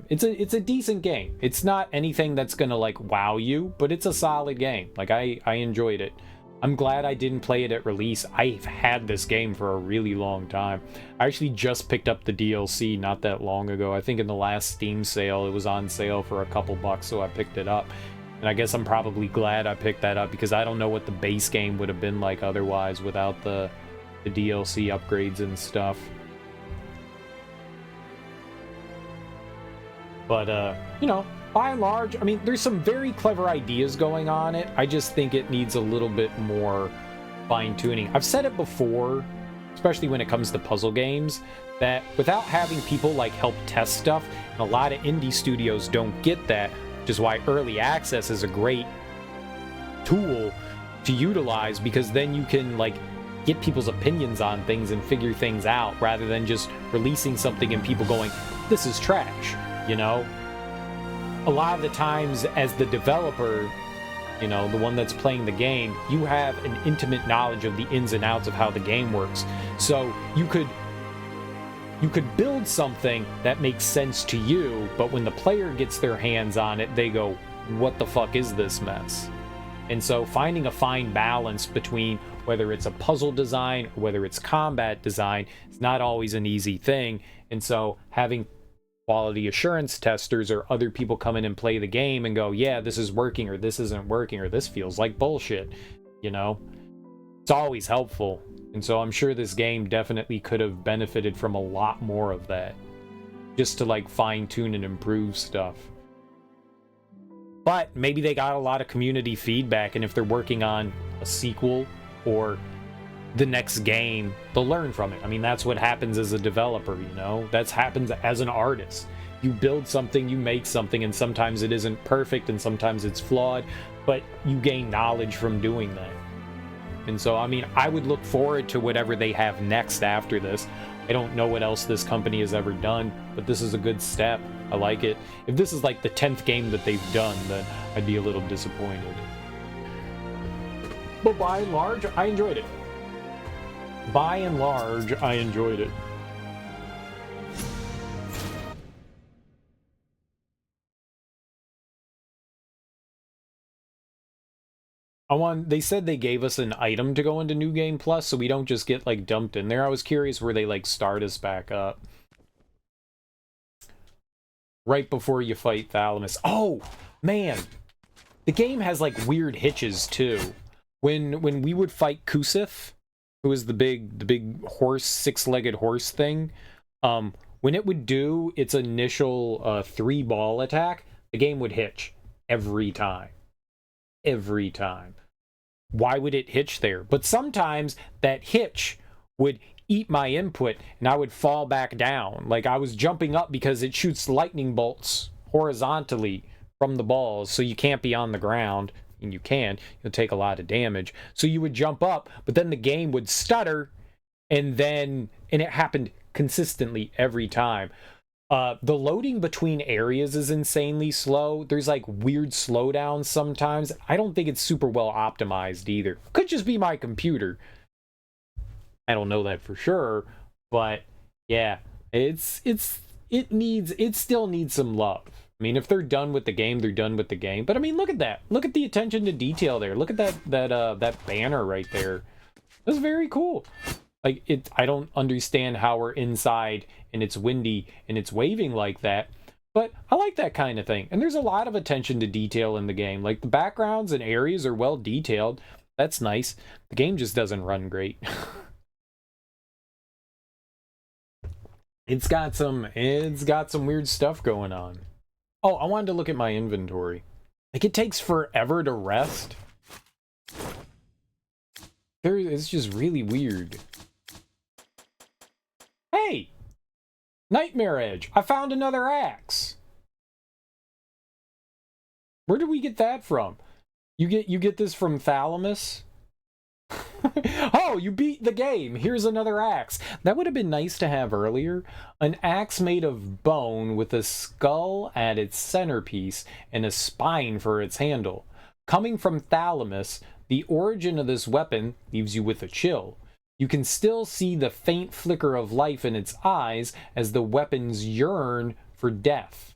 It's a decent game. It's not anything that's gonna, like, wow you, but it's a solid game. Like, I enjoyed it. I'm glad I didn't play it at release. I've had this game for a really long time. I actually just picked up the DLC not that long ago. I think in the last Steam sale, it was on sale for a couple bucks, so I picked it up. And I guess I'm probably glad I picked that up, because I don't know what the base game would have been like otherwise without the DLC upgrades and stuff. But, you know, by and large, I mean, there's some very clever ideas going on it. I just think it needs a little bit more fine-tuning. I've said it before, especially when it comes to puzzle games, that without having people like help test stuff, and a lot of indie studios don't get that, which is why early access is a great tool to utilize, because then you can like get people's opinions on things and figure things out rather than just releasing something and people going, this is trash, you know? A lot of the times as the developer, you know, the one that's playing the game, you have an intimate knowledge of the ins and outs of how the game works. So you could build something that makes sense to you, but when the player gets their hands on it, they go, what the fuck is this mess? And so finding a fine balance between whether it's a puzzle design or whether it's combat design is not always an easy thing. And so having quality assurance testers or other people come in and play the game and go, yeah, this is working, or this isn't working, or this feels like bullshit, you know? It's always helpful. And so I'm sure this game definitely could have benefited from a lot more of that, just to like fine tune and improve stuff. But maybe they got a lot of community feedback, and if they're working on a sequel or the next game, they'll learn from it. I mean, that's what happens as a developer, you know? That happens as an artist. You build something, you make something, and sometimes it isn't perfect and sometimes it's flawed, but you gain knowledge from doing that. And so, I mean, I would look forward to whatever they have next after this. I don't know what else this company has ever done, but this is a good step. I like it. If this is like the 10th game that they've done, then I'd be a little disappointed. But by and large, I enjoyed it. By and large, I enjoyed it. They said they gave us an item to go into New Game Plus, so we don't just get like dumped in there. I was curious where they like start us back up. Right before you fight Thalamus. Oh, man. The game has like weird hitches too. When we would fight Kusif, who is the big horse, six-legged horse thing, when it would do its initial 3-ball attack, the game would hitch every time. Every time. Why would it hitch there? But sometimes that hitch would eat my input and I would fall back down. Like I was jumping up because it shoots lightning bolts horizontally from the balls, so you can't be on the ground. And you can, you'll take a lot of damage. So you would jump up, but then the game would stutter, and it happened consistently every time. The loading between areas is insanely slow. There's like weird slowdowns sometimes. I don't think it's super well optimized either. Could just be my computer. I don't know that for sure, but yeah, it still needs some love. I mean, if they're done with the game, they're done with the game. But I mean, look at that. Look at the attention to detail there. Look at that banner right there. That's very cool. Like I don't understand how we're inside and it's windy and it's waving like that, but I like that kind of thing. And there's a lot of attention to detail in the game. Like the backgrounds and areas are well detailed. That's nice. The game just doesn't run great. It's got some weird stuff going on. Oh, I wanted to look at my inventory. Like it takes forever to rest. It's just really weird. Hey! Nightmare Edge! I found another axe! Where did we get that from? You get this from Thalamus? Oh, you beat the game! Here's another axe. That would have been nice to have earlier. An axe made of bone with a skull at its centerpiece and a spine for its handle. Coming from Thalamus, the origin of this weapon leaves you with a chill. You can still see the faint flicker of life in its eyes as the weapons yearn for death.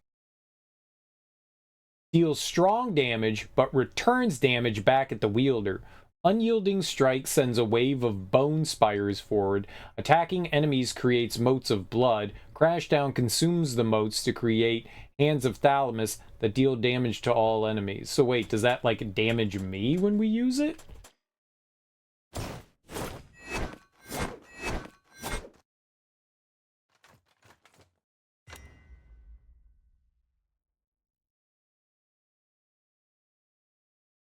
Deals strong damage, but returns damage back at the wielder. Unyielding strike sends a wave of bone spires forward. Attacking enemies creates motes of blood. Crashdown consumes the motes to create hands of Thalamus that deal damage to all enemies. So wait, does that like damage me when we use it?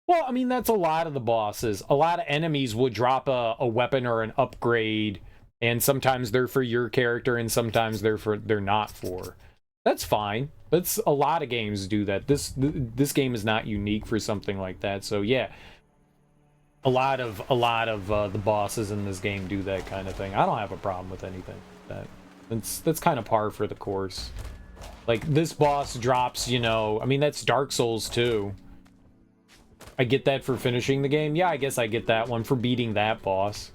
Well, I mean, that's a lot of the bosses. A lot of enemies will drop a weapon or an upgrade, And sometimes they're for your character, and sometimes they're not for. That's fine. That's a lot of games do that. This game is not unique for something like that. So yeah, a lot of the bosses in this game do that kind of thing. I don't have a problem with anything like that. That's kind of par for the course. Like this boss drops, you know, I mean that's Dark Souls too. I get that for finishing the game. Yeah, I guess I get that one for beating that boss.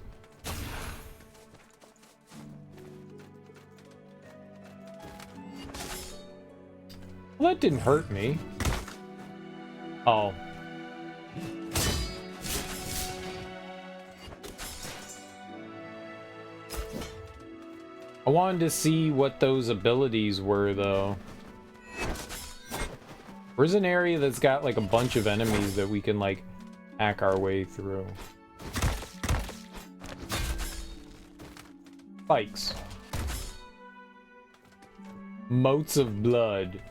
Well, that didn't hurt me. Oh. I wanted to see what those abilities were, though. Where's an area that's got, like, a bunch of enemies that we can, like, hack our way through? Spikes. Motes of blood.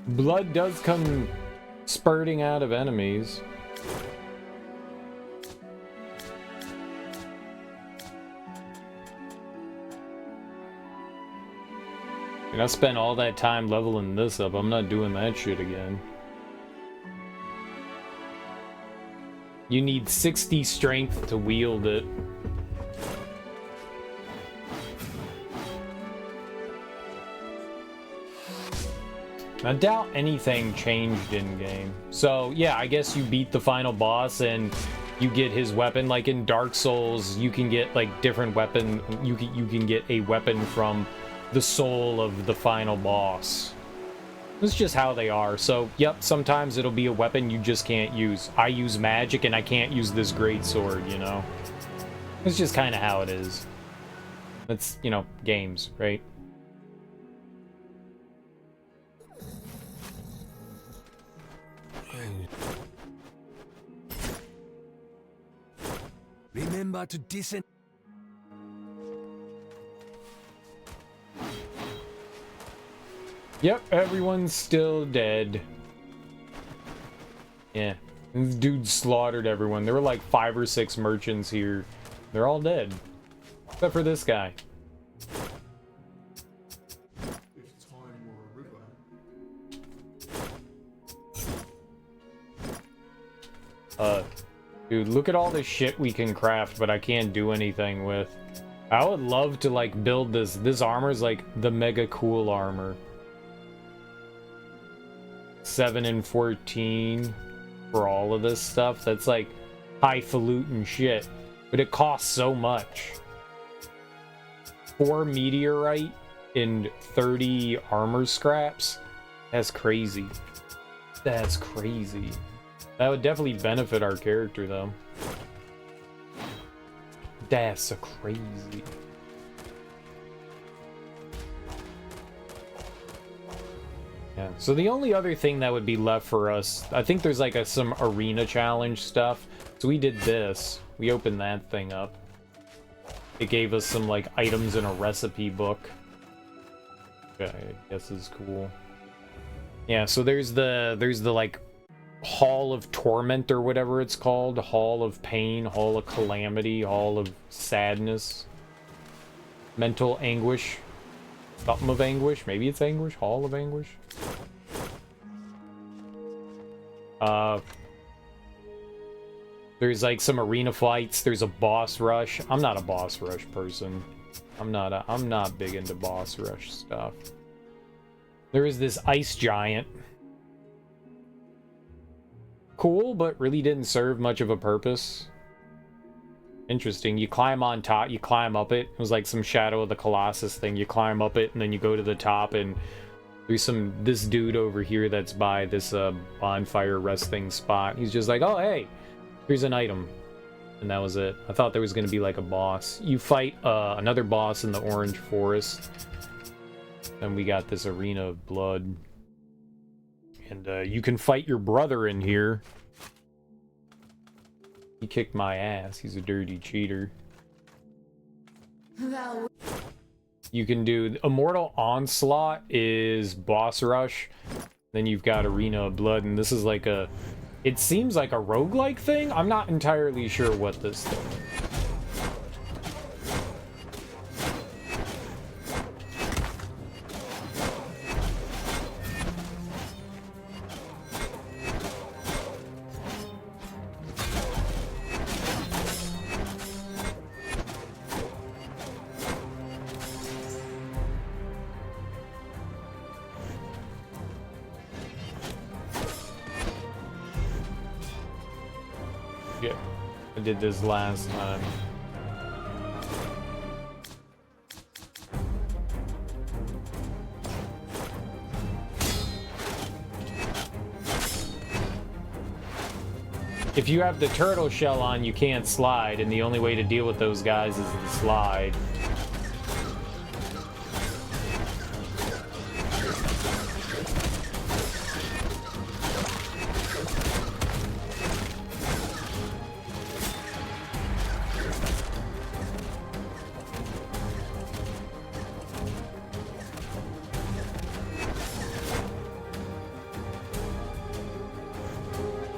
Blood does come spurting out of enemies. And I spent all that time leveling this up. I'm not doing that shit again. You need 60 strength to wield it. I doubt anything changed in game. So yeah, I guess you beat the final boss and you get his weapon. Like in Dark Souls, you can get like different weapon. You can get a weapon from the soul of the final boss. It's just how they are. So yep, sometimes it'll be a weapon you just can't use. I use magic and I can't use this great sword, you know. It's just kind of how it is. It's, you know, games, right? Remember to disengage. Yep, everyone's still dead. Yeah, this dude slaughtered everyone. There were like 5 or 6 merchants here. They're all dead. Except for this guy. Dude, look at all this shit we can craft, but I can't do anything with. I would love to, like, build this. This armor is, like, the mega cool armor. 7 and 14 for all of this stuff. That's, like, highfalutin shit. But it costs so much. 4 meteorite and 30 armor scraps? That's crazy. That's crazy. That would definitely benefit our character, though. That's so crazy. Yeah, so the only other thing that would be left for us, I think there's like some arena challenge stuff. So we did this. We opened that thing up. It gave us some like items in a recipe book. Which I guess is cool. Yeah, so there's the like Hall of Torment or whatever it's called. Hall of Pain, Hall of Calamity, Hall of Sadness. Mental Anguish. Something of Anguish. Maybe it's Anguish. Hall of Anguish. There's like some arena fights. There's a boss rush. I'm not a boss rush person. I'm not big into boss rush stuff. There is this ice giant. Cool, but really didn't serve much of a purpose. Interesting. You climb on top, you climb up it. It was like some Shadow of the Colossus thing. You climb up it, and then you go to the top, and there's this dude over here that's by this bonfire resting spot. He's just like, oh, hey, here's an item. And that was it. I thought there was going to be like a boss. You fight another boss in the Orange Forest. Then we got this Arena of Blood. And you can fight your brother in here. He kicked my ass. He's a dirty cheater. You can do Immortal Onslaught is boss rush. Then you've got Arena of Blood, and this is like a It seems like a roguelike thing. I'm not entirely sure what this thing is. Yeah, I did this last time. If you have the turtle shell on, you can't slide, and the only way to deal with those guys is to slide.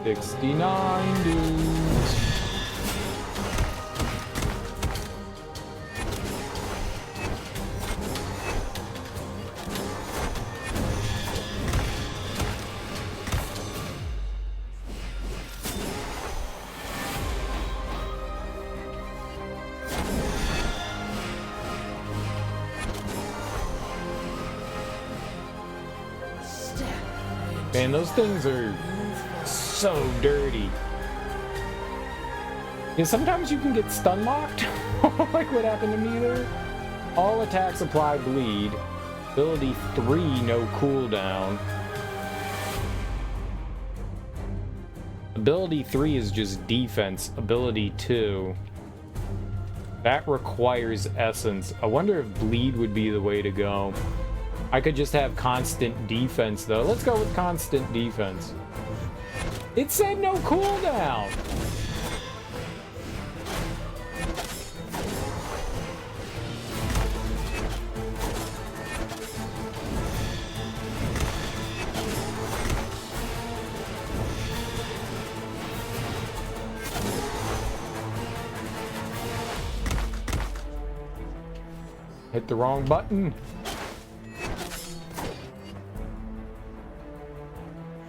$69 dudes. Man, those things are so dirty. Yeah, sometimes you can get stun locked, like what happened to me there. All attacks apply bleed. Ability 3, no cooldown. Ability 3 is just defense. Ability 2, that requires essence. I wonder if bleed would be the way to go. I could just have constant defense though. Let's go with constant defense. It said no cooldown. Hit the wrong button.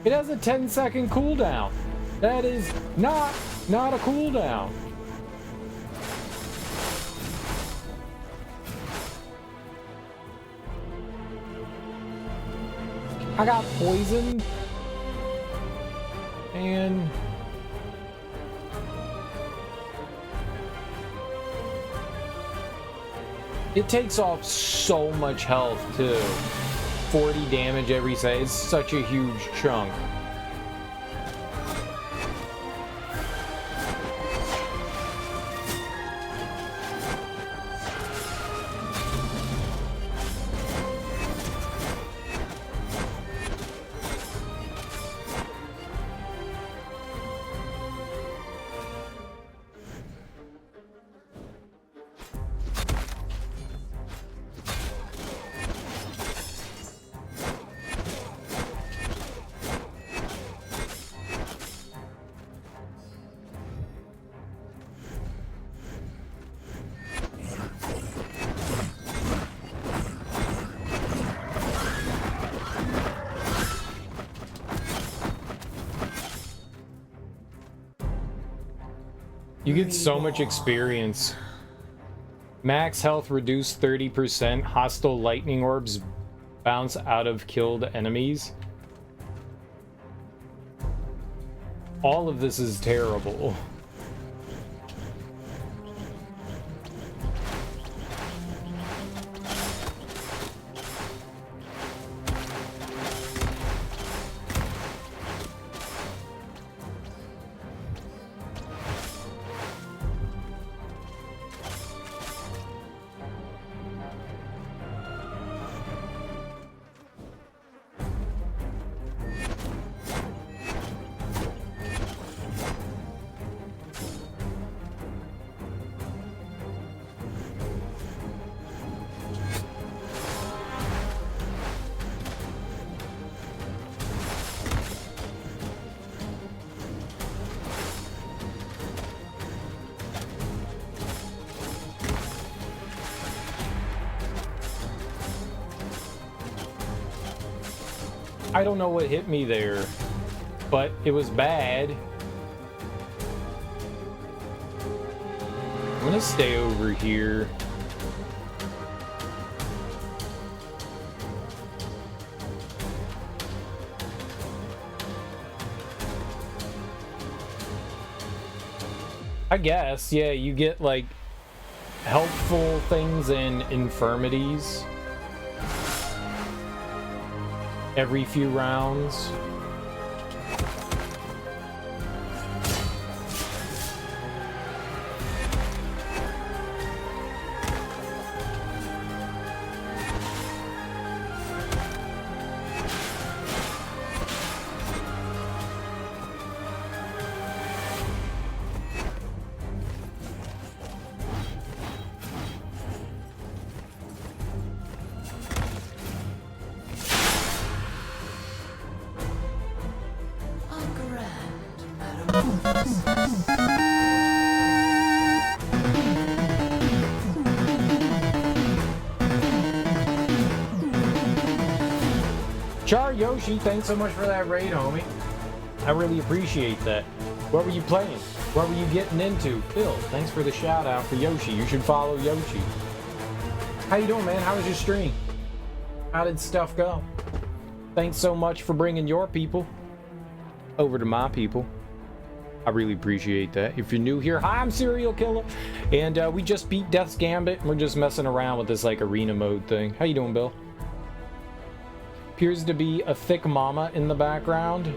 It has a 10-second cooldown. That is not a cooldown. I got poisoned. And it takes off so much health too. 40 damage every set. It's such a huge chunk. You get so much experience. Max health reduced 30%. Hostile lightning orbs bounce out of killed enemies. All of this is terrible. I don't know what hit me there, but it was bad. I'm gonna stay over here. I guess, yeah, you get like helpful things and infirmities every few rounds. Char Yoshi, thanks so much for that raid, homie. I really appreciate that. What were you playing? What were you getting into? Bill, thanks for the shout out for Yoshi. You should follow Yoshi. How you doing, man? How was your stream? How did stuff go? Thanks so much for bringing your people over to my people. I really appreciate that. If you're new here, hi, I'm Serial Killer. And we just beat Death's Gambit. And we're just messing around with this like arena mode thing. How you doing, Bill? Appears to be a thick mama in the background.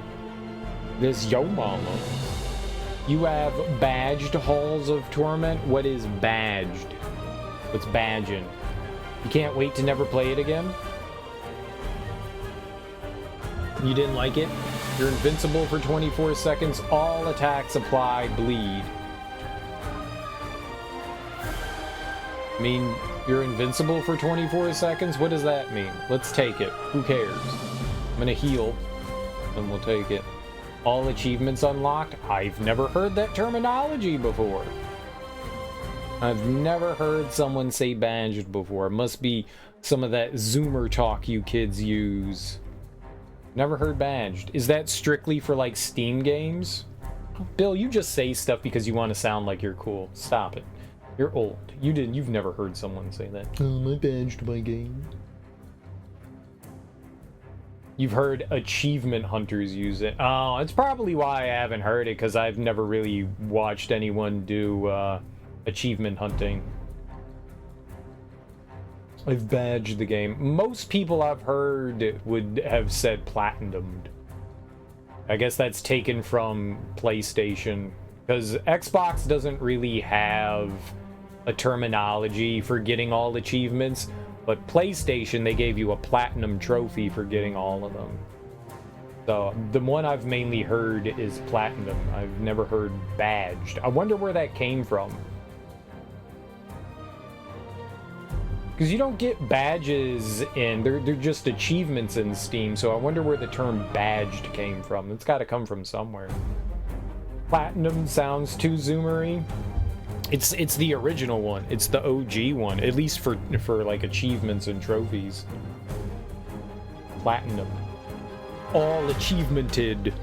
This yo mama. You have badged Halls of Torment. What is badged? What's badging? You can't wait to never play it again? You didn't like it? You're invincible for 24 seconds. All attacks apply bleed. I mean, you're invincible for 24 seconds? What does that mean? Let's take it. Who cares? I'm gonna heal, and we'll take it. All achievements unlocked? I've never heard that terminology before. I've never heard someone say badged before. It must be some of that Zoomer talk you kids use. Never heard badged. Is that strictly for like Steam games? Bill, you just say stuff because you want to sound like you're cool. Stop it. You're old. You've never heard someone say that. Oh, I badged my game. You've heard achievement hunters use it. Oh, it's probably why I haven't heard it, because I've never really watched anyone do achievement hunting. I've badged the game. Most people I've heard would have said platinumed. I guess that's taken from PlayStation, because Xbox doesn't really have a terminology for getting all achievements, but PlayStation, they gave you a platinum trophy for getting all of them. So the one I've mainly heard is platinum. I've never heard badged. I wonder where that came from. Because you don't get badges in, they're just achievements in Steam, so I wonder where the term badged came from. It's got to come from somewhere. Platinum sounds too zoomery. It's the original one. It's the OG one, at least for like achievements and trophies. Platinum. All achievemented.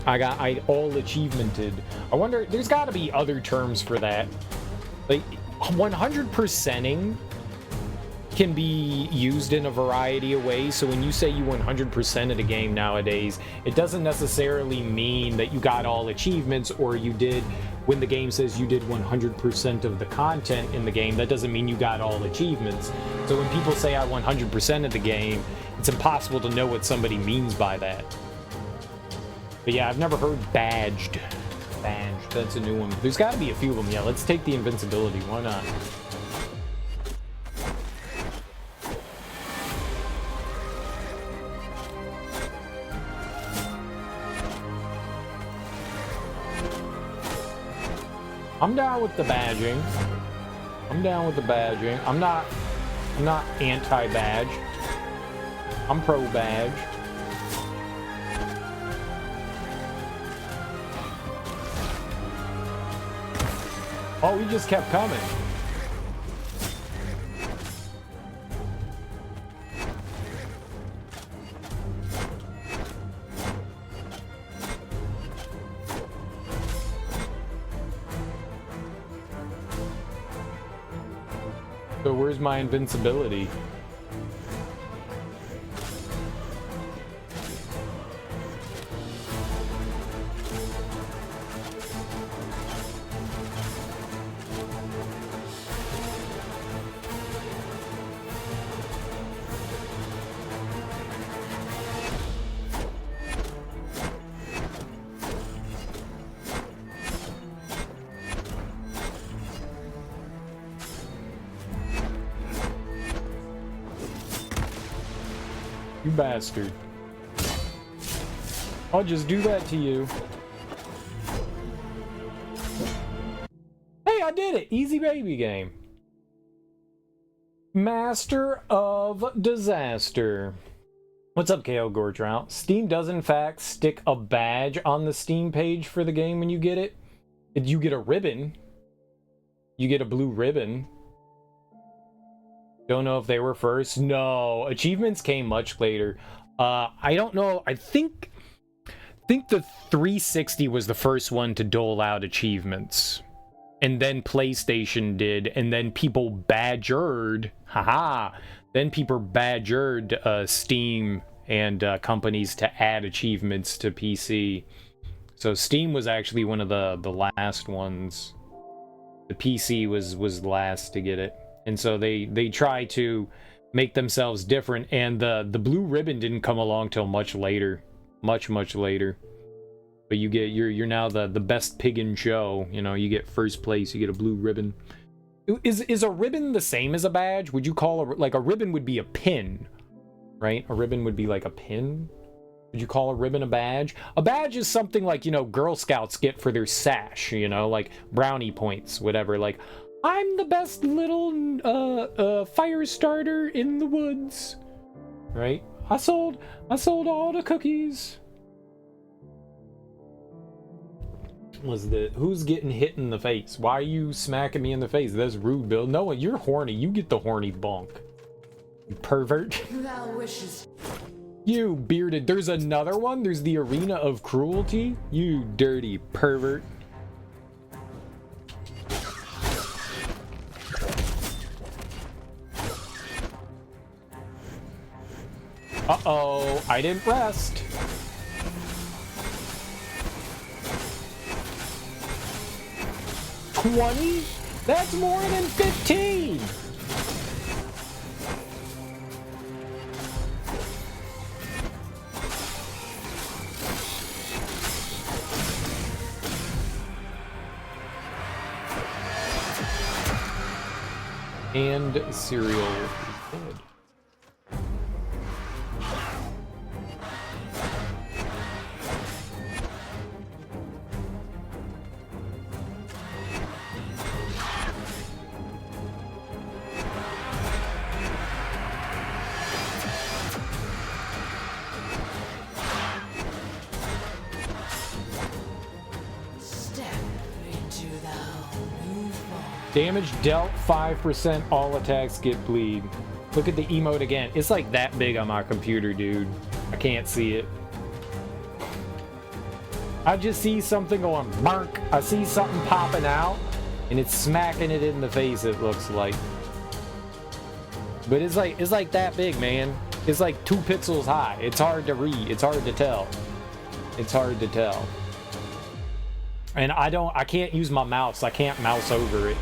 I all achievemented. I wonder, there's got to be other terms for that. Like 100%ing can be used in a variety of ways. So when you say you 100% of the game nowadays, it doesn't necessarily mean that you got all achievements, or you did, when the game says you did 100% of the content in the game, that doesn't mean you got all achievements. So when people say I 100% of the game, it's impossible to know what somebody means by that. But yeah, I've never heard badged. Badged, that's a new one. There's got to be a few of them. Yeah, let's take the invincibility. Why not? I'm down with the badging. I'm down with the badging. I'm not anti-badge. I'm pro-badge. Oh, he just kept coming. So where's my invincibility? You bastard. I'll just do that to you. Hey, I did it! Easy baby game. Master of Disaster. What's up, KO Gortrout? Steam does in fact stick a badge on the Steam page for the game when you get it. You get a ribbon. You get a blue ribbon. Don't know if they were first. No, achievements came much later. I don't know. I think the 360 was the first one to dole out achievements, and then PlayStation did, and then people badgered. Then people badgered Steam and companies to add achievements to PC. So Steam was actually one of the last ones. The PC was last to get it. And so they try to make themselves different, and the blue ribbon didn't come along till much later, much later. But you get you're now the best pig in show. You know, you get first place. You get a blue ribbon. Is a ribbon the same as a badge? Would you call like a ribbon would be a pin, right? A ribbon would be like a pin. Would you call a ribbon a badge? A badge is something like, you know, Girl Scouts get for their sash. You know, like brownie points, whatever. Like, I'm the best little fire starter in the woods, right? I sold all the cookies. Who's getting hit in the face? Why are you smacking me in the face? That's rude, Bill. No, you're horny. You get the horny bonk. You pervert. Thou wishes. You bearded. There's another one. There's the Arena of Cruelty. You dirty pervert. Uh-oh, I didn't rest. $20? That's more than 15. And cereal is dead. Damage dealt 5%, all attacks get bleed. Look at the emote again. It's like that big on my computer, dude. I can't see it. I just see something going bark. I see something popping out, and it's smacking it in the face, it looks like. But it's like that big, man. It's like 2 pixels high. It's hard to read. It's hard to tell. It's hard to tell. And I can't use my mouse. I can't mouse over it.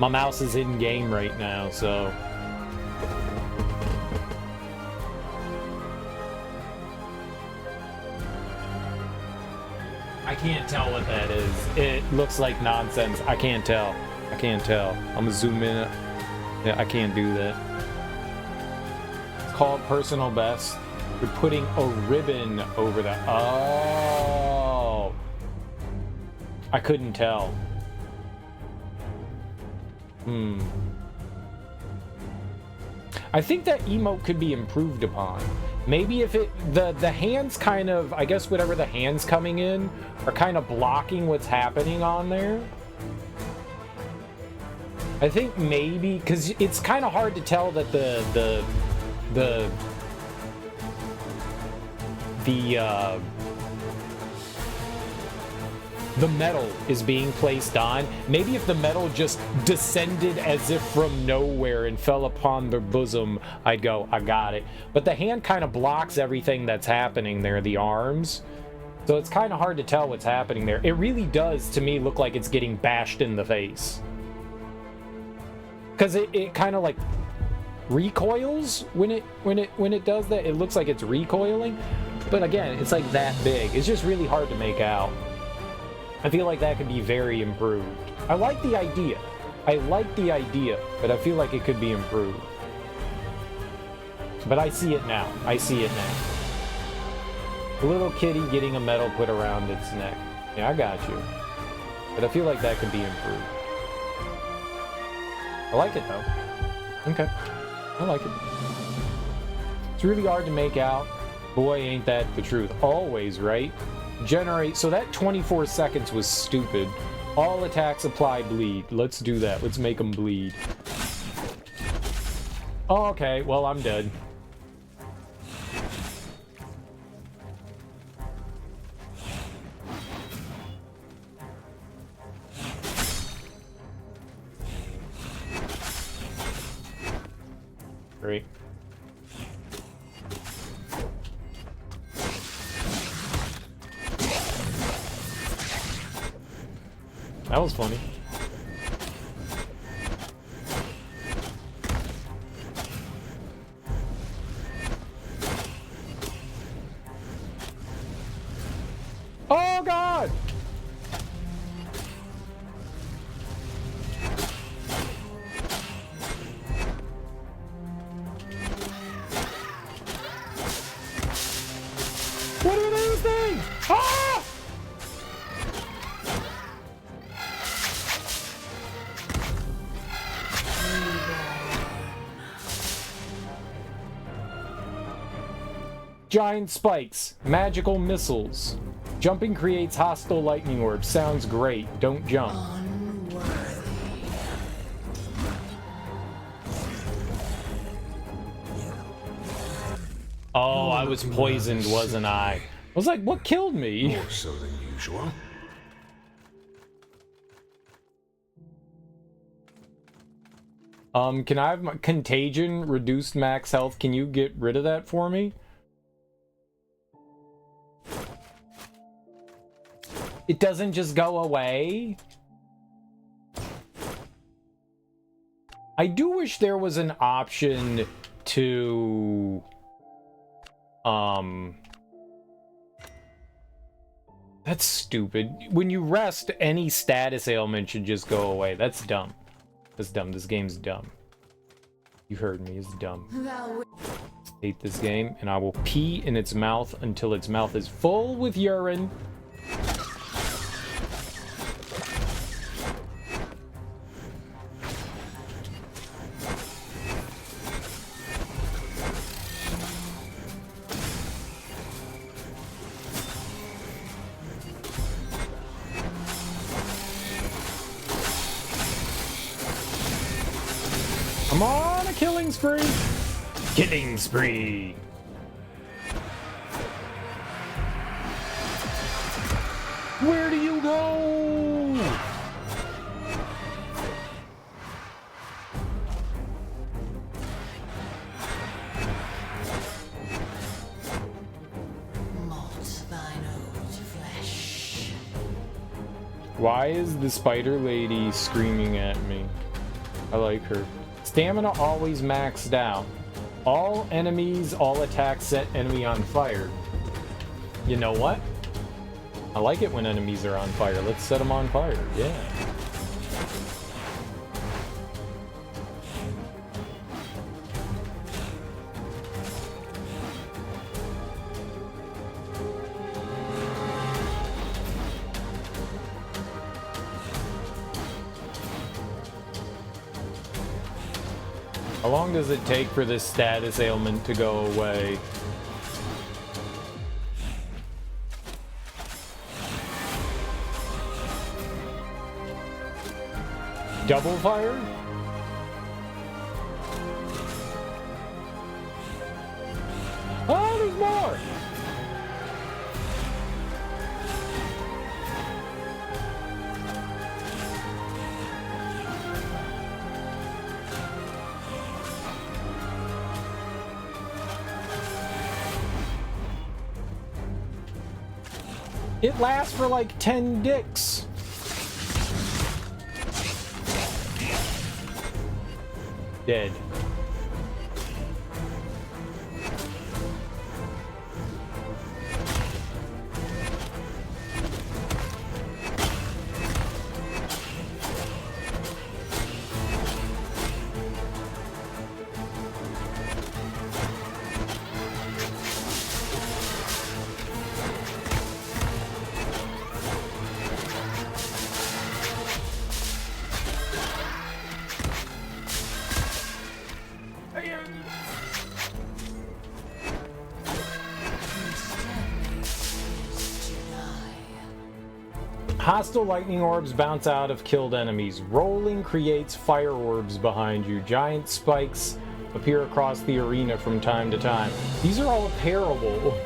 My mouse is in game right now, so. I can't tell what that is. It looks like nonsense. I can't tell. I can't tell. I'm gonna zoom in. Yeah, I can't do that. It's called personal best. You're putting a ribbon over that. Oh. I couldn't tell. I think that emote could be improved upon. Maybe if the hands kind of, I guess whatever the hands coming in are kind of blocking what's happening on there. I think maybe, because it's kind of hard to tell that the the metal is being placed on. Maybe if the metal just descended as if from nowhere and fell upon the bosom, I'd go, I got it. But the hand kind of blocks everything that's happening there, the arms. So it's kind of hard to tell what's happening there. It really does, to me, look like it's getting bashed in the face. Because it kind of like recoils when it does that. It looks like it's recoiling. But again, it's like that big. It's just really hard to make out. I feel like that could be very improved. I like the idea. But I feel like it could be improved. But I see it now. A little kitty getting a medal put around its neck. Yeah, I got you. But I feel like that could be improved. I like it, though. Okay. I like it. It's really hard to make out. Boy, ain't that the truth. Always, right? Generate. So that 24 seconds was stupid. All attacks apply bleed. Let's do that. Let's make them bleed. Oh, okay. Well, I'm dead. Great. That was funny. Oh God! What are these things? Ah! Giant spikes, magical missiles. Jumping creates hostile lightning orbs. Sounds great. Don't jump. Oh, I was poisoned, wasn't I? I was like, what killed me? More so than usual. Can I have my contagion reduced max health? Can you get rid of that for me? It doesn't just go away? I do wish there was an option to... That's stupid. When you rest, any status ailment should just go away. That's dumb. That's dumb. This game's dumb. You heard me. It's dumb. Hate this game, and I will pee in its mouth until its mouth is full with urine. I'm on a killing spree! Killing spree! Where do you go? Why is the spider lady screaming at me? I like her. Stamina always maxed out. All enemies, all attacks set enemy on fire. You know what? I like it when enemies are on fire. Let's set them on fire. Yeah. How long does it take for this status ailment to go away? Double fire? Oh, there's more! It lasts for like 10 dicks. Dead. Hostile lightning orbs bounce out of killed enemies. Rolling creates fire orbs behind you. Giant spikes appear across the arena from time to time. These are all terrible.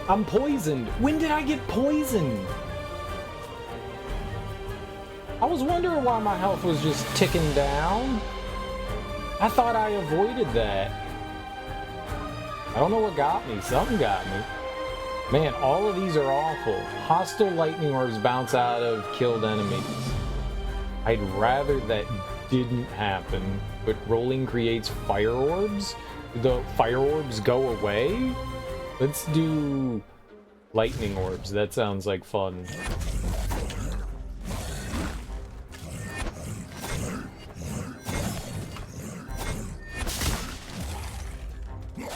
I'm poisoned. When did I get poisoned? I was wondering why my health was just ticking down. I thought I avoided that. I don't know what got me. Something got me. Man, all of these are awful. Hostile lightning orbs bounce out of killed enemies. I'd rather that didn't happen, but rolling creates fire orbs? The fire orbs go away? Let's do lightning orbs. That sounds like fun.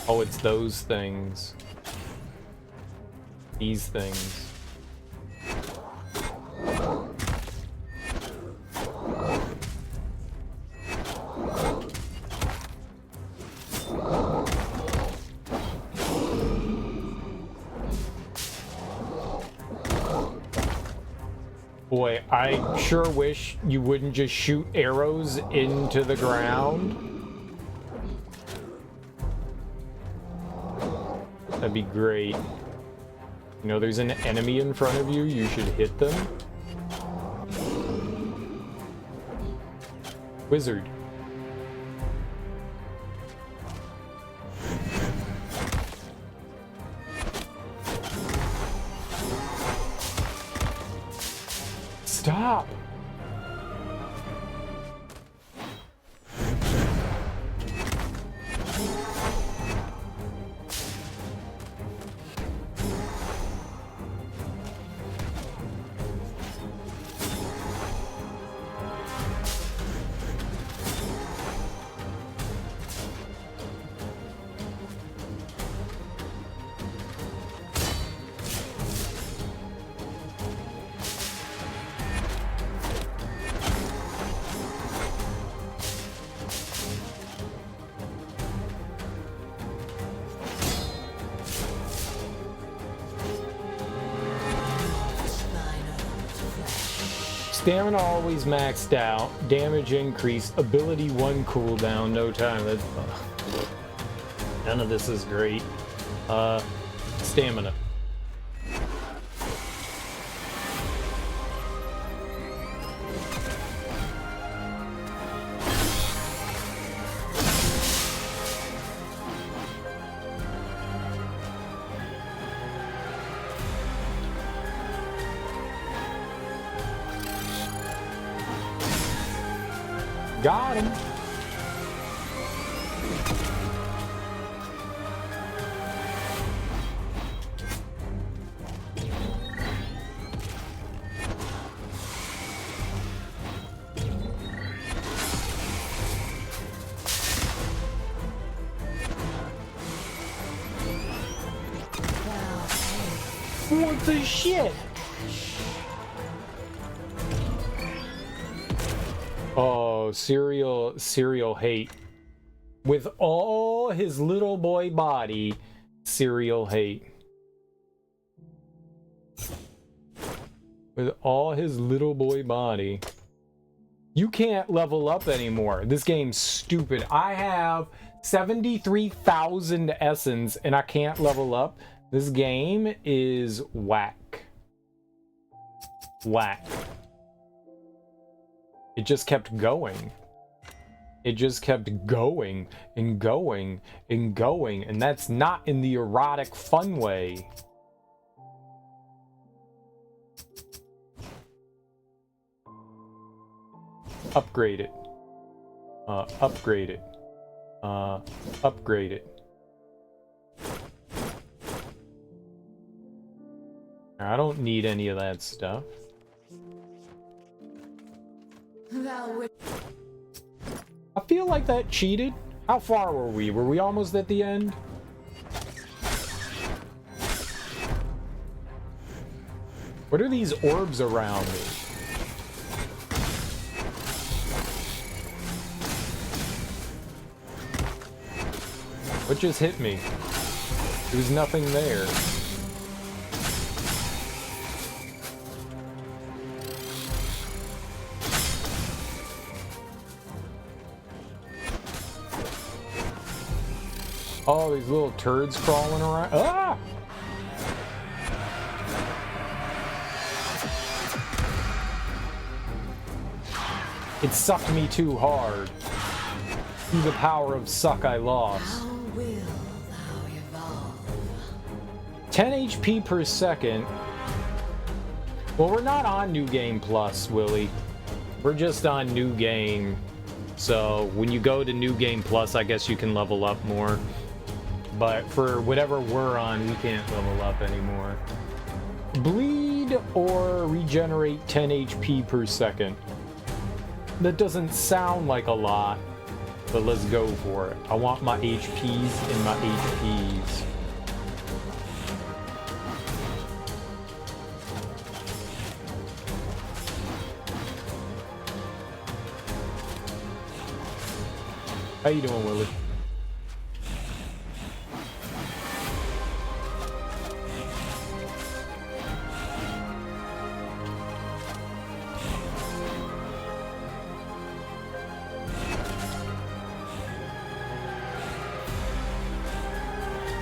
Oh, it's those things. These things. Boy, I sure wish you wouldn't just shoot arrows into the ground. That'd be great. You know, there's an enemy in front of you, you should hit them. Wizard. Stop! Stamina always maxed out. Damage increased. Ability 1 cooldown. No time. That's, none of this is great. Stamina. Got him. What the shit? Oh, Serial hate. With all his little boy body, Serial hate. With all his little boy body. You can't level up anymore. This game's stupid. I have 73,000 essence and I can't level up. This game is whack. Whack. It just kept going. It just kept going and going and going, and that's not in the erotic fun way. Upgrade it. Upgrade it. Upgrade it. I don't need any of that stuff. I feel like that cheated. How far were we? Were we almost at the end? What are these orbs around me? What just hit me? There was nothing there. Oh, these little turds crawling around. Ah! It sucked me too hard. Through the power of suck, I lost. How will thou evolve? 10 HP per second. Well, we're not on New Game Plus, Willie. We're just on New Game. So when you go to New Game Plus, I guess you can level up more. But for whatever we're on, we can't level up anymore. Bleed or regenerate 10 HP per second. That doesn't sound like a lot, but let's go for it. I want my HPs and my HPs. How you doing, Willie?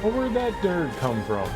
Well, where'd that nerd come from?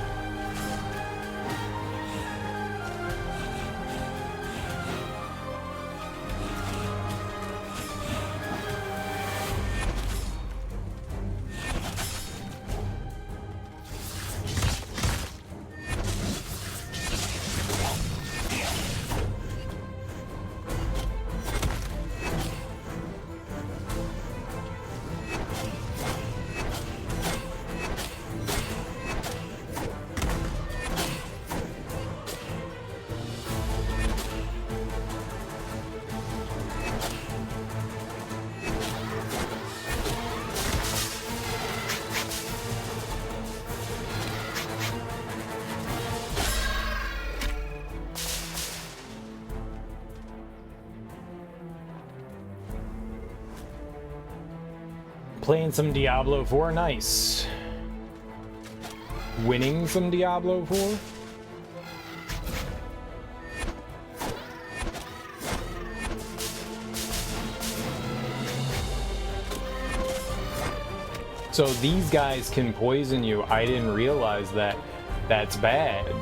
Playing some Diablo 4, nice. Winning some Diablo 4? So these guys can poison you. I didn't realize that. That's bad.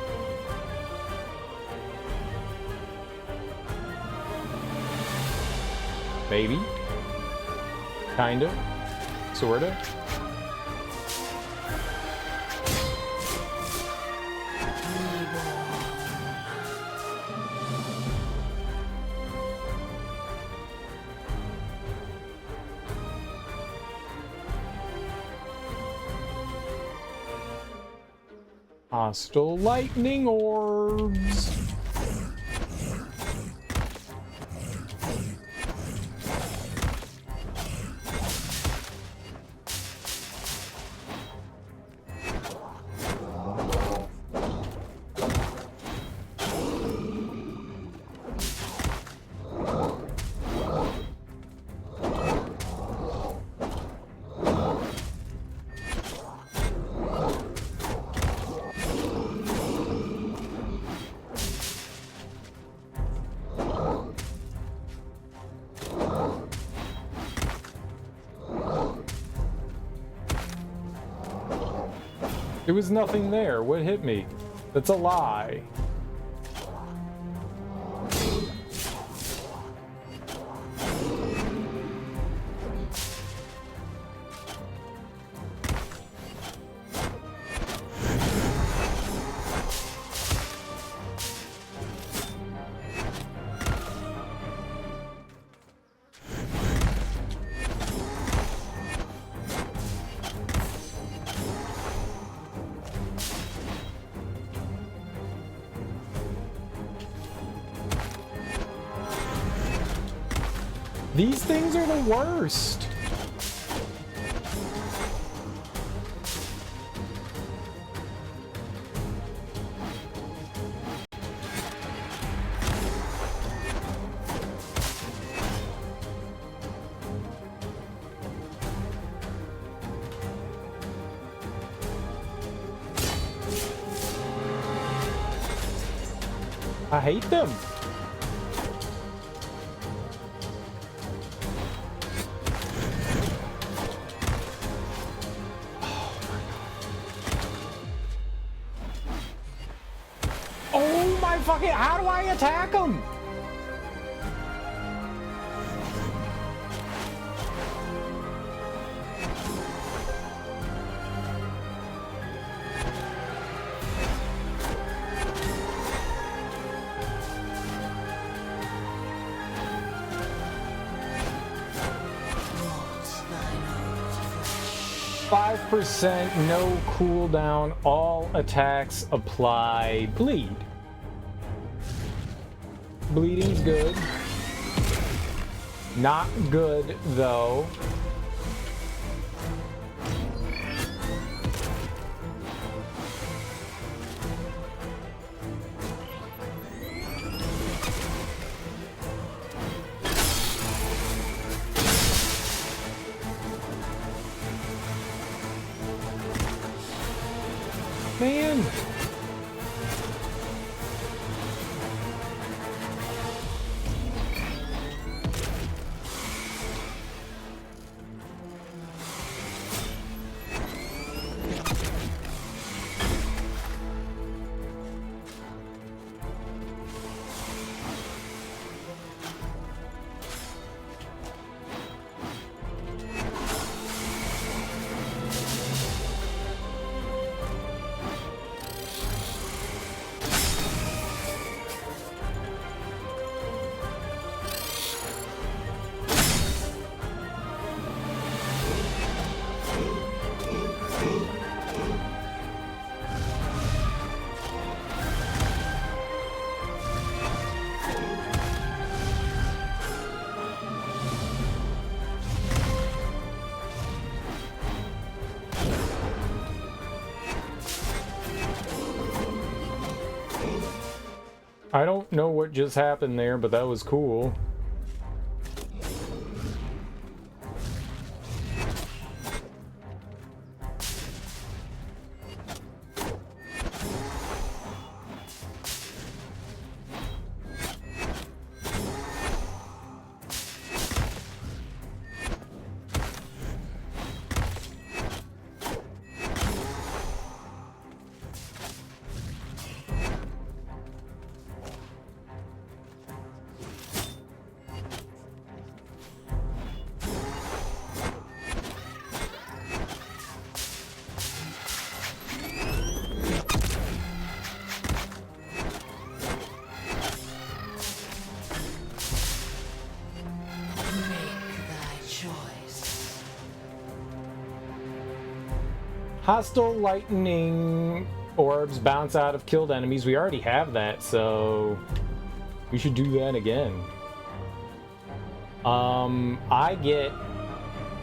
Maybe. Kinda. Sorta. Hostile lightning orbs. There was nothing there. What hit me? That's a lie. These things are the worst. I hate them. Oh my fucking, how do I attack them? %, no cooldown, all attacks apply bleed. Bleeding's good. Not good, though. Man! I don't know what just happened there, but that was cool. Hostile lightning orbs bounce out of killed enemies. We already have that, so we should do that again. I get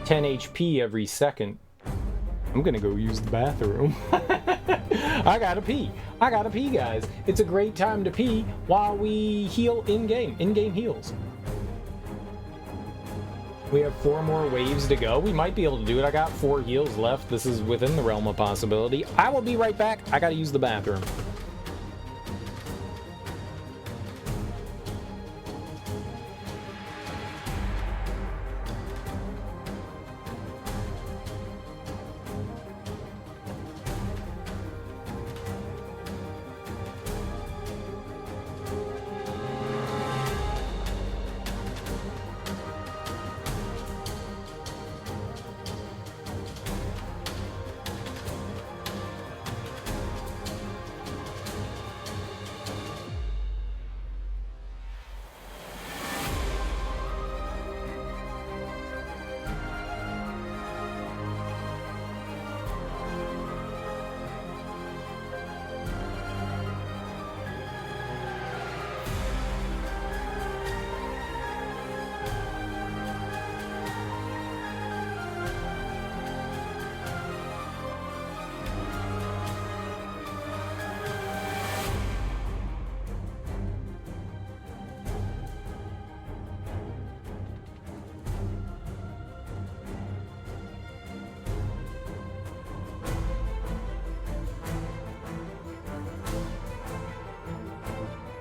10 HP every second. I'm gonna go use the bathroom. I gotta pee. I gotta pee, guys. It's a great time to pee while we heal in-game. In-game heals. We have 4 more waves to go. We might be able to do it. I got 4 heals left. This is within the realm of possibility. I will be right back. I gotta use the bathroom.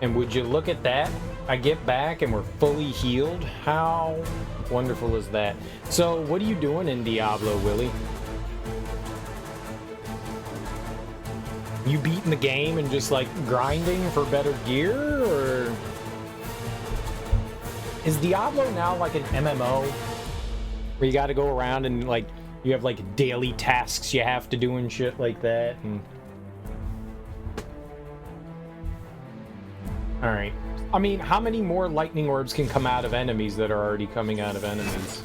And would you look at that? I get back and we're fully healed. How wonderful is that? So, what are you doing in Diablo, Willie? You beating the game and just like grinding for better gear, or is Diablo now like an MMO where you got to go around and like you have like daily tasks you have to do and shit like that? And all right, I mean, how many more lightning orbs can come out of enemies that are already coming out of enemies?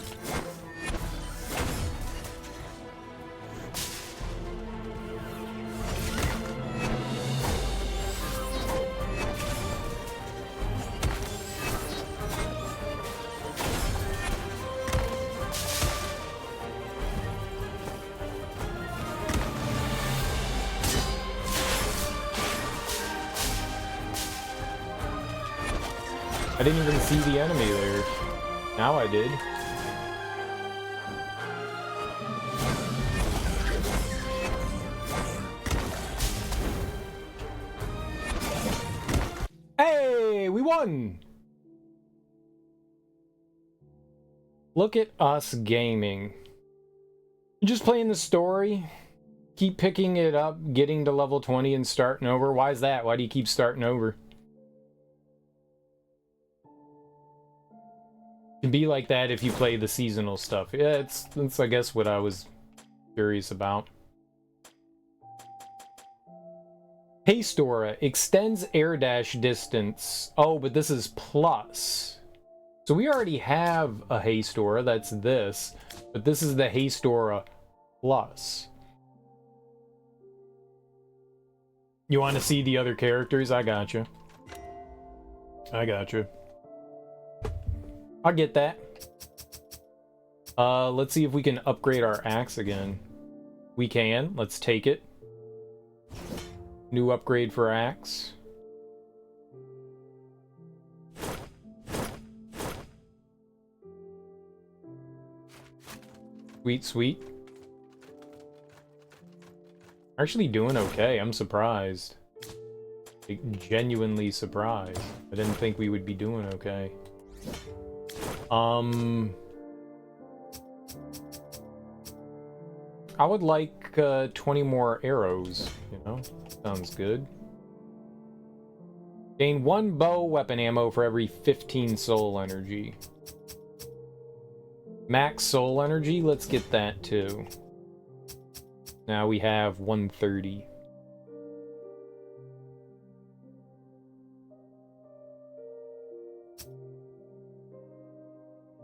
I didn't even see the enemy there. Now I did. Hey, we won! Look at us gaming. Just playing the story, keep picking it up, getting to level 20 and starting over. Why is that? Why do you keep starting over? Can be like that if you play the seasonal stuff. Yeah, that's I guess what I was curious about. Haste Aura extends air dash distance. Oh, but this is plus. So we already have a Haste Aura, that's this, but this is the Haste Aura plus. You want to see the other characters? I got you. I got you. I'll get that. Let's see if we can upgrade our axe again. We can. Let's take it. New upgrade for axe. Sweet, sweet. Actually doing okay. I'm surprised. Like, genuinely surprised. I didn't think we would be doing okay. I would like 20 more arrows, you know? Sounds good. Gain 1 bow weapon ammo for every 15 soul energy. Max soul energy, let's get that too. Now we have 130.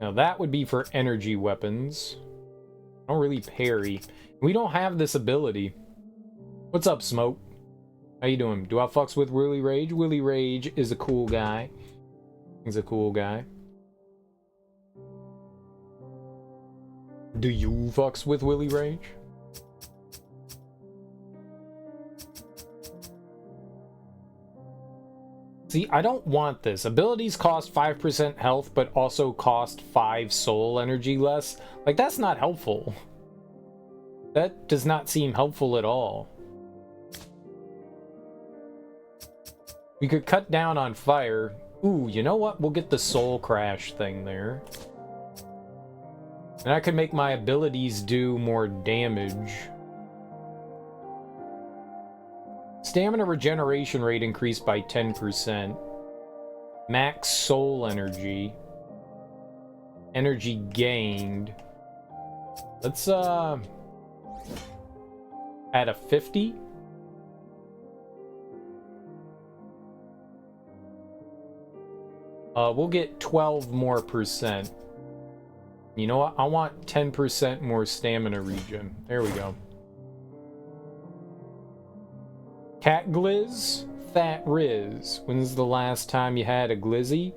Now that would be for energy weapons. I don't really parry. We don't have this ability. What's up, Smoke? How you doing? Do I fucks with Willie Rage? Willie Rage is a cool guy. He's a cool guy. Do you fucks with Willie Rage? See, I don't want this. Abilities cost 5% health, but also cost 5 soul energy less. Like, that's not helpful. That does not seem helpful at all. We could cut down on fire. Ooh, you know what? We'll get the soul crash thing there. And I could make my abilities do more damage. Stamina regeneration rate increased by 10%. Max soul energy. Energy gained. Let's add a 50. We'll get 12 more percent. You know what? I want 10% more stamina regen. There we go. Cat Glizz, Fat Riz. When's the last time you had a glizzy?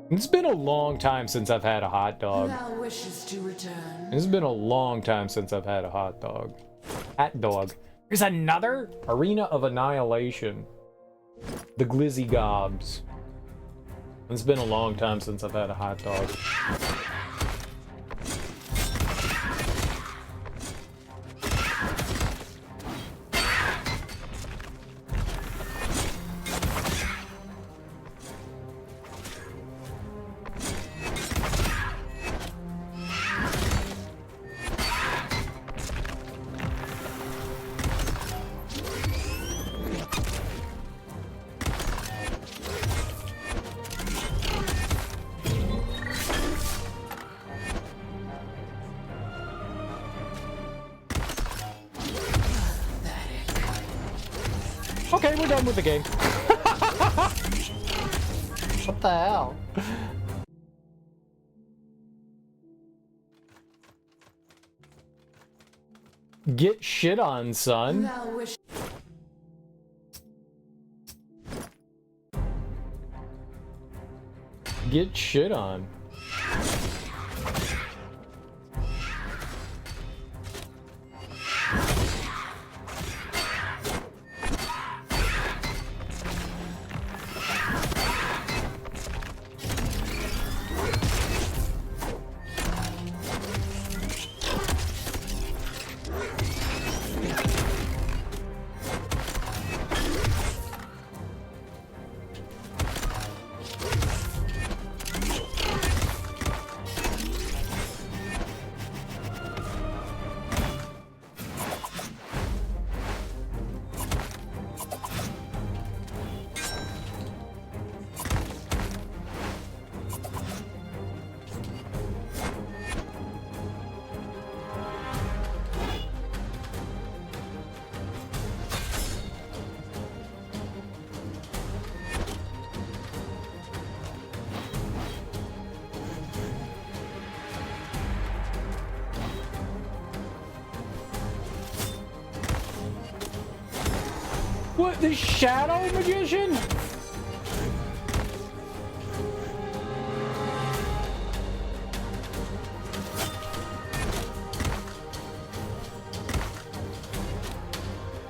It's been a long time since I've had a hot dog. Thou wishes to return. It's been a long time since I've had a hot dog. Hot dog. There's another Arena of Annihilation. The Glizzy Gobs. It's been a long time since I've had a hot dog. Okay, we're done with the game. What the hell? Get shit on, son. Get shit on. What, the Shadow Magician?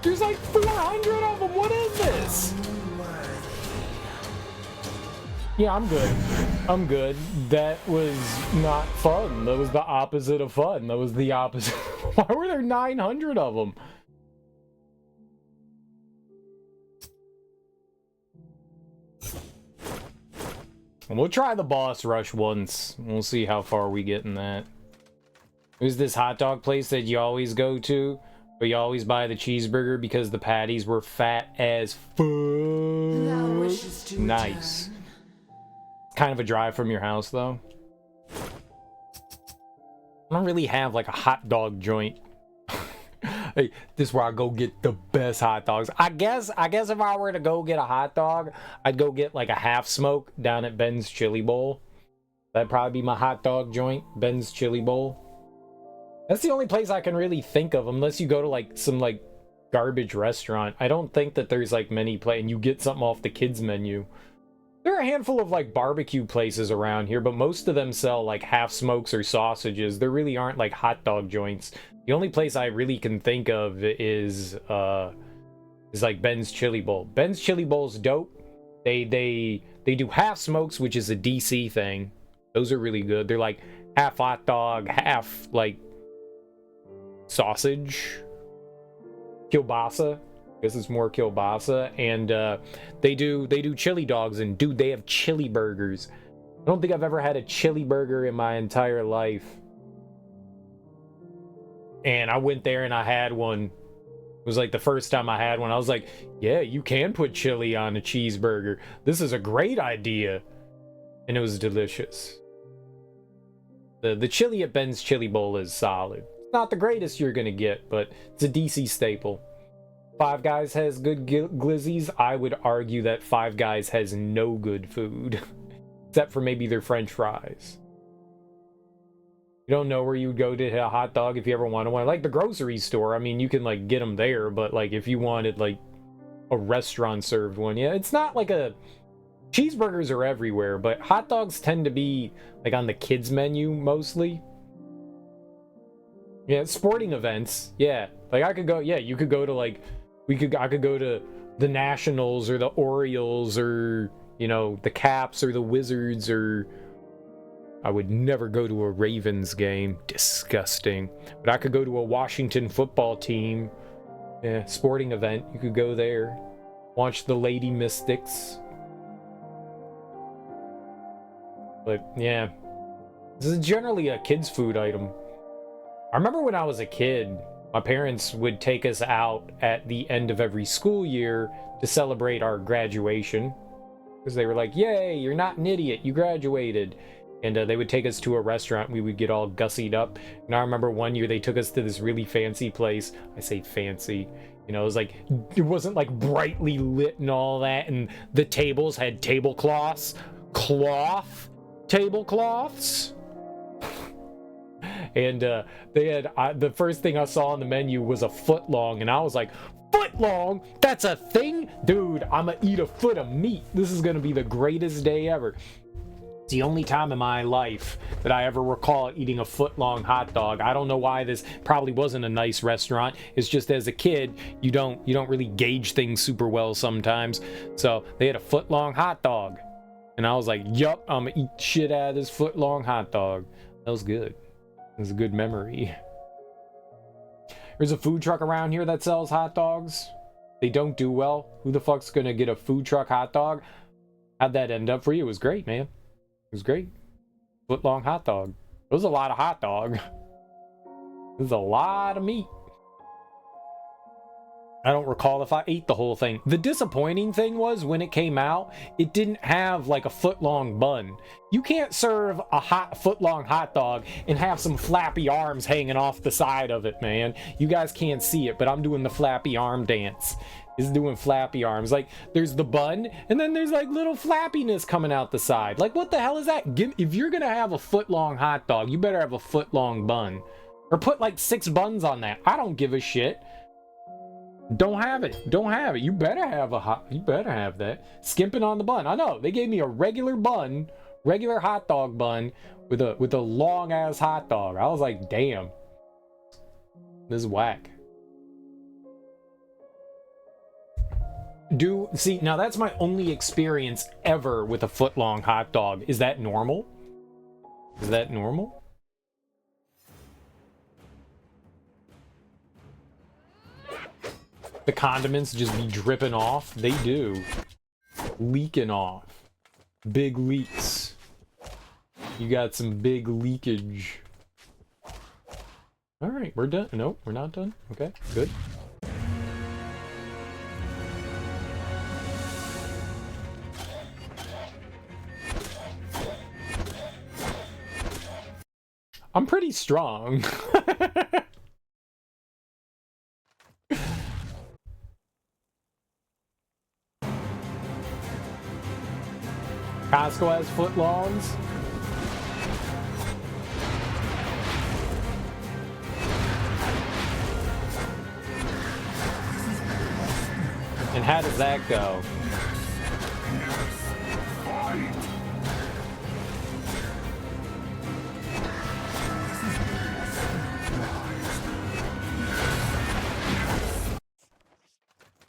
There's like 400 of them. What is this? Yeah, I'm good. I'm good. That was not fun. That was the opposite of fun. That was the opposite. Why were there 900 of them? We'll try the boss rush once. We'll see how far we get in that. There's this hot dog place that you always go to, where you always buy the cheeseburger because the patties were fat as fuck. Nice. Kind of a drive from your house, though. I don't really have like a hot dog joint. Hey, this is where I go get the best hot dogs. I guess if I were to go get a hot dog, I'd go get like a half smoke down at Ben's Chili Bowl. That'd probably be my hot dog joint, Ben's Chili Bowl. That's the only place I can really think of, unless you go to like some like garbage restaurant. I don't think that there's like many and you get something off the kids menu. There are a handful of like barbecue places around here, but most of them sell like half smokes or sausages. There really aren't like hot dog joints. The only place I really can think of is like Ben's Chili Bowl. Ben's Chili Bowl's dope. They do half smokes, which is a DC thing. Those are really good. They're like half hot dog, half like sausage, kielbasa. I guess it's more kielbasa, and they do chili dogs, and dude, they have chili burgers. I don't think I've ever had a chili burger in my entire life. And I went there and I had one. It was like the first time I had one. I was like, yeah, you can put chili on a cheeseburger. This is a great idea. And it was delicious. The chili at Ben's Chili Bowl is solid. It's not the greatest you're going to get, but it's a DC staple. Five Guys has good glizzies. I would argue that Five Guys has no good food. Except for maybe their French fries. You don't know where you would go to hit a hot dog if you ever wanted one. Like the grocery store, I mean, you can like get them there, but like if you wanted like a restaurant served one, yeah, it's not like a... Cheeseburgers are everywhere, but hot dogs tend to be like on the kids menu mostly. Yeah, sporting events, yeah. Like I could go, yeah, you could go to like, I could go to the Nationals or the Orioles or, you know, the Caps or the Wizards, or I would never go to a Ravens game. Disgusting. But I could go to a Washington football team. Yeah, sporting event. You could go there. Watch the Lady Mystics. But, yeah. This is generally a kid's food item. I remember when I was a kid, my parents would take us out at the end of every school year to celebrate our graduation. Because they were like, yay, you're not an idiot, you graduated. And they would take us to a restaurant. We would get all gussied up. And I remember one year they took us to this really fancy place. I say fancy. You know, it was like, it wasn't like brightly lit and all that, and the tables had tablecloths, tablecloths. And they had, the first thing I saw on the menu was a foot long, and I was like, foot long? That's a thing? Dude, I'm gonna eat a foot of meat. This is gonna be the greatest day ever. It's the only time in my life that I ever recall eating a foot-long hot dog. I don't know why. This probably wasn't a nice restaurant. It's just as a kid, you don't really gauge things super well sometimes. So they had a foot-long hot dog, and I was like, yup, I'm gonna eat shit out of this foot-long hot dog. That was good. It was a good memory. There's a food truck around here that sells hot dogs. They don't do well. Who the fuck's gonna get a food truck hot dog? How'd that end up for you? It was great, man. It was great. Foot-long hot dog. It was a lot of hot dog. It was a lot of meat. I don't recall if I ate the whole thing. The disappointing thing was when it came out, it didn't have like a foot-long bun. You can't serve a foot-long hot dog and have some flappy arms hanging off the side of it, man. You guys can't see it, but I'm doing the flappy arm dance. Is doing flappy arms. Like, there's the bun, and then there's like little flappiness coming out the side. Like, what the hell is that? If you're gonna have a foot-long hot dog, you better have a foot-long bun. Or put like 6 buns on that. I don't give a shit. Don't have it. Don't have it. You better have you better have that. Skimping on the bun. I know. They gave me a regular bun, regular hot dog bun with a long ass hot dog. I was like, damn. This is whack. See, now that's my only experience ever with a foot-long hot dog. Is that normal? Is that normal? The condiments just be dripping off? They do. Leaking off. Big leaks. You got some big leakage. Alright, we're done. Nope, we're not done. Okay, good. I'm pretty strong. Costco has footlongs. And how does that go?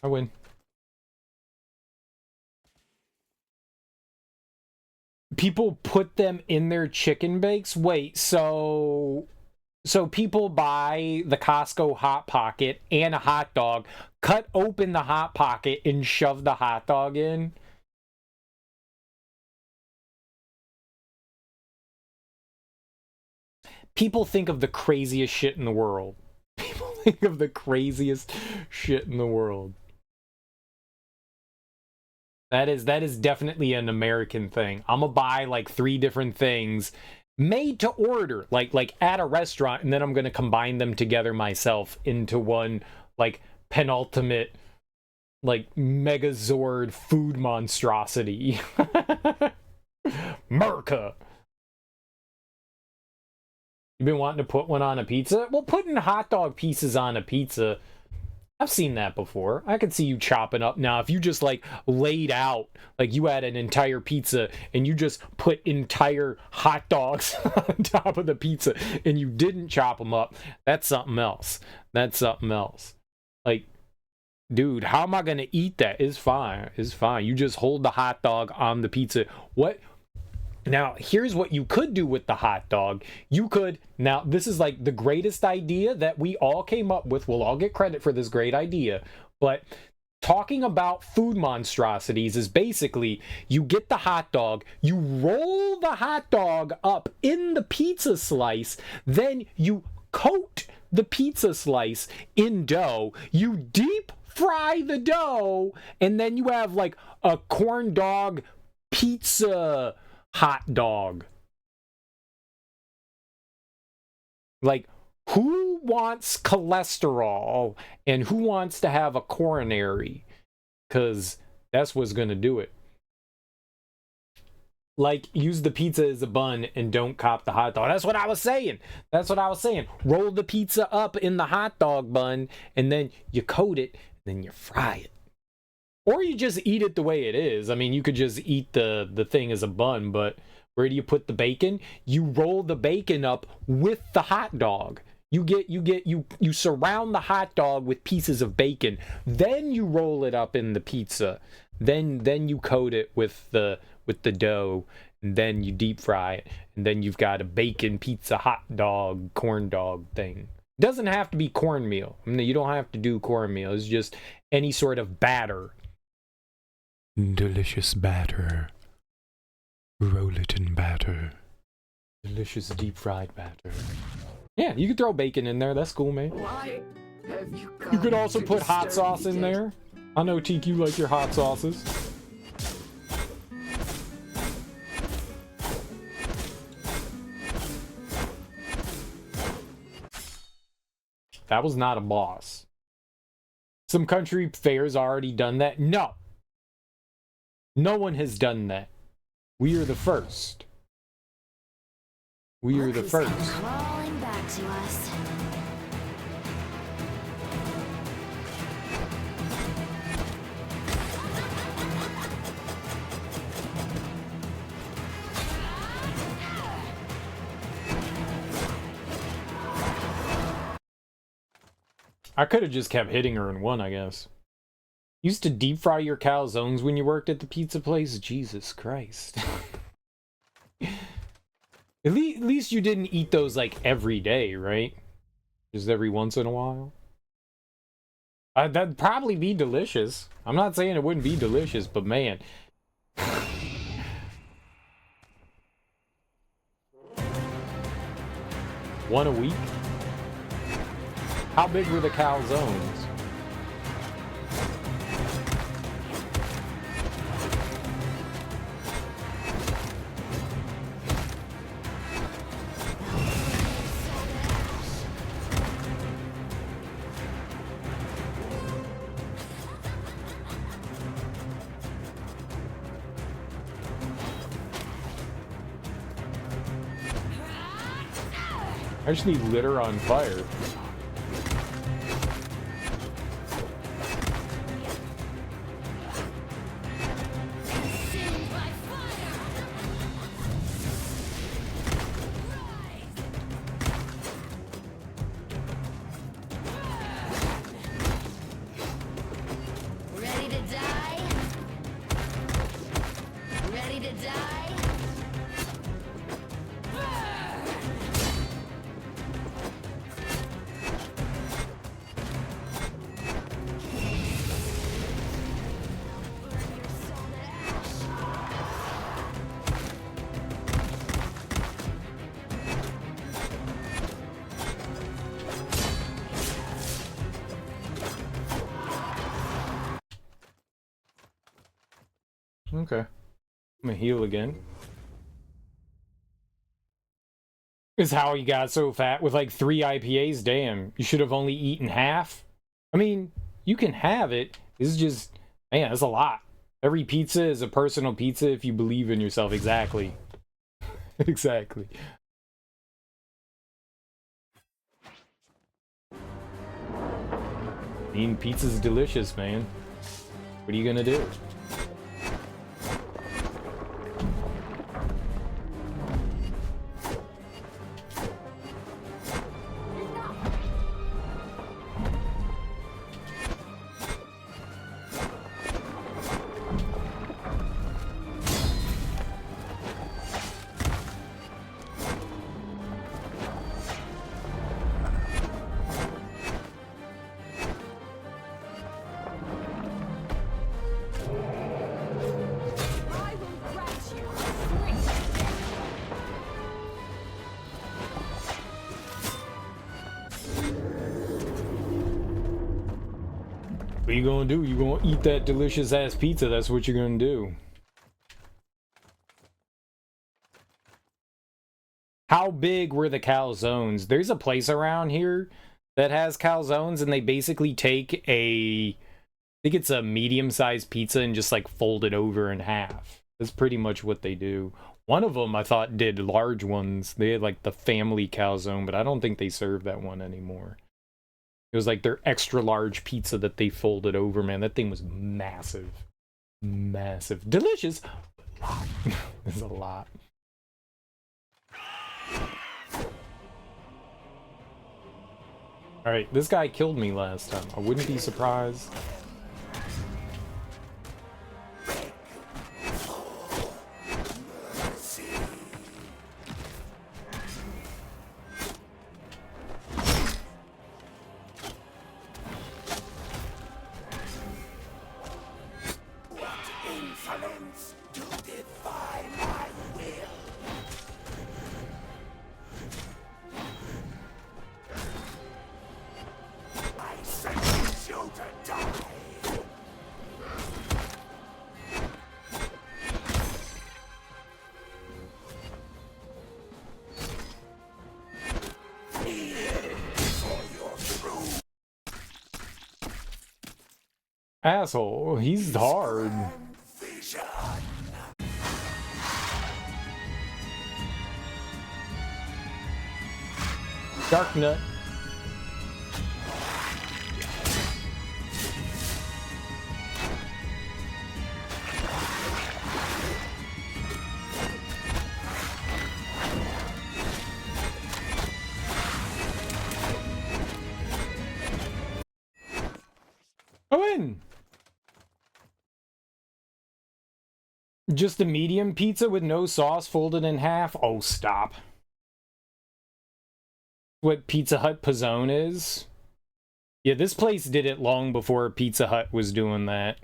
I win. People put them in their chicken bakes? Wait, so people buy the Costco Hot Pocket and a hot dog, cut open the Hot Pocket and shove the hot dog in? People think of the craziest shit in the world. People think of the craziest shit in the world. That is definitely an American thing. I'm gonna buy like 3 different things made to order, like at a restaurant, and then I'm gonna combine them together myself into one like penultimate like Megazord food monstrosity. Merca. You've been wanting to put one on a pizza? Well, putting hot dog pieces on a pizza, I've seen that before. I could see you chopping up. Now, if you just like laid out, like you had an entire pizza and you just put entire hot dogs on top of the pizza and you didn't chop them up, that's something else. That's something else. Like, dude, how am I going to eat that? It's fine. It's fine. You just hold the hot dog on the pizza. What? Now, here's what you could do with the hot dog. You could, now this is like the greatest idea that we all came up with. We'll all get credit for this great idea. But talking about food monstrosities is basically you get the hot dog, you roll the hot dog up in the pizza slice, then you coat the pizza slice in dough, you deep fry the dough, and then you have like a corn dog pizza hot dog. Like, Who wants cholesterol and who wants to have a coronary? Because that's what's going to do it. Like, use the pizza as a bun and don't cop the hot dog. That's what I was saying. That's what I was saying. Roll the pizza up in the hot dog bun and then you coat it, then you fry it. Or you just eat it the way it is. I mean, you could just eat the thing as a bun, but where do you put the bacon? You roll the bacon up with the hot dog. You surround the hot dog with pieces of bacon. Then you roll it up in the pizza. Then you coat it with the dough, and then you deep fry it, and then you've got a bacon pizza hot dog corn dog thing. It doesn't have to be cornmeal. I mean, you don't have to do cornmeal. It's just any sort of batter. Delicious batter. Roll it in batter. Delicious deep fried batter. Yeah, you could throw bacon in there. That's cool, man. Why have you You could come also to put hot disturb sauce me, in Jade? there. I know, Teak, you like your hot sauces. That was not a boss. Some country fair's already done that. No. No one has done that. We are the first. We are the first. Crawling back to us. I could have just kept hitting her in one, I guess. Used to deep fry your calzones when you worked at the pizza place? Jesus Christ. At least you didn't eat those like every day, right? Just every once in a while. That'd probably be delicious. I'm not saying it wouldn't be delicious, but man. One a week? How big were the calzones? I just need litter on fire. Ready to die? Ready to die? Okay. I'm gonna heal again. Is how you got so fat with like 3 IPAs. Damn, you should have only eaten half. I mean, you can have it. It's just, man, that's a lot. Every pizza is a personal pizza if you believe in yourself. Exactly. Exactly. I mean, pizza's delicious, man. What are you gonna do? What you gonna do? You gonna eat that delicious ass pizza. That's what you're gonna do. how big were the calzones? There's a place around here that has calzones, and they basically take I think it's a medium-sized pizza and just like fold it over in half. That's pretty much what they do. One of them I thought did large ones. They had like the family calzone, but I don't think they serve that one anymore. It was like their extra large pizza that they folded over, man. That thing was massive. Massive. Delicious. There's a lot. Alright, this guy killed me last time. I wouldn't be surprised. Asshole, he's hard. Dark Nut. Go in. Just a medium pizza with no sauce folded in half? Oh, stop. What Pizza Hut Pizzone is? Yeah, this place did it long before Pizza Hut was doing that.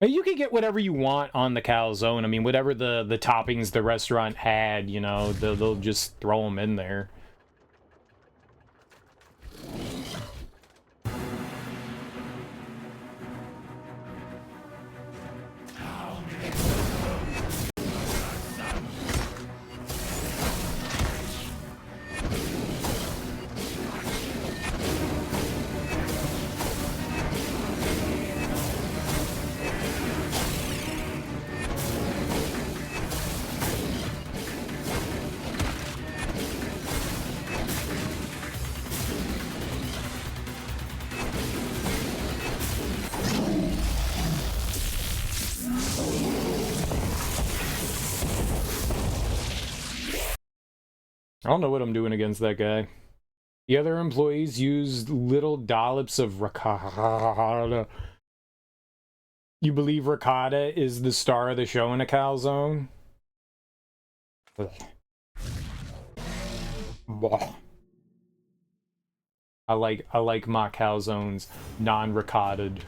You can get whatever you want on the calzone. I mean, whatever the toppings the restaurant had, you know, they'll just throw them in there. I don't know what I'm doing against that guy. The other employees used little dollops of ricotta. You believe ricotta is the star of the show in a calzone? I like my calzones non-ricottaed.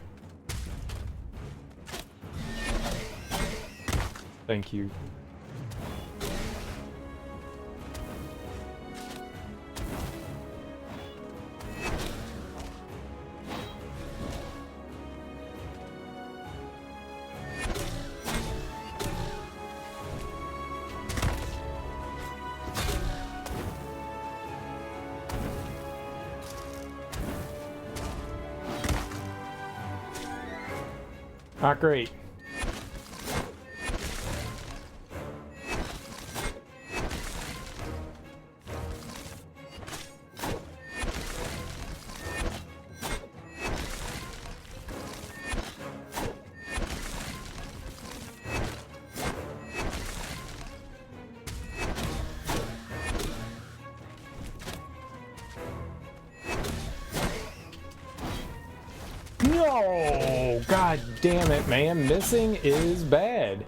Thank you. Not great. No! God damn it, man. Missing is bad.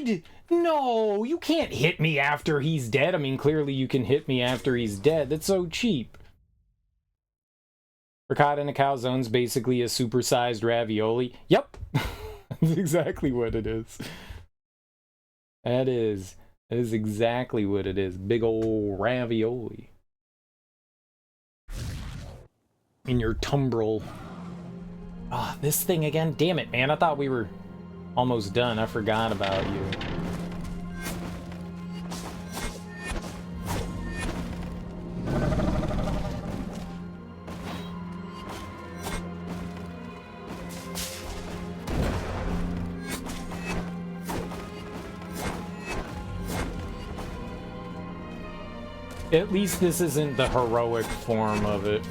dead? No, you can't hit me after he's dead. I mean, clearly you can hit me after he's dead. That's so cheap. Ricotta in a calzone's basically a supersized ravioli. Yep. That's exactly what it is. That is exactly what it is. Big ol' ravioli. In your tumbril. Ah, this thing again? Damn it, man. I thought we were almost done. I forgot about you. At least this isn't the heroic form of it.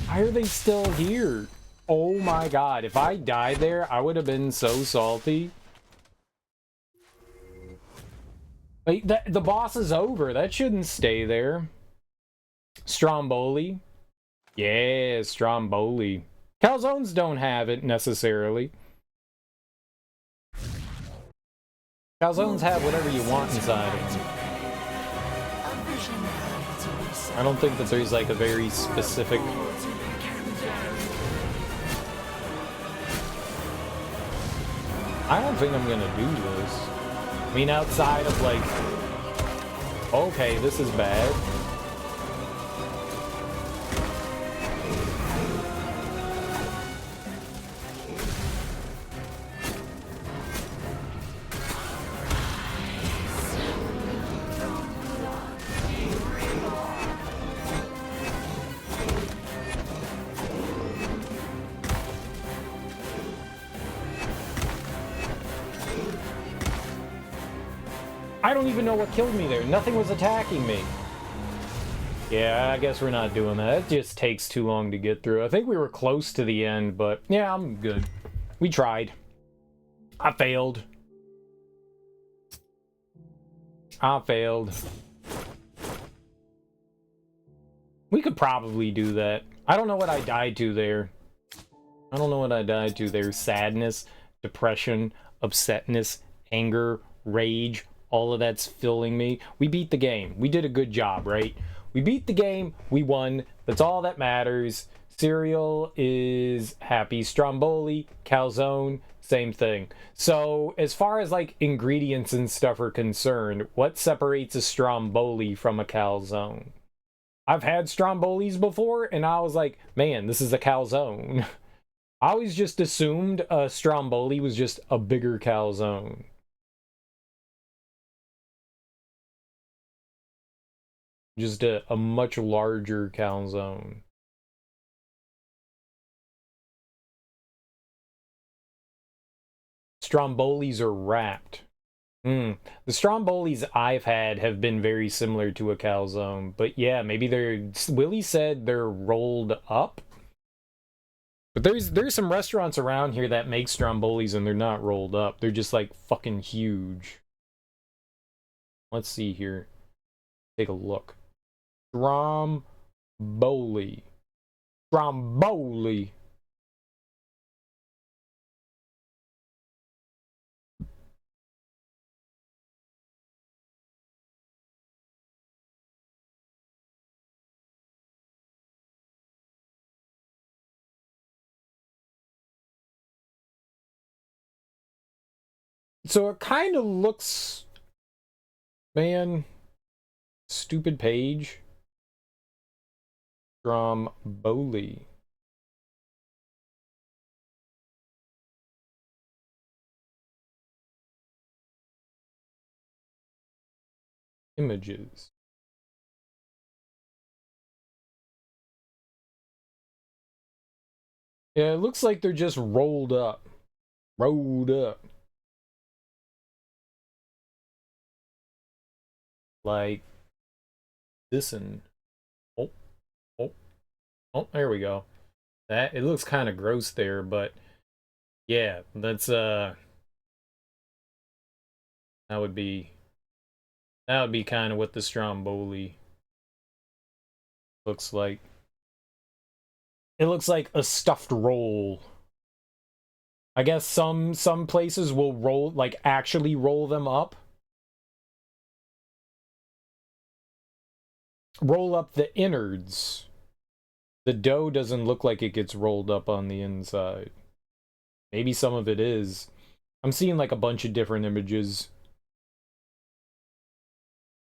Why are they still here? Oh my god, if I died there, I would have been so salty. Like, the boss is over. That shouldn't stay there. Stromboli. Yeah, Stromboli. Calzones don't have it, necessarily. Calzones have whatever you want inside of them. I don't think that there's, like, a very specific... I don't think I'm gonna do this. I mean, outside of, like... Okay, this is bad. I don't even know what killed me there. Nothing was attacking me. Yeah, I guess we're not doing that. It just takes too long to get through. I think we were close to the end, but yeah, I'm good. We tried. I failed. I failed. We could probably do that. I don't know what I died to there. I don't know what I died to there. Sadness, depression, upsetness, anger, rage. All of that's filling me. We beat the game. We did a good job, right? We beat the game. We won. That's all that matters. Cereal is happy. Stromboli, calzone, same thing. So as far as like ingredients and stuff are concerned, what separates a Stromboli from a calzone? I've had Strombolis before, and I was like, man, this is a calzone. I always just assumed a Stromboli was just a bigger calzone. Just a much larger calzone. Strombolis are wrapped. The Strombolis I've had have been very similar to a calzone, but yeah, maybe they're... Willie said they're rolled up. But there's some restaurants around here that make Strombolis and they're not rolled up. They're just like fucking huge. Let's see here. Take a look. Stromboli. Stromboli. So it kind of looks... Man. Stupid page. Stromboli. Images. Yeah, it looks like they're just rolled up. Rolled up. Like this and oh, oh, oh, there we go. That it looks kind of gross there, but yeah, that's that would be kind of what the Stromboli looks like. It looks like a stuffed roll. I guess some places will roll, like actually roll them up. Roll up the innards. The dough doesn't look like it gets rolled up on the inside. Maybe some of it is. I'm seeing like a bunch of different images.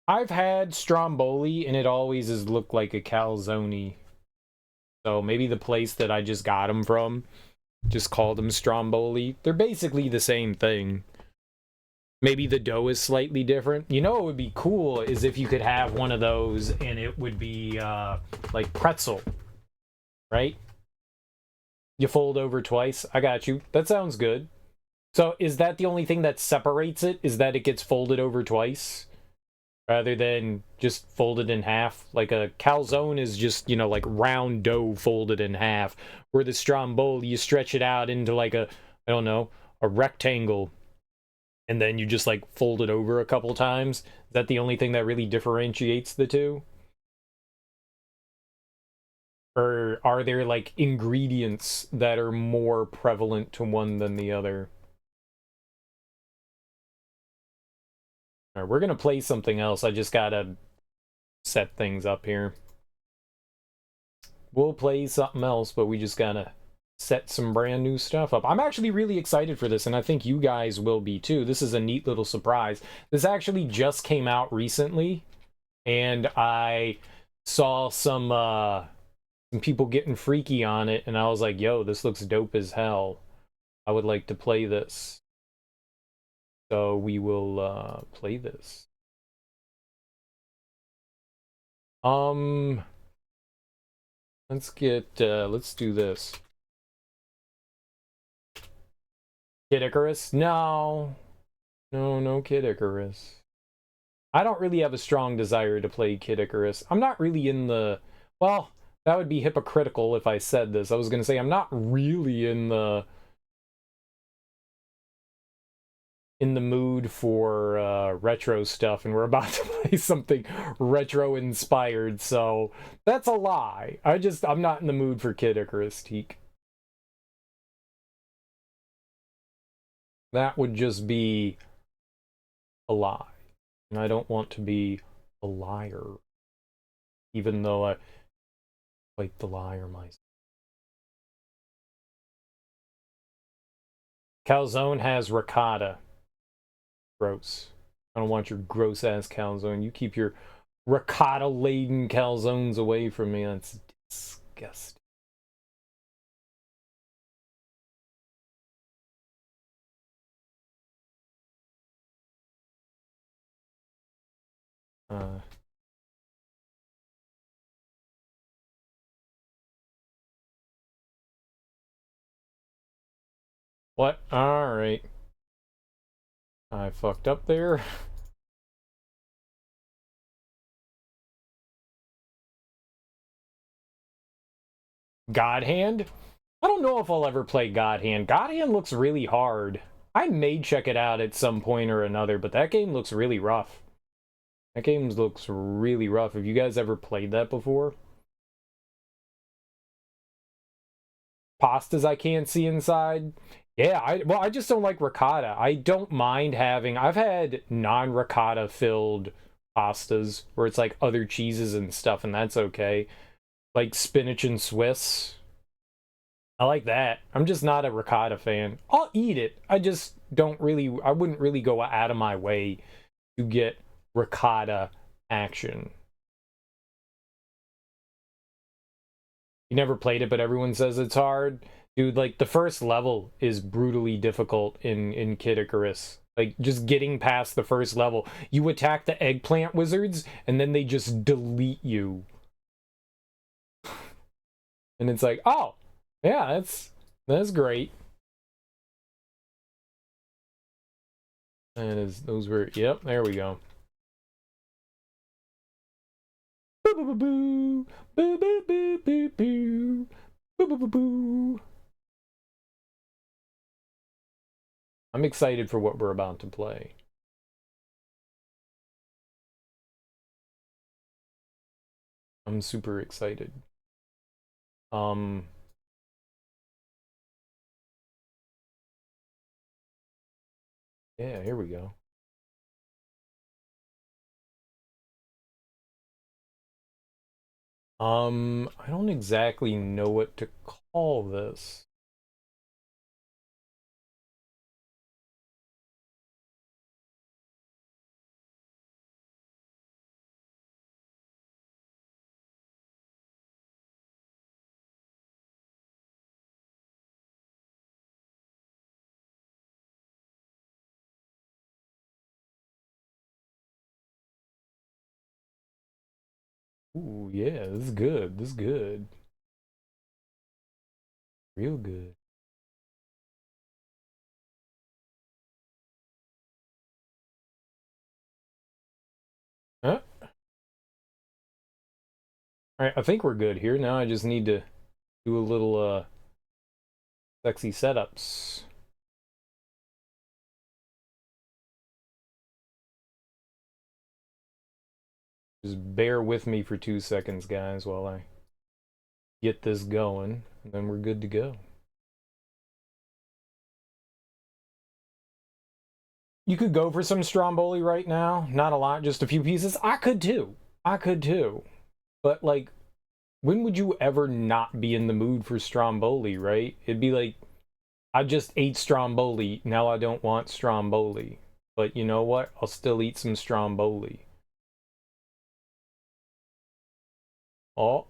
I've had Stromboli and it always has looked like a calzone. So maybe the place that I just got them from just called them Stromboli. They're basically the same thing. Maybe the dough is slightly different. You know what would be cool is if you could have one of those and it would be like pretzel, right? You fold over twice. I got you. That sounds good. So is that the only thing that separates it? Is that it gets folded over twice? Rather than just folded in half? Like a calzone is just, you know, like round dough folded in half. Where the Stromboli, you stretch it out into like a, I don't know, a rectangle. And then you just like fold it over a couple times. Is that the only thing that really differentiates the two? Or are there like ingredients that are more prevalent to one than the other? All right, we're gonna play something else. I just gotta set things up here. We'll play something else, but we just gotta set some brand new stuff up. I'm actually really excited for this, and I think you guys will be too. This is a neat little surprise. This actually just came out recently, and I saw some people getting freaky on it, and I was like, yo, this looks dope as hell. I would like to play this. So we will play this. Let's do this. Kid Icarus? No. No Kid Icarus. I don't really have a strong desire to play Kid Icarus. I'm not really in the... Well, that would be hypocritical if I said this. I was going to say I'm not really in the mood for retro stuff, and we're about to play something retro inspired, so that's a lie. I'm not in the mood for Kid Icarus, Teak. That would just be a lie. And I don't want to be a liar. Even though I like the liar myself. Calzone has ricotta. Gross. I don't want your gross ass calzone. You keep your ricotta laden calzones away from me. That's disgusting. What? Alright. I fucked up there. God Hand? I don't know if I'll ever play God Hand. God Hand looks really hard. I may check it out at some point or another, but that game looks really rough. That game looks really rough. Have you guys ever played that before? Pastas I can't see inside? Yeah, I just don't like ricotta. I don't mind having... I've had non-ricotta filled pastas where it's like other cheeses and stuff, and that's okay. Like spinach and Swiss. I like that. I'm just not a ricotta fan. I'll eat it. I just don't really... I wouldn't really go out of my way to get ricotta action. You never played it, but everyone says it's hard. Dude, like, the first level is brutally difficult in Kid Icarus. Like, just getting past the first level. You attack the eggplant wizards, and then they just delete you. And it's like, oh, yeah, that's great. those were, yep, there we go. Boo boo boo boo boo boo boo boo boo boo boo boo. I'm excited for what we're about to play. I'm super excited. Yeah, here we go. I don't exactly know what to call this. Ooh, yeah, this is good. This is good. Real good. Huh? Alright, I think we're good here. Now I just need to do a little, sexy setups. Just bear with me for 2 seconds, guys, while I get this going, and then we're good to go. You could go for some Stromboli right now. Not a lot, just a few pieces. I could too. I could too. But, like, when would you ever not be in the mood for Stromboli, right? It'd be like, I just ate Stromboli, now I don't want Stromboli. But you know what? I'll still eat some Stromboli. Oh.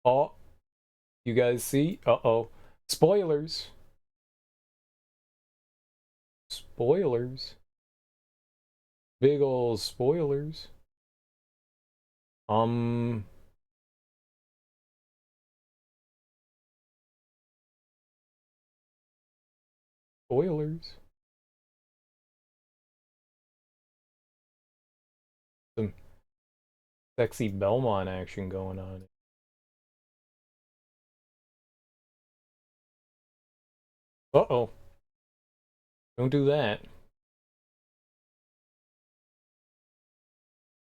Oh. You guys see? Uh-oh. Spoilers. Spoilers. Big ol' spoilers. Spoilers. Some sexy Belmont action going on. Uh-oh. Don't do that.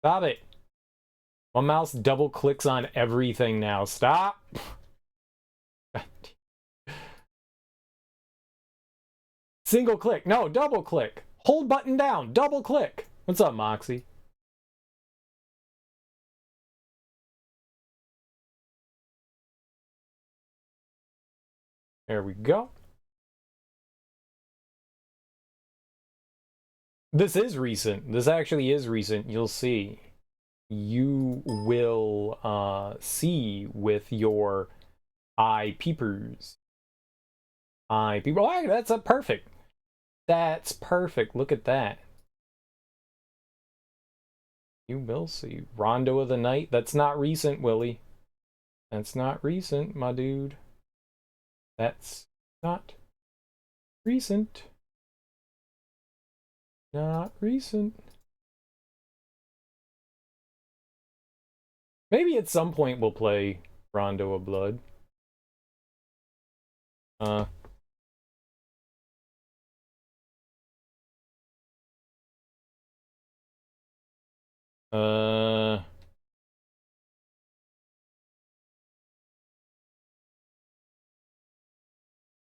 Stop it. My mouse double clicks on everything now. Stop. Single click. No, double click. Hold button down. Double click. What's up, Moxie? There we go. This is recent. This actually is recent. You'll see. You will see with your eye peepers. Eye peeper. Oh, that's a perfect. That's perfect. Look at that. You will see. Rondo of the Night. That's not recent, Willie. That's not recent, my dude. That's not recent. Not recent. Maybe at some point we'll play Rondo of Blood.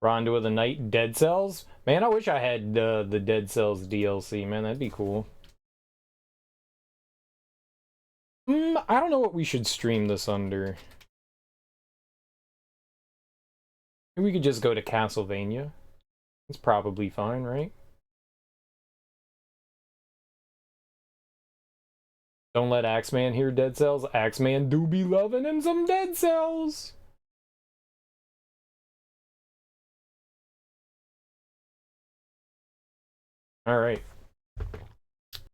Rondo of the Night, Dead Cells? Man, I wish I had the Dead Cells DLC, man. That'd be cool. I don't know what we should stream this under. Maybe we could just go to Castlevania. It's probably fine, right? Don't let Axeman hear Dead Cells. Axeman do be loving him some Dead Cells. Alright.